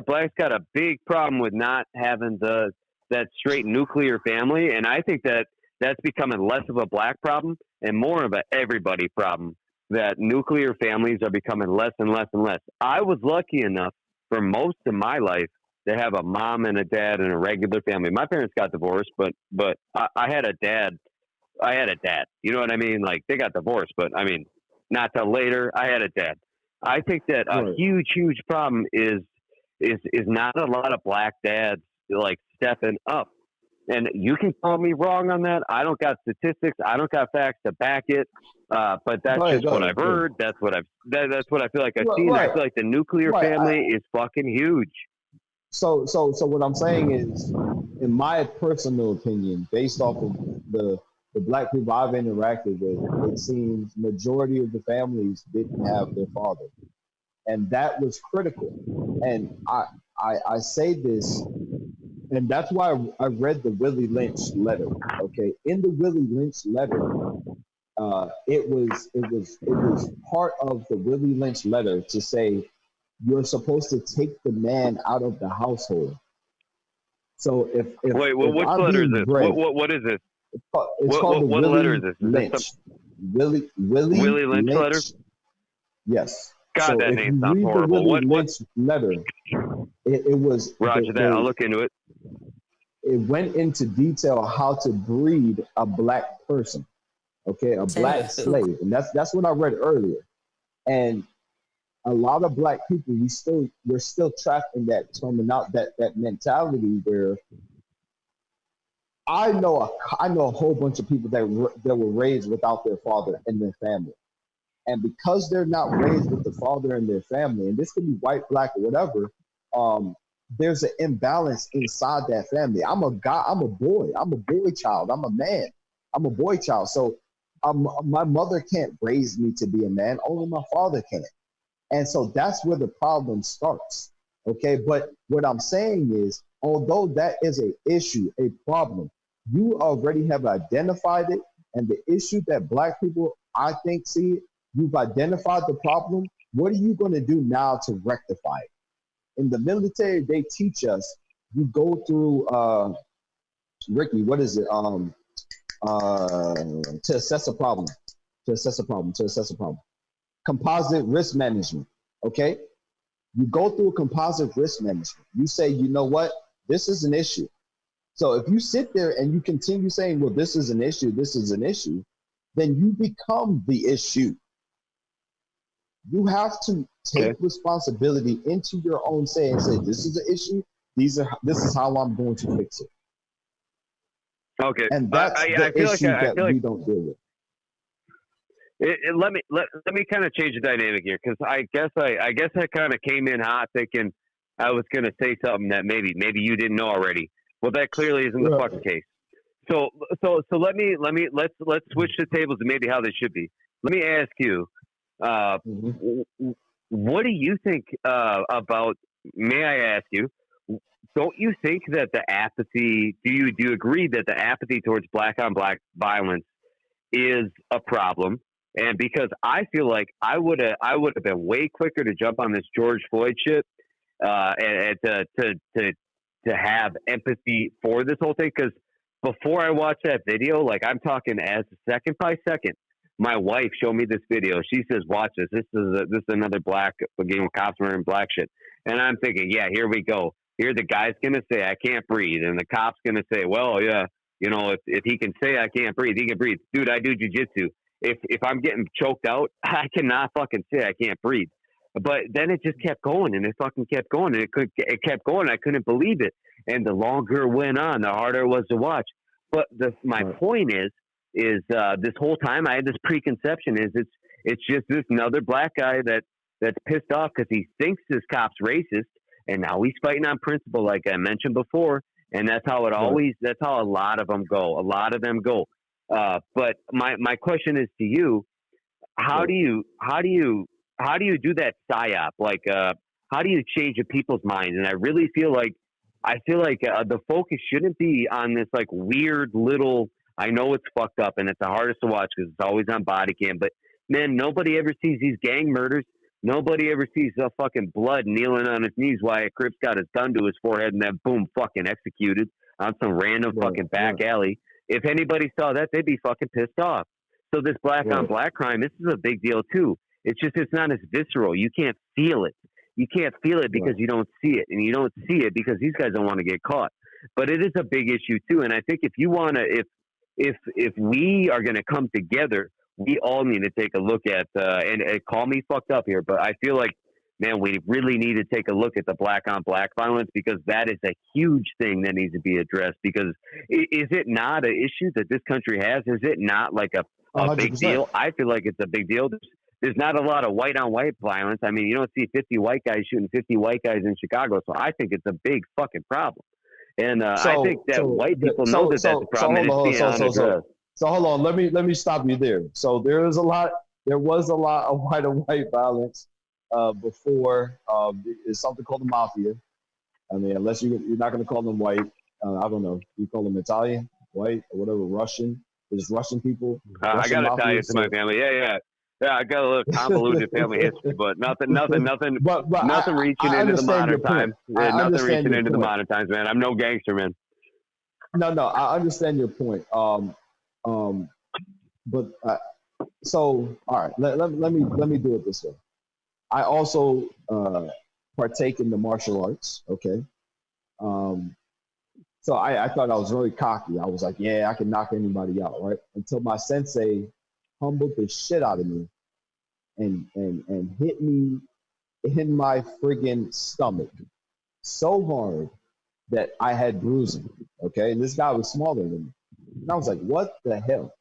blacks got a big problem with not having that straight nuclear family, and I think that that's becoming less of a black problem and more of a everybody problem. That nuclear families are becoming less and less and less. I was lucky enough for most of my life to have a mom and a dad and a regular family. My parents got divorced, but I had a dad. I had a dad. You know what I mean? Like, they got divorced, but I mean, not till later. I had a dad. I think that a huge problem is not a lot of black dads like stepping up. And you can call me wrong on that. I don't got statistics. I don't got facts to back it. But that's just what I've heard. That's what that's what I feel like I've seen. I feel like the nuclear family is fucking huge. So what I'm saying is, in my personal opinion, based off of the black people I've interacted with, it seems majority of the families didn't have their father, and that was critical. And I say this, and that's why I read the Willie Lynch letter. Okay, in the Willie Lynch letter, it was part of the Willie Lynch letter to say you're supposed to take the man out of the household. So if wait, well, which letter is this? What is this? It's called the what Willie letter is this? Lynch. Willie Lynch letter? Yes. God, so that if name you sounds read horrible. The Willie Lynch letter, it was Roger that. I'll look into it. It went into detail how to breed a black person, okay, a black slave, and that's what I read earlier. And a lot of black people, we're still trapped in that that mentality where I know a whole bunch of people that were raised without their father and their family. And because they're not raised with the father and their family, and this could be white, black, or whatever, there's an imbalance inside that family. I'm a guy, I'm a boy child, I'm a man, I'm a boy child. So my mother can't raise me to be a man, only my father can. And so that's where the problem starts. Okay, but what I'm saying is, although that is an issue, a problem, you already have identified it. And the issue that black people, I think, see, you've identified the problem. What are you going to do now to rectify it? In the military, they teach us, you go through, Ricky, what is it? To assess a problem. Composite risk management, okay? You go through a composite risk management. You say, you know what? This is an issue. So if you sit there and you continue saying, well, this is an issue, then you become the issue. You have to take responsibility into your own say and say, this is an issue. This is how I'm going to fix it. Okay. And that's the issue that we don't deal with. Let me kind of change the dynamic here, because I guess I kind of came in hot thinking I was going to say something that maybe you didn't know already. Well, that clearly isn't the fucking case. So let's switch the tables to maybe how they should be. Let me ask you, what do you think about? May I ask you? Don't you think that the apathy? Do you agree that the apathy towards black on black violence is a problem? And because I feel like I would have been way quicker to jump on this George Floyd shit and to have empathy for this whole thing. Because before I watched that video, like, I'm talking as second by second, my wife showed me this video. She says, "Watch this. This is another black game of cops wearing black shit." And I'm thinking, yeah, here we go. Here the guy's gonna say I can't breathe, and the cop's gonna say, well, yeah, you know, if he can say I can't breathe, he can breathe. Dude, I do jujitsu. If I'm getting choked out, I cannot fucking say I can't breathe. But then it just kept going, and it fucking kept going, and it kept going. I couldn't believe it. And the longer it went on, the harder it was to watch. But my point is this whole time I had this preconception is it's just this another black guy that's pissed off because he thinks this cop's racist, and now he's fighting on principle, like I mentioned before. And that's how that's how a lot of them go. But my question is to you: how do you do that psyop? Like, how do you change people's minds? And I really feel like the focus shouldn't be on this like weird little. I know it's fucked up and it's the hardest to watch because it's always on body cam, but Man, nobody ever sees these gang murders. Nobody ever sees the fucking blood kneeling on his knees while a Crip's got his gun to his forehead and then boom, fucking executed on some random fucking back alley. If anybody saw that, they'd be fucking pissed off. So this black on black crime, this is a big deal too. It's just, it's not as visceral. You can't feel it. You can't feel it because you don't see it, and you don't see it because these guys don't want to get caught. But it is a big issue too. And I think if you want to, if we are going to come together, we all need to take a look at, and call me fucked up here, but I feel like, man, we really need to take a look at the black on black violence, because that is a huge thing that needs to be addressed. Because is it not an issue that this country has? Is it not like a big deal? I feel like it's a big deal. There's not a lot of white on white violence. I mean, you don't see 50 white guys shooting 50 white guys in Chicago. So I think it's a big fucking problem. And I think that white people know that that's a problem. So hold on, let me stop you there. So there was a lot of white on white violence before. It's something called the mafia. I mean, unless you're not going to call them white. I don't know. You call them Italian, white, or whatever, Russian. There's Russian people. I got to tell you to my family. Yeah, I got a little convoluted family history, but nothing reaching into the modern times. Nothing reaching into the modern times, man. I'm no gangster, man. No, I understand your point. But so all right, let me do it this way. I also partake in the martial arts. Okay. So I thought I was very cocky. I was like, yeah, I can knock anybody out, right? Until my sensei humbled the shit out of me and hit me in my friggin' stomach so hard that I had bruising. Okay, and this guy was smaller than me. And I was like, what the hell?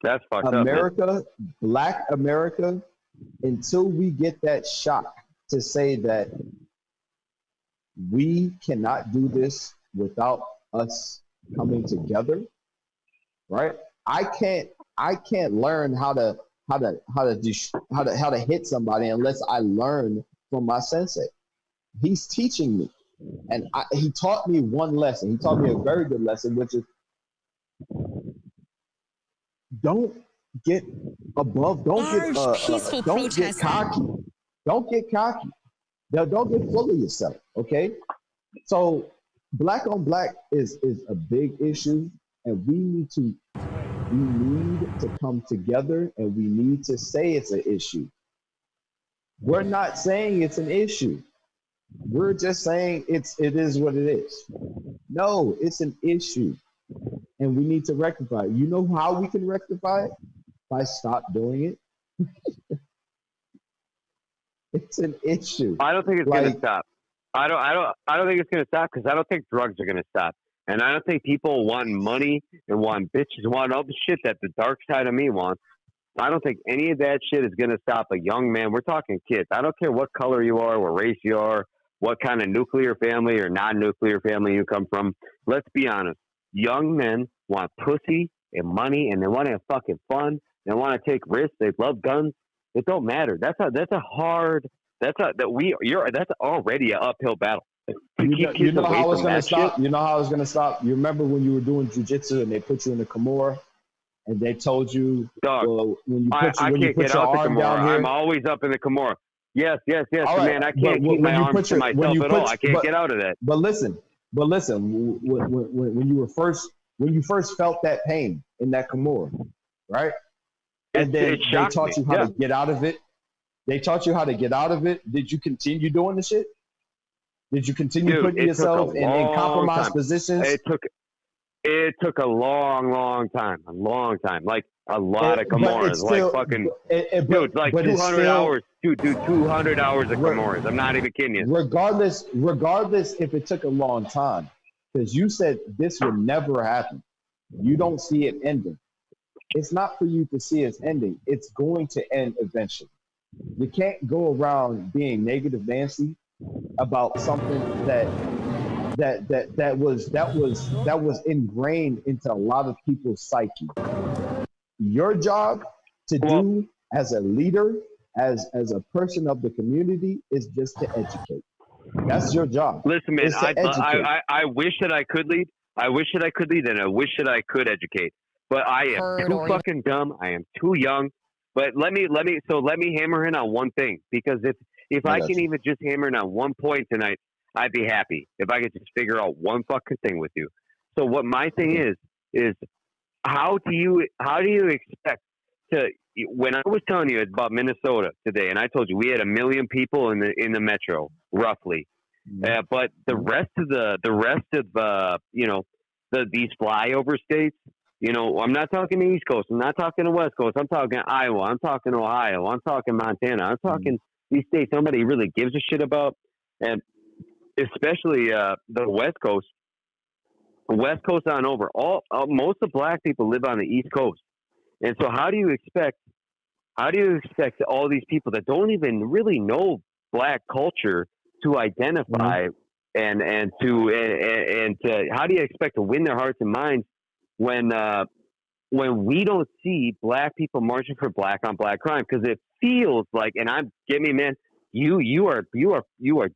That's fucked up, America, Black America, until we get that shock to say that we cannot do this without us coming together, right? I can't learn how to hit somebody unless I learn from my sensei. He's teaching me, and he taught me one lesson. He taught me a very good lesson, which is don't get above, don't get cocky. Don't get cocky. Don't get full of yourself, okay? So black on black is a big issue, and we need to come together, and we need to say it's an issue. We're not saying it's an issue. We're just saying it is what it is. No, it's an issue, and we need to rectify it. You know how we can rectify it? By stop doing it. It's an issue. I don't think it's going to stop. I don't think it's going to stop, because I don't think drugs are going to stop. And I don't think people want money and want bitches, want all the shit that the dark side of me wants. I don't think any of that shit is going to stop a young man. We're talking kids. I don't care what color you are, what race you are, what kind of nuclear family or non-nuclear family you come from. Let's be honest. Young men want pussy and money, and they want to have fucking fun. They want to take risks. They love guns. It don't matter. That's already an uphill battle. You know how it's gonna stop. You know how it's gonna stop. You remember when you were doing jujitsu and they put you in the Kimura, and they told you, dog, well, when you I can't get out the Kimura. I'm always up in the Kimura. Yes, right. Man. I can't keep my arms to myself at all. I can't get out of that. But listen. When you first felt that pain in that Kimura, right? And then they taught you how to get out of it. They taught you how to get out of it. Did you continue doing the shit? Did you continue putting yourself in compromised positions? It took a long time. Like a lot of Kimuras. Like fucking, dude, like 200 hours. Dude, 200 hours of Kimuras. I'm not even kidding you. Regardless if it took a long time, because you said this would never happen. You don't see it ending. It's not for you to see it's ending. It's going to end eventually. You can't go around being negative Nancy about something that was ingrained into a lot of people's psyche. Your job to do as a leader, as a person of the community, is just to educate. That's your job. Listen, man, I wish that I could lead. I wish that I could lead, and I wish that I could educate. but I am too fucking dumb. I am too young. But let me hammer in on one thing, because if I can even just hammer in on one point tonight, I'd be happy if I could just figure out one fucking thing with you. So what my thing is how do you expect to, when I was telling you about Minnesota today, and I told you we had 1 million people in the metro roughly, but the rest of these flyover states, I'm not talking the East Coast, I'm not talking the West Coast, I'm talking Iowa, I'm talking Ohio, I'm talking Montana, I'm talking these states nobody really gives a shit about, and especially the West Coast on over. Most of black people live on the East Coast, and so how do you expect all these people that don't even really know black culture to identify and to how do you expect to win their hearts and minds when we don't see black people marching for black on black crime? Because it feels like, and man, you are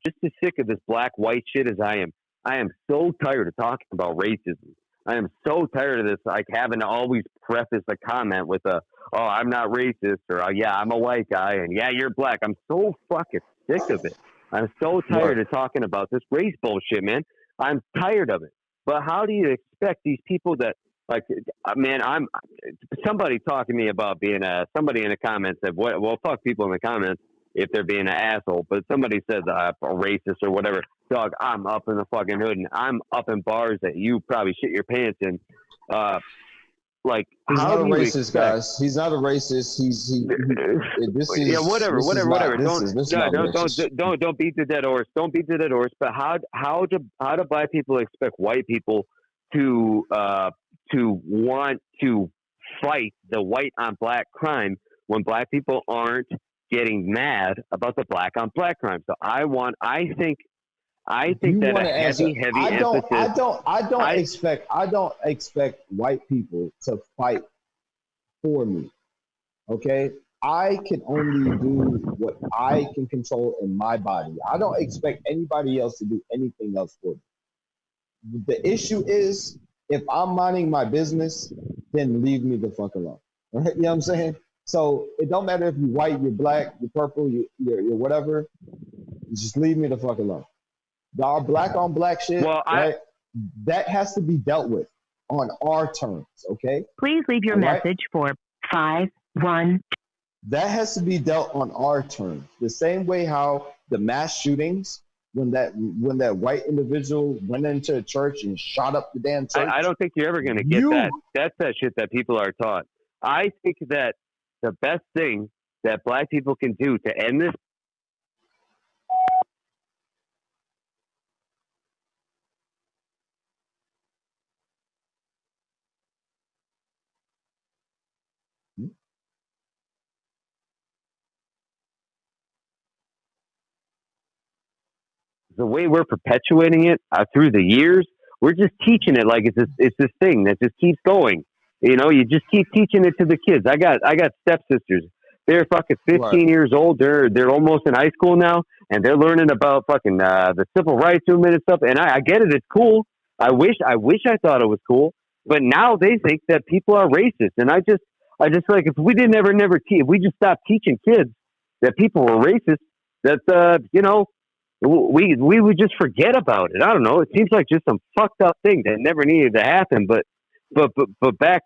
just as sick of this black white shit as I am. I am so tired of talking about racism. I am so tired of this, like having to always preface a comment with oh, I'm not racist, or yeah, I'm a white guy, and yeah, you're black. I'm so fucking sick of it. I'm so tired of talking about this race bullshit, man. I'm tired of it. But how do you expect these people that, like, man, somebody talking to me about being somebody in the comments said, well, fuck people in the comments if they're being an asshole, but somebody says a racist or whatever. Dog, I'm up in the fucking hood, and I'm up in bars that you probably shit your pants in. Like, he's how not a do you racist, expect... guys. He's not a racist. Whatever. Don't beat the dead horse. Don't beat the dead horse. But how do black people expect white people to want to fight the white on black crime when black people aren't getting mad about the black on black crime? So I think that a heavy emphasis. I don't expect white people to fight for me. Okay, I can only do what I can control in my body. I don't expect anybody else to do anything else for me. The issue is, if I'm minding my business, then leave me the fuck alone. Right? You know what I'm saying? So it don't matter if you're white, you're black, you're purple, you're whatever. Just leave me the fuck alone. Our black on black shit, right? That has to be dealt with on our terms, okay? Please leave your message for 5-1. That has to be dealt on our terms. The same way how the mass shootings, when that white individual went into a church and shot up the damn church. I don't think you're ever going to get that. That's that shit that people are taught. I think that the best thing that black people can do to end this. The way we're perpetuating it through the years, we're just teaching it like it's this thing that just keeps going. You just keep teaching it to the kids. I got stepsisters. They're fucking 15 years old. They're almost in high school now, and they're learning about fucking the civil rights movement and stuff. And I get it. It's cool. I wish I thought it was cool, but now they think that people are racist. And I just like, if we didn't if we just stopped teaching kids that people were racist, that we would just forget about it. I don't know. It seems like just some fucked up thing that never needed to happen. But back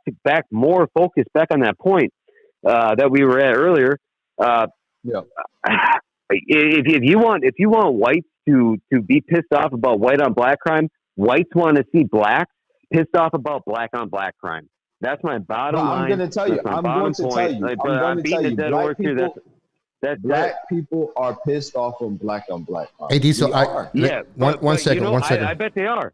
more focused back on that point that we were at earlier. If you want whites to be pissed off about white on black crime, whites want to see blacks pissed off about black on black crime. That's my bottom line. I'm going to tell you. I'm beating the dead horse here. Black people are pissed off on black crime. Hey, Diesel, one second. I bet they are.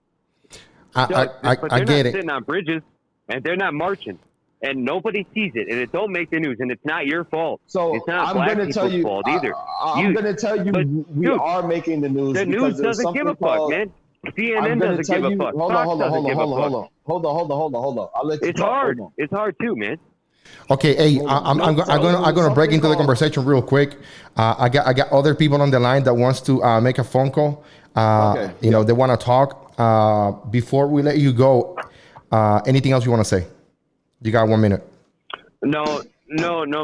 I get it. Sitting on bridges and they're not marching, and nobody sees it, and it don't make the news, and it's not your fault. So it's not I'm going to tell you. Fault either. I'm going to tell you, we are making the news. The news doesn't give a fuck, man. CNN doesn't give a fuck. Hold on. I'll let you it's hard. It's hard too, man. Okay, hey, I'm gonna break into the conversation real quick. I got other people on the line that wants to make a phone call. They want to talk. Before we let you go, anything else you want to say? You got 1 minute. No,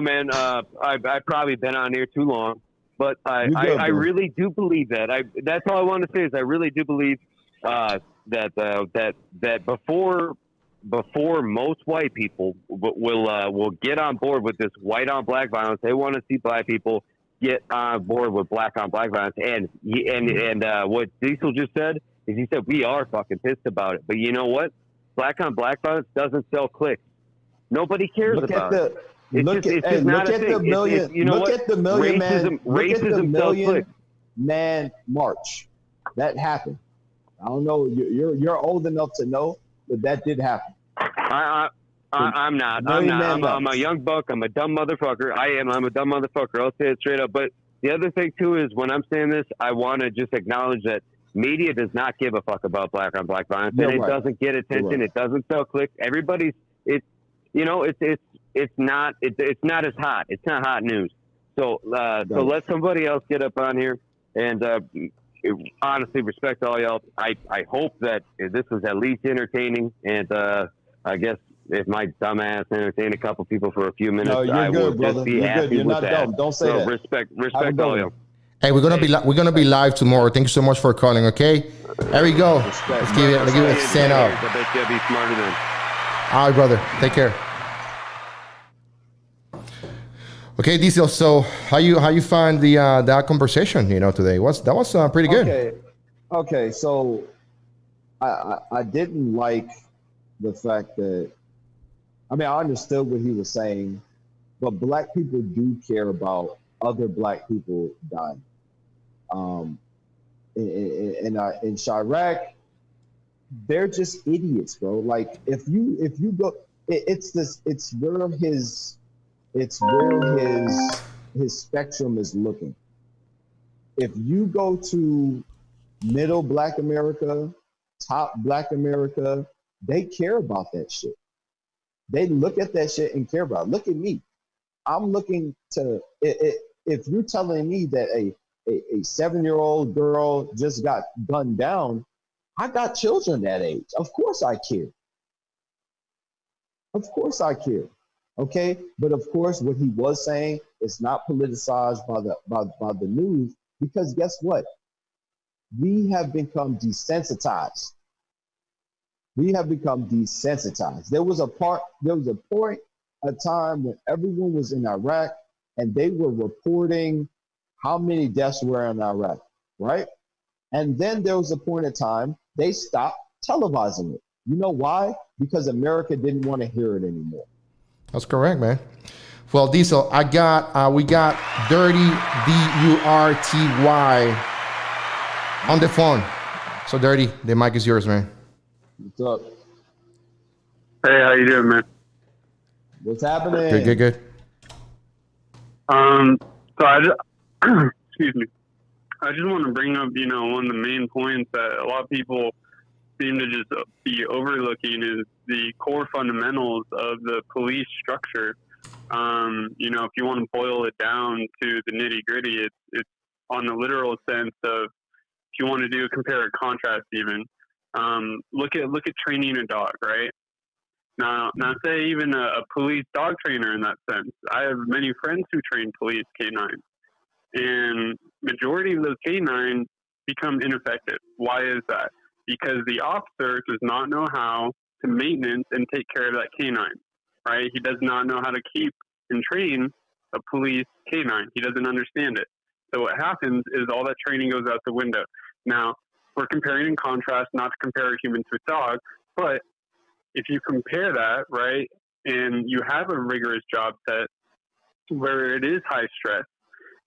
man. I've probably been on here too long, but I really do believe that. That's all I want to say is I really do believe that before most white people will get on board with this white on black violence, they want to see black people get on board with black on black violence. And what Diesel just said is he said we are fucking pissed about it, but you know what? Black on black violence doesn't sell clicks. Nobody cares about it. Look at the million man march that happened. I don't know. You're old enough to know, but that did happen. I'm not. I'm a young buck. I'm a dumb motherfucker. I'm a dumb motherfucker. I'll say it straight up. But the other thing too is when I'm saying this, I want to just acknowledge that media does not give a fuck about black on black violence, and it doesn't get attention. It doesn't sell clicks. Everybody's it's not as hot. It's not hot news. So let somebody else get up on here and honestly respect all y'all. I hope that this was at least entertaining, and I guess if my dumbass entertained a couple people for a few minutes, I will just be happy with that. Dumb. Don't say that. Respect all y'all. Hey, we're gonna be live tomorrow. Thank you so much for calling. Okay, there we go. Let's give it a stand up. I bet you'll be smarter than. All right, brother. Take care. Okay, Diesel. So how you find that conversation? Today that was pretty good. Okay. So I didn't like the fact that I understood what he was saying, but black people do care about other black people dying. In Chirac, they're just idiots, bro. Like if you go, it's where his spectrum is looking. If you go to middle black America, top black America, they care about that shit. They look at that shit and care about it. Look at me. I'm looking to if you're telling me that a 7-year-old girl just got gunned down, I got children that age. Of course I care. Okay, but of course, what he was saying is not politicized by the news, because guess what? We have become desensitized. There was a point, a time when everyone was in Iraq and they were reporting how many deaths were in Iraq, right? And then there was a point in time they stopped televising it. You know why? Because America didn't want to hear it anymore. That's correct, man. Well, Diesel, we got Dirty DURTY on the phone. So Dirty, the mic is yours, man. What's up? Hey, how you doing, man? What's happening? Good. So I just, excuse me. I just want to bring up, one of the main points that a lot of people seem to just be overlooking is the core fundamentals of the police structure. If you want to boil it down to the nitty gritty, it's on the literal sense of, if you want to do a compare and contrast even, look at training a dog, right? Now say even a police dog trainer in that sense. I have many friends who train police canines, and majority of those canines become ineffective. Why is that? Because the officer does not know how to maintenance and take care of that canine, right? He does not know how to keep and train a police canine. He doesn't understand it. So what happens is all that training goes out the window. Now, we're comparing and contrast, not to compare a human to a dog, but if you compare that, right, and you have a rigorous job set where it is high stress,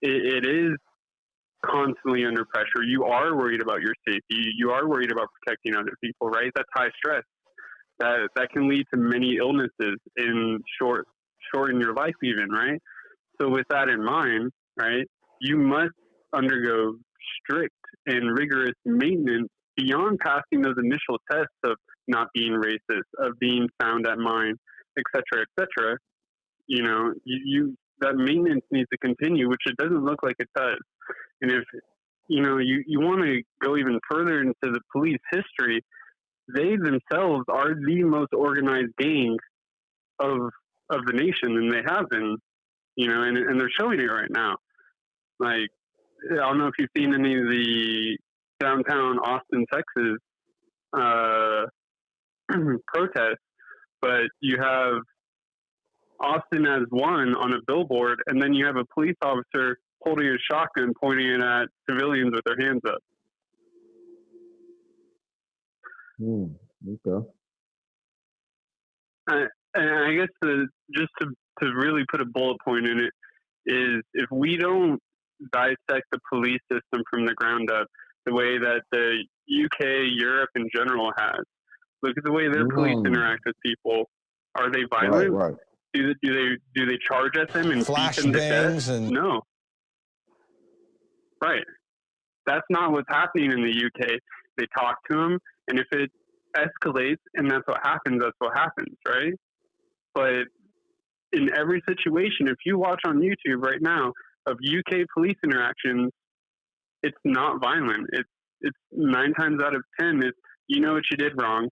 it is constantly under pressure. You are worried about your safety. You are worried about protecting other people, right? That's high stress. That can lead to many illnesses in shorten your life even, right? So with that in mind, right, you must undergo strict and rigorous maintenance beyond passing those initial tests of not being racist, of being sound at mind, et cetera, et cetera. That maintenance needs to continue, which it doesn't look like it does. And if, you want to go even further into the police history, they themselves are the most organized gang of the nation, and they have been, you know, and they're showing it right now. Like, I don't know if you've seen any of the downtown Austin, Texas protests, but you have Austin as one on a billboard, and then you have a police officer holding a shotgun pointing it at civilians with their hands up. Okay. And I guess just to really put a bullet point in it is, if we don't dissect the police system from the ground up the way that the UK, Europe in general has, look at the way their police interact with people. Are they violent? Right. Do they charge at them and beat them to death? No. Right. That's not what's happening in the UK. They talk to them, and if it escalates and that's what happens, right? But in every situation, if you watch on YouTube right now of UK police interactions, it's not violent. It's 9 times out of 10, it's, you know what you did wrong.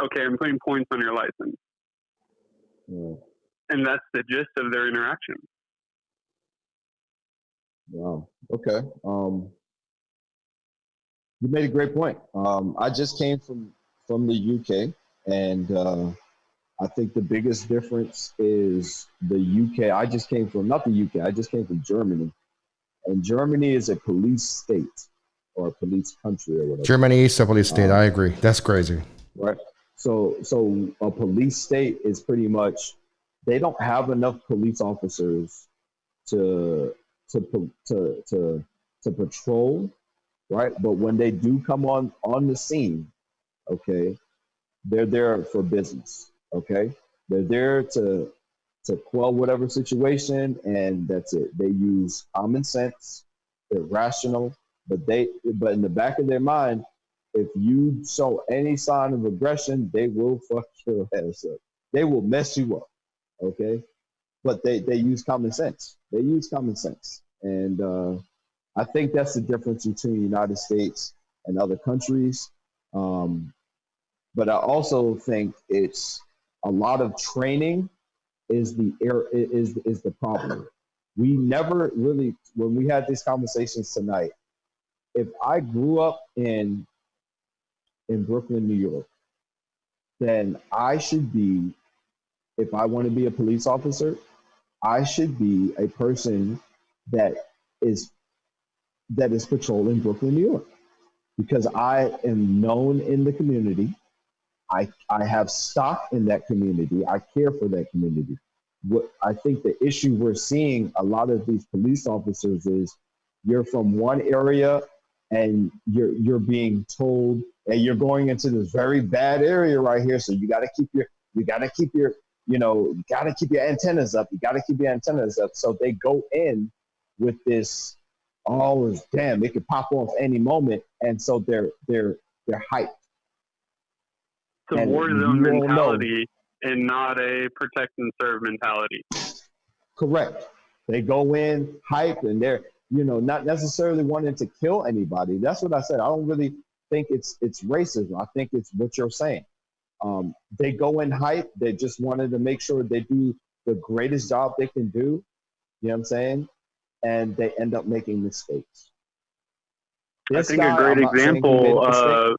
Okay, I'm putting points on your license. Yeah. And that's the gist of their interaction. Wow. Okay. You made a great point. I just came from the UK, and I think the biggest difference is the UK. I just came from, not the UK, I just came from Germany. And Germany is a police state or a police country or whatever. Germany is a police state. I agree. That's crazy. Right. So a police state is pretty much, they don't have enough police officers to patrol, right? But when they do come on the scene, okay, they're there for business, okay? They're there to quell whatever situation, and that's it. They use common sense, they're rational, but in the back of their mind, if you show any sign of aggression, they will fuck your ass up. They will mess you up, okay? But they use common sense. They use common sense. And I think that's the difference between the United States and other countries. But I also think it's a lot of training is the problem. We never really, when we had these conversations tonight, if I grew up in Brooklyn, New York, then I should be, if I want to be a police officer, I should be a person that is patrolling Brooklyn, New York, because I am known in the community. I have stock in that community. I care for that community. What I think the issue we're seeing a lot of these police officers is, you're from one area and you're being told, and you're going into this very bad area right here, so you got to keep your antennas up. You got to keep your antennas up. So they go in with this, oh damn, it could pop off any moment, and so they're hyped. It's a war zone mentality and not a protect and serve mentality. Correct. They go in hype, and they're, not necessarily wanting to kill anybody. That's what I said. I don't really think it's racism. I think it's what you're saying. They go in hype. They just wanted to make sure they do the greatest job they can do. You know what I'm saying? And they end up making mistakes. I think a great example of,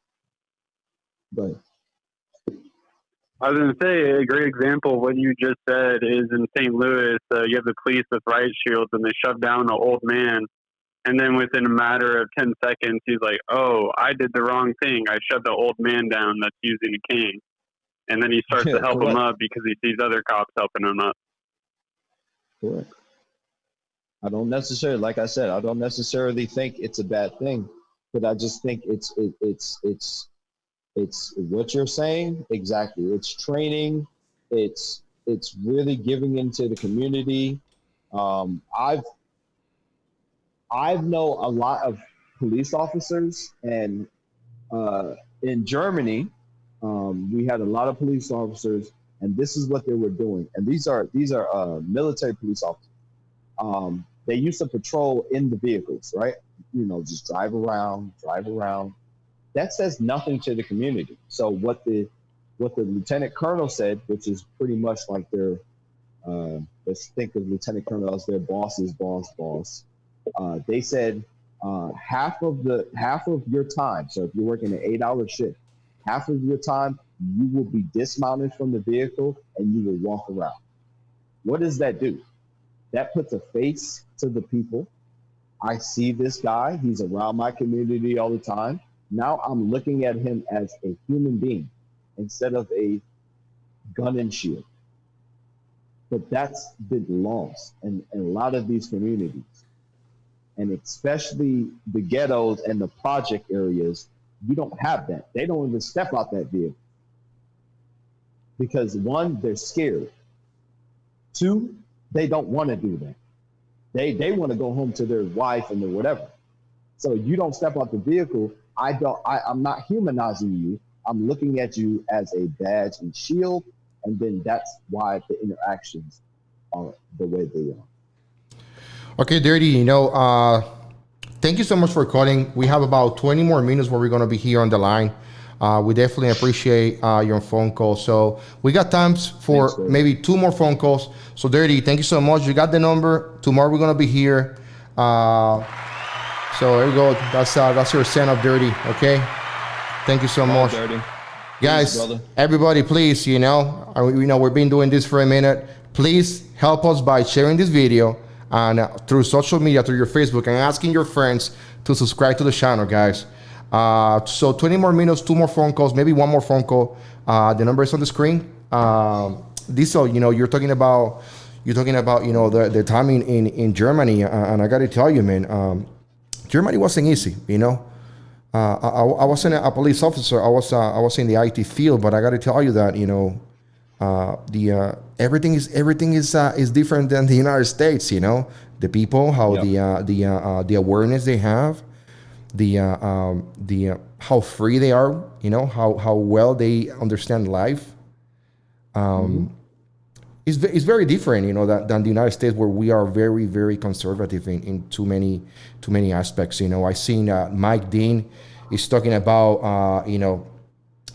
I was going to say, a great example of what you just said is in St. Louis, you have the police with riot shields, and they shove down an old man. And then within a matter of 10 seconds, he's like, oh, I did the wrong thing. I shoved the old man down that's using a cane. And then he starts to help him up because he sees other cops helping him up. Correct. I don't necessarily, like I said, I don't necessarily think it's a bad thing, but I just think it's what you're saying. Exactly. It's training. It's really giving into the community. I've known a lot of police officers, and in Germany, we had a lot of police officers, and this is what they were doing. And these are military police officers. They used to patrol in the vehicles, right? Just drive around. That says nothing to the community. So what the what the lieutenant colonel said, which is pretty much like their, let's think of lieutenant colonel as their boss's boss. They said half of your time. So if you're working an 8-hour shift, half of your time you will be dismounted from the vehicle and you will walk around. What does that do? That puts a face to the people. I see this guy. He's around my community all the time. Now I'm looking at him as a human being instead of a gun and shield. But that's been lost in a lot of these communities. And especially the ghettos and the project areas, you don't have that. They don't even step out that vehicle. Because one, they're scared. Two, they don't want to do that. They want to go home to their wife and their whatever. So you don't step out the vehicle. I'm not humanizing you. I'm looking at you as a badge and shield. And then that's why the interactions are the way they are. Okay, Dirty, thank you so much for calling. We have about 20 more minutes where we're going to be here on the line. We definitely appreciate your phone call. So we got times for maybe 2 more phone calls. So Dirty, thank you so much. You got the number. Tomorrow we're going to be here. So there you go. That's your send up, Dirty. Okay. Thank you so much. Dirty. Guys, Peace, everybody, please, we've been doing this for a minute. Please help us by sharing this video and through social media, through your Facebook, and asking your friends to subscribe to the channel, guys. So 20 more minutes, 2 more phone calls, maybe 1 more phone call. The number is on the screen. Diesel, you're talking about the time in Germany, and I got to tell you, man, Germany wasn't easy. I wasn't a police officer. I was in the IT field, but I got to tell you that everything is different than the United States. The people, how the awareness they have, the how free they are. How well they understand life. It's very different, than the United States, where we are very, very conservative in too many aspects. I seen Mike Dean is talking about,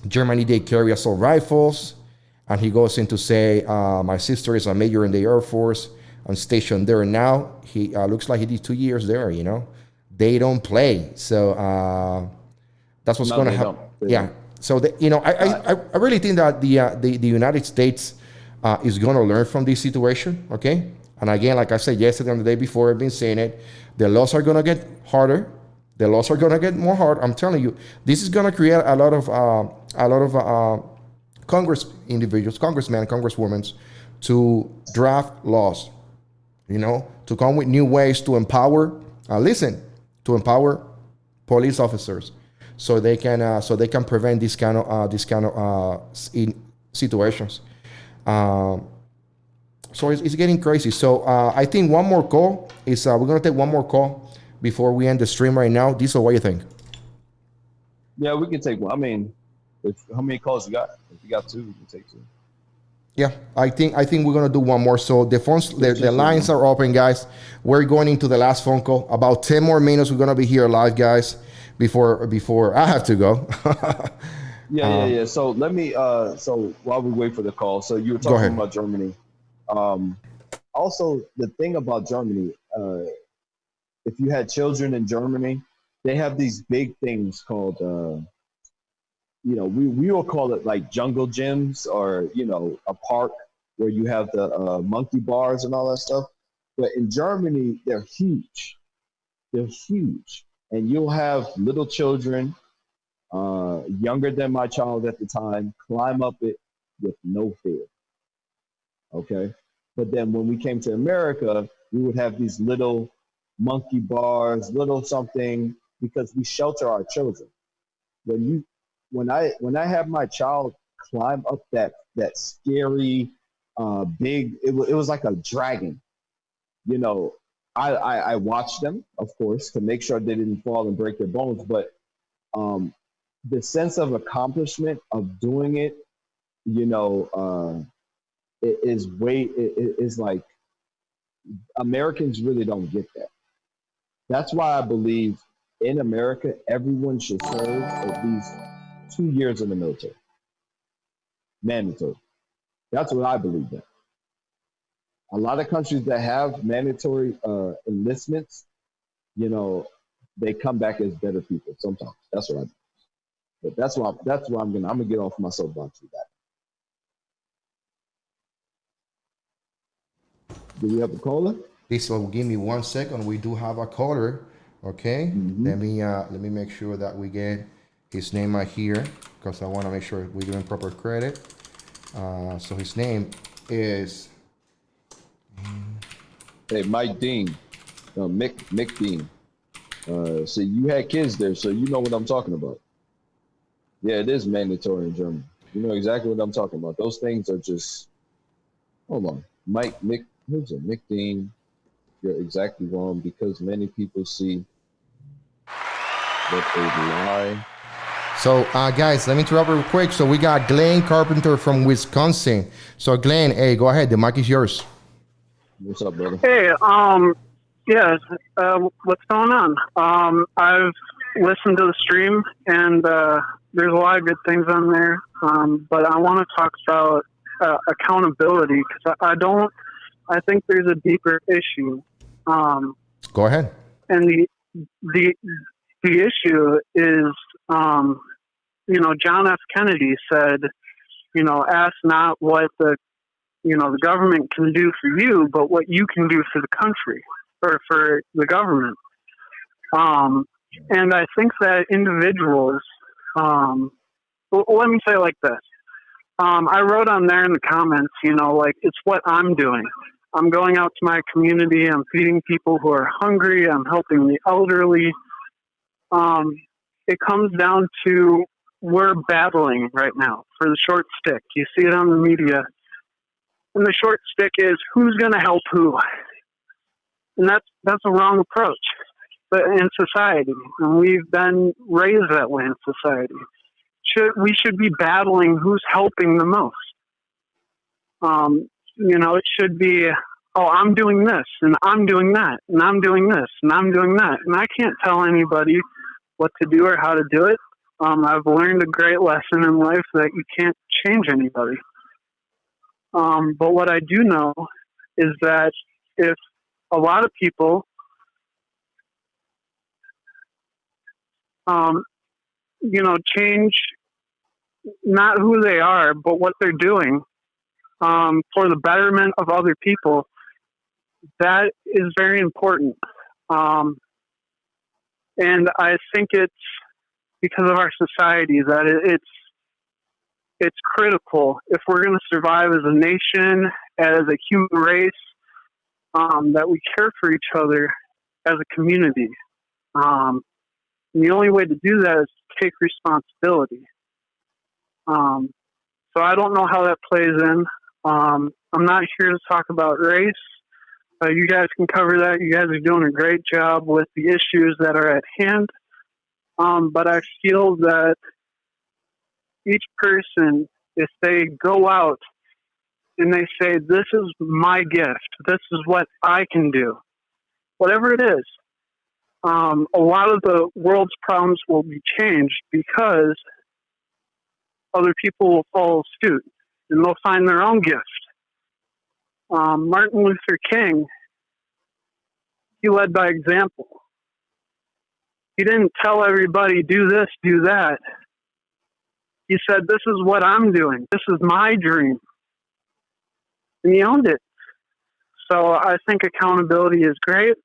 Germany, they carry assault rifles, and he goes in to say, my sister is a major in the Air Force and stationed there now. He looks like he did 2 years there. They don't play, so that's what's going to happen. Yeah. So I really think that the United States is going to learn from this situation, okay? And again, like I said yesterday and the day before, I've been saying it, the laws are going to get harder. The laws are going to get more hard. I'm telling you, this is going to create a lot of Congress individuals, congressmen, congresswomen, to draft laws, to come with new ways to empower, to empower police officers, so they can prevent this kind of situations. So it's getting crazy. So I think one more call is we're gonna take one more call before we end the stream right now. Diesel, what do you think? Yeah, we can take one. I mean, how many calls you got? If you got 2, we can take 2. Yeah, I think we're gonna do one more. So the phones, the lines are open, guys. We're going into the last phone call. About 10 more minutes. We're gonna be here live, guys. Before I have to go. Yeah. So let me. So while we wait for the call, so you were talking about Germany. Also, the thing about Germany, if you had children in Germany, they have these big things called, we will call it like jungle gyms, or a park where you have the monkey bars and all that stuff. But in Germany, they're huge. They're huge, and you'll have little children, younger than my child at the time, climb up it with no fear. Okay, but then when we came to America, we would have these little monkey bars, little something, because we shelter our children. When I have my child climb up that scary big, it was like a dragon. I watched them, of course, to make sure they didn't fall and break their bones, but the sense of accomplishment of doing it, it is like Americans really don't get that. That's why I believe in America, everyone should serve at least 2 years in the military. mandatory. That's what I believe in. A lot of countries that have mandatory enlistments, you know, they come back as better people sometimes. That's what I do. But that's why I'm gonna get off my soapbox with that. Do we have a caller? Please, so give me 1 second. We do have a caller. Okay. Let me make sure that we get his name right here, because I want to make sure we're giving proper credit. So his name is Mike Dean, Mick Dean. So you had kids there, so you know what I'm talking about. Yeah, it is mandatory in Germany. You know exactly what I'm talking about. Those things are just. Hold on, who's it? Mick Dean. You're exactly wrong, because many people see that they lie. So, guys, let me interrupt real quick. So we got Glenn Carpenter from Wisconsin. So, Glenn, hey, go ahead. The mic is yours. What's up, brother? Hey, yeah, what's going on? I've listened to the stream, and there's a lot of good things on there. But I want to talk about accountability, because I think there's a deeper issue. Go ahead. And the issue is, John F. Kennedy said, ask not what the government can do for you, but what you can do for the country or for the government. And I think that individuals, let me say it like this. I wrote on there in the comments, it's what I'm doing. I'm going out to my community. I'm feeding people who are hungry. I'm helping the elderly. It comes down to, we're battling right now for the short stick. You see it on the media. And the short stick is, who's going to help who? And that's a wrong approach. But in society, and we've been raised that way in society, we should be battling who's helping the most. It should be, I'm doing this, and I'm doing that, and I'm doing this, and I'm doing that. And I can't tell anybody what to do or how to do it. I've learned a great lesson in life that you can't change anybody. But what I do know is that if a lot of people change not who they are, but what they're doing for the betterment of other people, that is very important. And I think it's because of our society that it's critical, if we're going to survive as a nation, as a human race, that we care for each other as a community. And the only way to do that is to take responsibility. So I don't know how that plays in. I'm not here to talk about race. You guys can cover that. You guys are doing a great job with the issues that are at hand. But I feel that each person, if they go out and they say, this is my gift, this is what I can do, whatever it is, a lot of the world's problems will be changed because other people will follow suit and they'll find their own gift. Martin Luther King, he led by example. He didn't tell everybody, do this, do that. He said, this is what I'm doing. This is my dream. And he owned it. So I think accountability is great.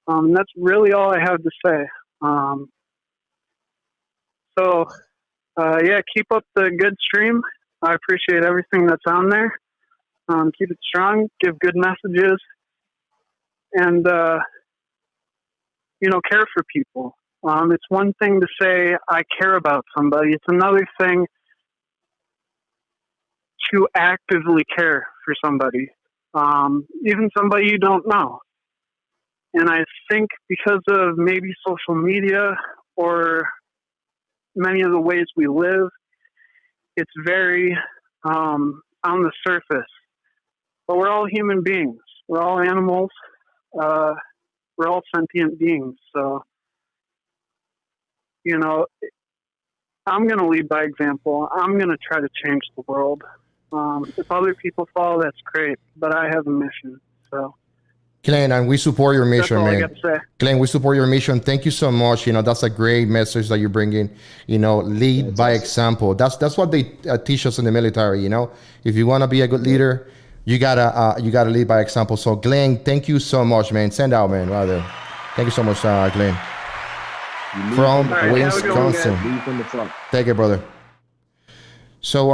That's really all I have to say. Keep up the good stream. I appreciate everything that's on there. Keep it strong, give good messages, and, care for people. It's one thing to say, I care about somebody. It's another thing to actively care for somebody, even somebody you don't know. And I think because of maybe social media or many of the ways we live, it's very on the surface. But we're all human beings. We're all animals. We're all sentient beings. So, I'm going to lead by example. I'm going to try to change the world. If other people follow, that's great, but I have a mission. So, Glenn, and we support your mission, all I man. got to say. Glenn, we support your mission. Thank you so much. That's a great message that you're bringing. Lead by example. That's what they teach us in the military. If you want to be a good leader, you gotta lead by example. So, Glenn, thank you so much, man. Send out, man. Right there. Thank you so much, Glenn. From Wisconsin. Take it, brother. So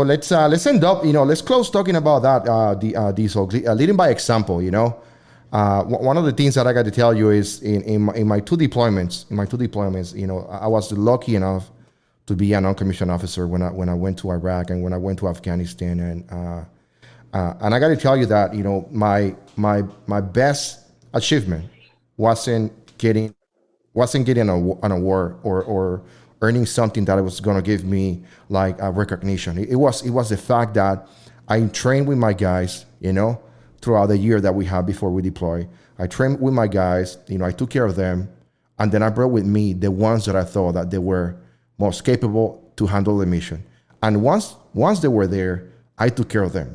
let's end up. Let's close talking about that. Diesel leading by example. One of the things that I got to tell you is in my two deployments. I was lucky enough to be an non-commissioned officer when I went to Iraq and when I went to Afghanistan, and I got to tell you that my best achievement wasn't getting an award or earning something that was going to give me like a recognition. It was the fact that I trained with my guys, throughout the year that we had before we deploy. I trained with my guys, I took care of them, and then I brought with me the ones that I thought that they were most capable to handle the mission. And once they were there, I took care of them,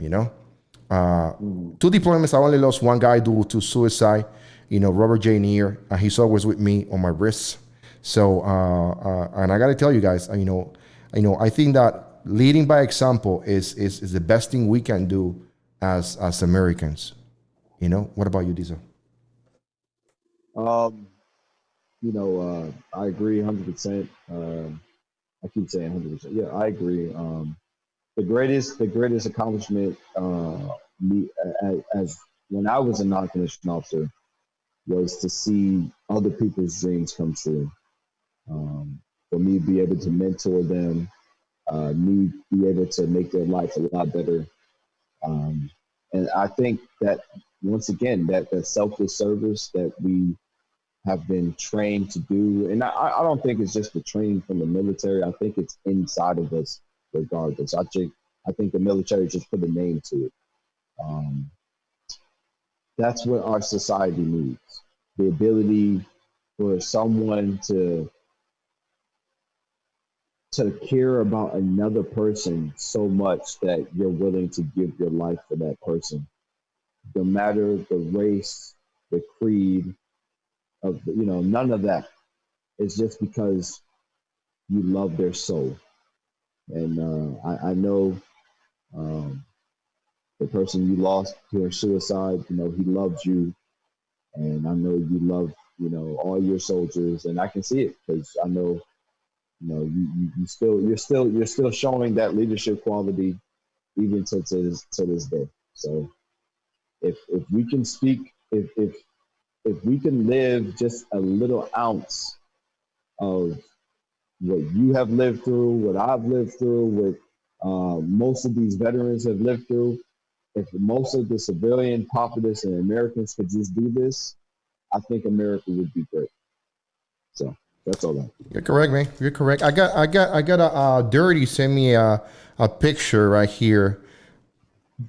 Two deployments, I only lost one guy due to suicide, Robert J. Neer, and he's always with me on my wrists. So, and I got to tell you guys, I think that leading by example is the best thing we can do as Americans. What about you, Diesel? I agree 100%. I keep saying 100%. Yeah, I agree. The greatest accomplishment as when I was a non-commissioned officer was to see other people's dreams come true. For me to be able to mentor them, me be able to make their life a lot better. And I think that once again, that selfless service that we have been trained to do, and I don't think it's just the training from the military. I think it's inside of us regardless. I think the military just put a name to it. That's what our society needs. The ability for someone to care about another person so much that you're willing to give your life for that person, no matter the race, the creed, none of that. It's just because you love their soul. And I know the person you lost to a suicide, he loved you, and I know you love, all your soldiers, and I can see it because I know. You're still showing that leadership quality even to this day. So if we can speak, if we can live just a little ounce of what you have lived through, what I've lived through, what most of these veterans have lived through, if most of the civilian populace and Americans could just do this, I think America would be great. So. That's all that. You're correct, man. You're correct. I got a Dirty send me a picture right here,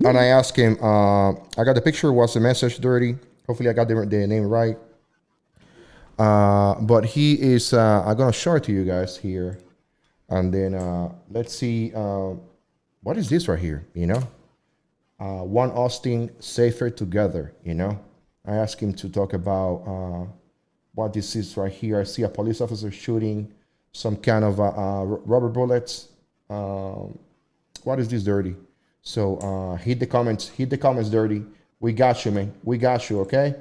and I asked him. I got the picture. What's the message, Dirty? Hopefully, I got the name right. But he is. I'm gonna show it to you guys here, and then let's see. What is this right here? One Austin safer together. I asked him to talk about. What this is right here. I see a police officer shooting some kind of rubber bullets. What is this, Dirty? So hit the comments, Dirty. We got you, man. We got you, okay?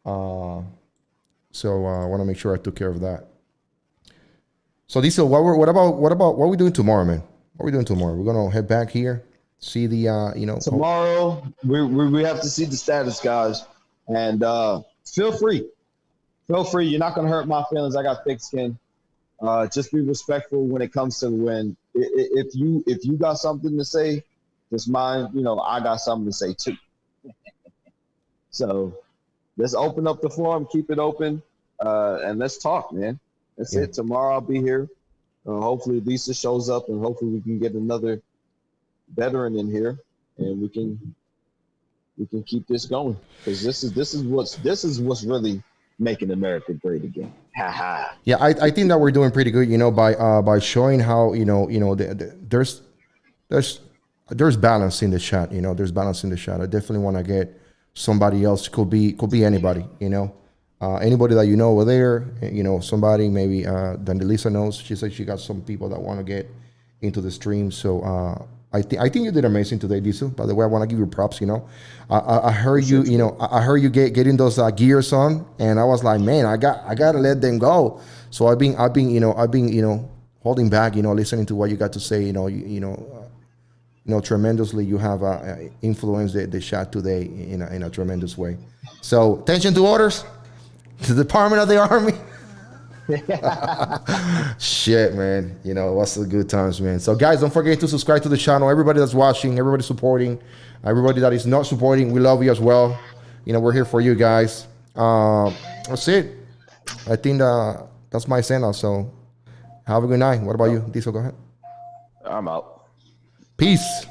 So I want to make sure I took care of that. So Diesel, what are we doing tomorrow, man? What are we doing tomorrow? We're gonna head back here, see the tomorrow we have to see the status, guys, and feel free. You're not gonna hurt my feelings. I got thick skin. Just be respectful when it comes to when if you got something to say, just mind. I got something to say too. So let's open up the forum, keep it open, and let's talk, man. That's it. Tomorrow I'll be here. Hopefully Lisa shows up, and hopefully we can get another veteran in here, and we can keep this going, because this is what's really making America great again. Ha ha. Yeah, I think that we're doing pretty good, by showing how, there's balance in the chat, there's balance in the chat. I definitely want to get somebody else, could be anybody, anybody that over there, somebody maybe then Lisa knows. She said she got some people that want to get into the stream. So I think you did amazing today, Diesel. By the way, I want to give you props. I heard you, I heard you getting those gears on, and I was like, man, I gotta let them go. So I've been holding back, listening to what you got to say, tremendously. You have influenced the chat today in a tremendous way. So attention to orders, to the Department of the Army. Shit, man. What's the good times, man. So guys, don't forget to subscribe to the channel. Everybody that's watching, everybody supporting, everybody that is not supporting, we love you as well. We're here for you guys. That's it. I think that's my send off. So have a good night. What about you, Diesel? Go ahead. I'm out. Peace.